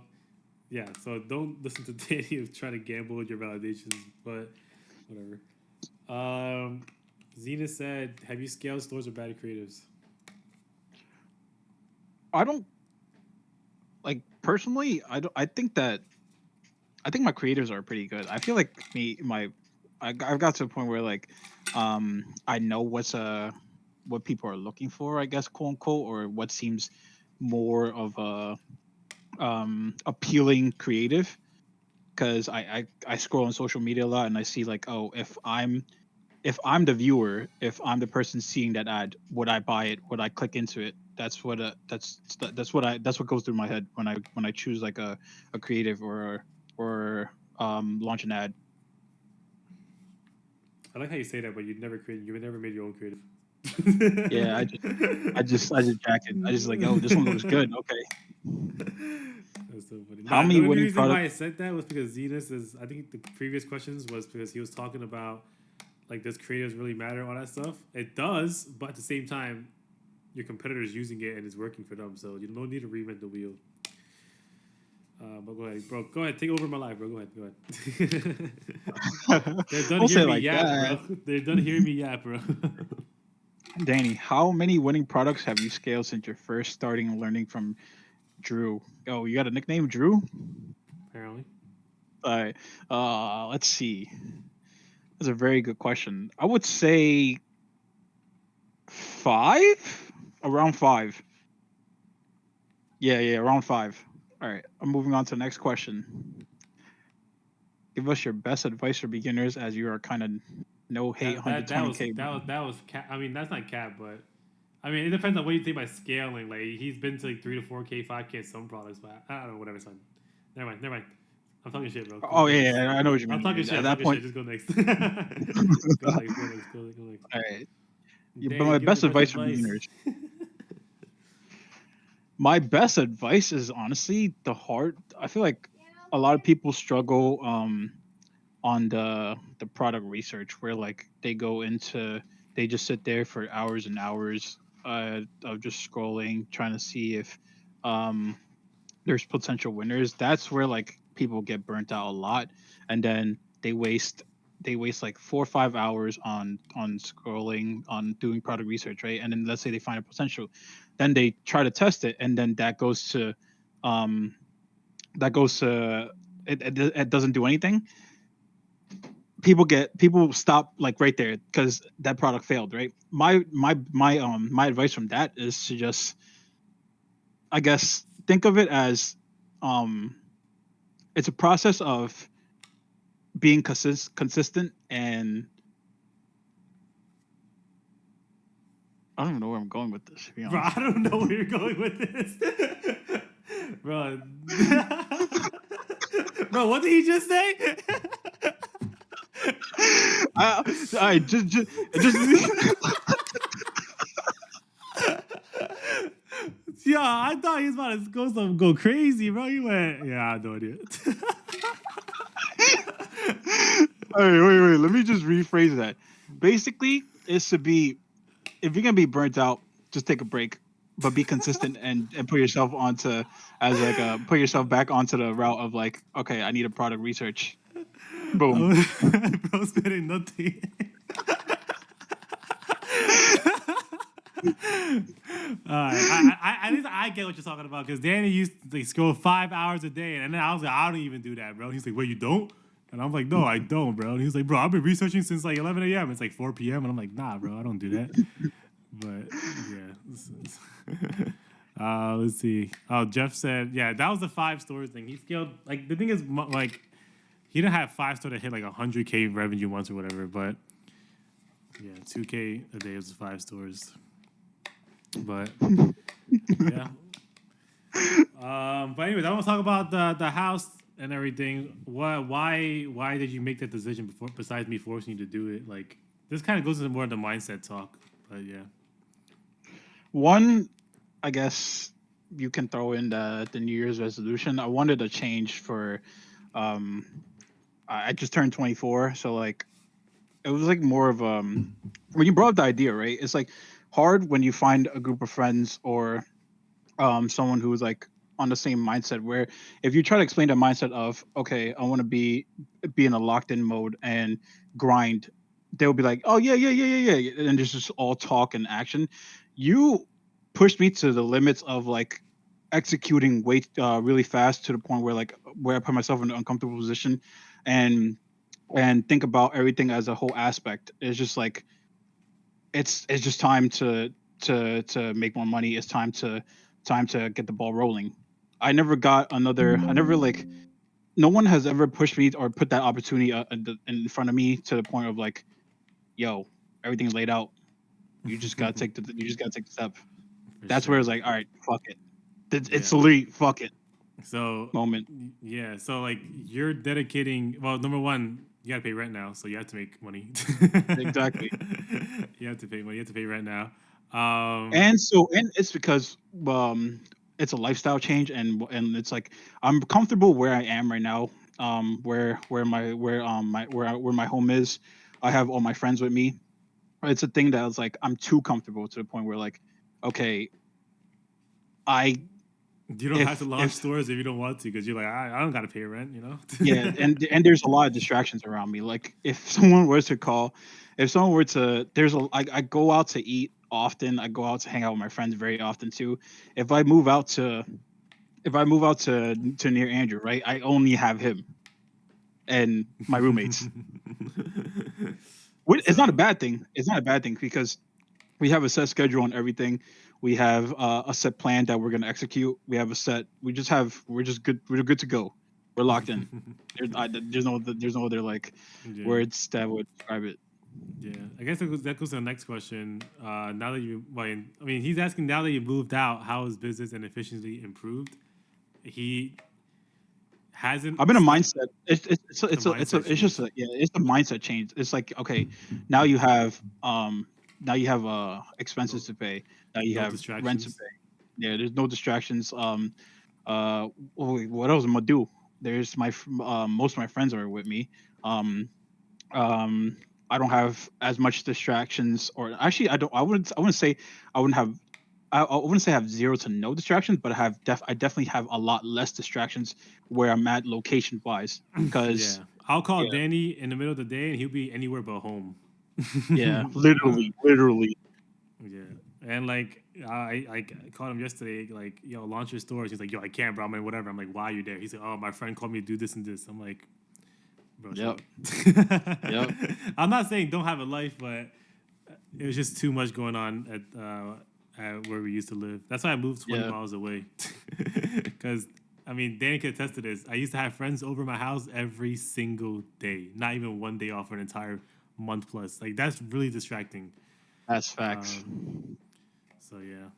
yeah, so don't listen to Danny of trying to gamble with your validations, but whatever. Um, Zena said, "Have you scaled stores or bad creatives?" I don't like personally. I think my creators are pretty good. I feel like I've got to a point where like I know what people are looking for, I guess, quote unquote, or what seems more of a appealing creative because I scroll on social media a lot and I see like, oh, if I'm the viewer, if I'm the person seeing that ad, would I buy it? Would I click into it? That's what goes through my head when I choose like a creative or launch an ad. I like how you say that, but you never made your own creative. Yeah, I just jack it. I just like, oh, this one looks good. Okay. That's so funny. How Nah, the many only winning reason why products? I said that was because Zenas is. I think the previous questions was because he was talking about like does creatives really matter, all that stuff. It does, but at the same time, your competitors using it and it's working for them, so you don't need to reinvent the wheel. But go ahead, bro. Go ahead, take over my life, bro. Go ahead, go ahead. They're done Don't say hearing it me like yap, that, bro. They're done hearing me yap, bro. Danny. How many winning products have you scaled since your first starting learning from Drew? Oh, you got a nickname, Drew? Apparently, All right. Let's see. That's a very good question. I would say five, around five. Yeah, yeah, around five. All right. I'm moving on to the next question. Give us your best advice for beginners as you are kind of no hate that was 120K. cap. I mean, that's not cap, but I mean, it depends on what you think by scaling. Like he's been to like 3 to 4K, 5K some products, but I don't know, whatever. It's fine. Never mind, never mind. I'm talking shit, bro. Oh Go yeah, next. yeah, I know what you I'm mean. talking shit. At I'm that talking shit. point, Just go next. Go all next. Go next. Go next. right. Yeah, but Danny, my give us best your best advice for advice. beginners. My best advice is honestly the hard. I feel like a lot of people struggle on the product research where like they just sit there for hours and hours of just scrolling trying to see if um there's potential winners. That's where like people get burnt out a lot, and then they waste like 4 or 5 hours on scrolling on doing product research, right? And then let's say they find a potential, then they try to test it, and then um that goes to it doesn't do anything. People stop like right there because that product failed, right? My advice from that is to just, I guess, think of it as um it's a process of being consistent, and I don't even know where I'm going with this, to be Bro, I honest. don't know where you're going with this. Bro. Bro, what did he just say? I just Yeah, I thought he was about to go crazy, bro. He went, yeah, I have no idea. all right, wait, let me just rephrase that. Basically, it's to be, if you're gonna be burnt out, just take a break, but be consistent and put yourself onto as like a put yourself back onto the route of like, okay, I need a product research. Boom. Bro, spending nothing. At least I get what you're talking about because Danny used to like, scroll 5 hours a day, and then I was like, I don't even do that, bro. He's like, wait, you don't? And I'm like, no, I don't, bro. And he's like, bro, I've been researching since like 11 a.m. It's like 4 p.m. And I'm like, nah, bro, I don't do that. But yeah. Let's see. Oh, Jeff said, yeah, that was the 5 stores thing. He scaled, like, the thing is, like, he didn't have 5 store to hit like 100K revenue once or whatever, but yeah, 2K a day is 5 stores. But yeah. But anyways, I want to talk about the house and everything. Why did you make that decision before? Besides me forcing you to do it, like this kind of goes into more of the mindset talk. But yeah, One, I guess you can throw in the New Year's resolution. I wanted a change for, um, I just turned 24, so like it was like more of when you brought up the idea, right? It's like hard when you find a group of friends or someone who's like on the same mindset. Where if you try to explain the mindset of, okay, I want to be in a locked in mode and grind, they'll be like, oh yeah, yeah, yeah, yeah, yeah, and there's just all talk and action. You pushed me to the limits of like executing way really fast, to the point where like where I put myself in an uncomfortable position, and think about everything as a whole aspect. It's just like it's just time to make more money. It's time to get the ball rolling. I never like, no one has ever pushed me or put that opportunity in front of me to the point of like, yo, everything's laid out. You just gotta take the step. for That's where sure. it's like, all right, fuck it. Yeah. It's literally fuck it So moment. yeah, so like you're dedicating. Well, number one, you got to pay rent now, so you have to make money. Exactly. You have to pay money. You have to pay rent now. And it's because it's a lifestyle change, and it's like I'm comfortable where I am right now, where my home is. I have all my friends with me. It's a thing that was like I'm too comfortable to the point where like, okay, I You don't have to launch if stores if you don't want to, because you're like, I don't got to pay rent, you know. yeah, and there's a lot of distractions around me. Like if someone were to call, if someone were to, I go out to eat often. I go out to hang out with my friends very often too. If I move out to to near Andrew, right? I only have him and my roommates. It's not a So bad thing. It's not a bad thing because we have a set schedule and everything. We have a set plan that we're gonna execute. We have a set. We're just good. We're good to go. We're locked in. There's no other like yeah, words that would describe it. yeah. I guess that goes to the next question. Now that you, well, I mean, he's asking now that you moved out, how has business and efficiency improved? He hasn't I'm in a stopped mindset. the mindset It's just change. a, yeah. It's the mindset change. It's like, okay, now you have No, expenses to pay. Now you no have rent to distractions. pay. Yeah, there's no distractions. What else am I gonna do? There's most of my friends are with me. Um, um, I don't have as much distractions, or actually, I don't. I wouldn't say I wouldn't have. I wouldn't say I have zero to no distractions, but I definitely have a lot less distractions where I'm at location wise. Yeah, Because I'll call yeah, Danny in the middle of the day, and he'll be anywhere but home. yeah, literally. Yeah, and like I called him yesterday, like, yo, launch your stores. He's like, yo, I can't, bro. I'm like, whatever. I'm like, why are you there? He's like, oh, my friend called me to do this and this. I'm like, bro, shut Yep, up. yep. I'm not saying don't have a life, but it was just too much going on at where we used to live. That's why I moved 20 Yeah, miles away. Because I mean, Danny could attest to this. I used to have friends over my house every single day, not even one day off for an entire month plus. Like that's really distracting. that's facts. Um, so yeah.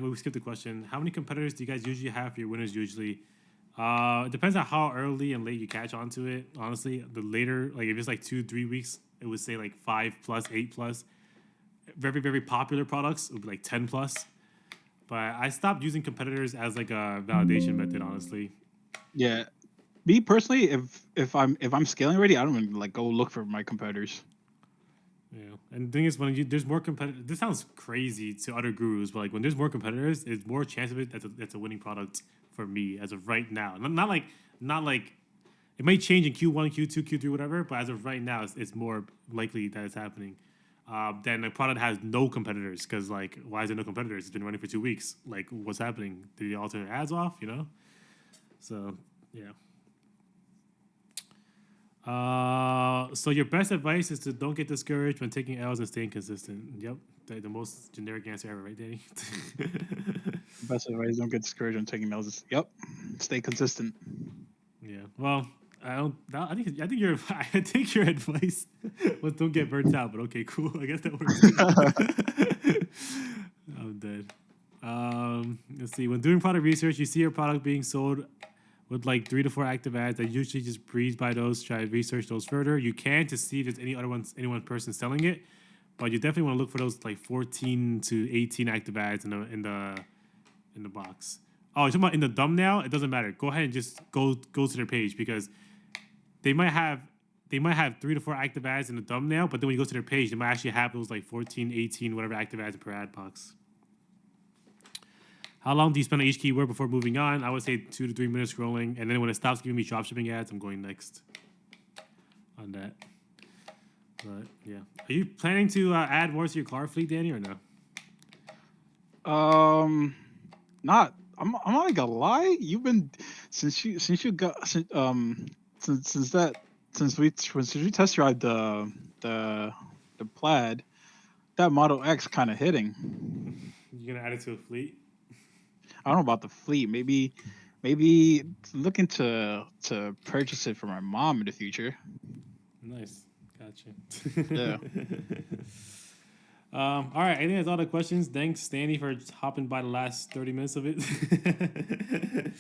We skipped the question. How many competitors do you guys usually have for your winners? Usually, it depends on how early and late you catch onto it. Honestly, the later, like if it's like 2 3 weeks, it would say like 5 plus, 8 plus. Very very popular products it would be like 10 plus. But I stopped using competitors as like a validation method. Honestly, Yeah, me personally, if I'm scaling already, I don't even like go look for my competitors. yeah. And the thing is, when there's more competitors, this sounds crazy to other gurus, but like when there's more competitors, it's more chance of it that's a winning product for me as of right now. Not like it may change in Q1, Q2, Q3, whatever, but as of right now, it's more likely that it's happening. Then a product has no competitors because, like, why is there no competitors? It's been running for 2 weeks. Like, what's happening? Did they all turn their ads off? You know? So, yeah. So your best advice is to don't get discouraged when taking L's and staying consistent. Yep, the most generic answer ever, right, Danny? Best advice: don't get discouraged on taking those. Yep, stay consistent. Yeah. Well, I don't. I think your I think your advice was don't get burnt out. But okay, cool. I guess that works too. I'm dead. Let's see. When doing product research, you see your product being sold with like 3 to 4 active ads. I usually just breeze by those, try to research those further. You can to see if there's any one person selling it, but you definitely want to look for those like 14 to 18 active ads in the box. Oh, you're talking about in the thumbnail? It doesn't matter. Go ahead and just go to their page because they might have 3 to 4 active ads in the thumbnail, but then when you go to their page, they might actually have those like 14, 18, whatever active ads per ad box. How long do you spend on each keyword before moving on? I would say 2 to 3 minutes scrolling, and then when it stops giving me dropshipping ads, I'm going next on that. But yeah, are you planning to add more to your car fleet, Danny, or no? Not. I'm not gonna lie. You've been since you got since that since we test drive the the Plaid, that Model X kind of hitting. You gonna add it to a fleet? I don't know about the fleet. Maybe looking to purchase it for my mom in the future. Nice, gotcha. Yeah, All right, I think that's all the questions. Thanks, Danny, for hopping by the last 30 minutes of it. of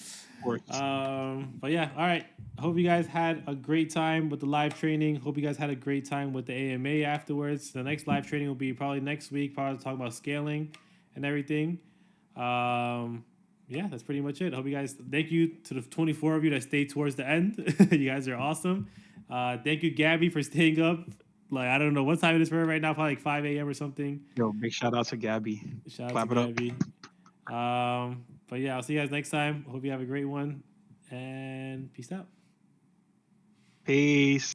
course. But yeah, all right. Hope you guys had a great time with the live training. Hope you guys had a great time with the AMA afterwards. The next live training will be probably next week, probably talking about scaling and everything. Yeah, that's pretty much it. Hope you guys, thank you to the 24 of you that stayed towards the end. You guys are awesome. Thank you, Gabby, for staying up. Like, I don't know what time it is for her right now, probably like 5 a.m. or something. Yo, big shout out to Gabby. Shout out to Clap it up. Gabby. But yeah, I'll see you guys next time. Hope you have a great one, and peace out. Peace.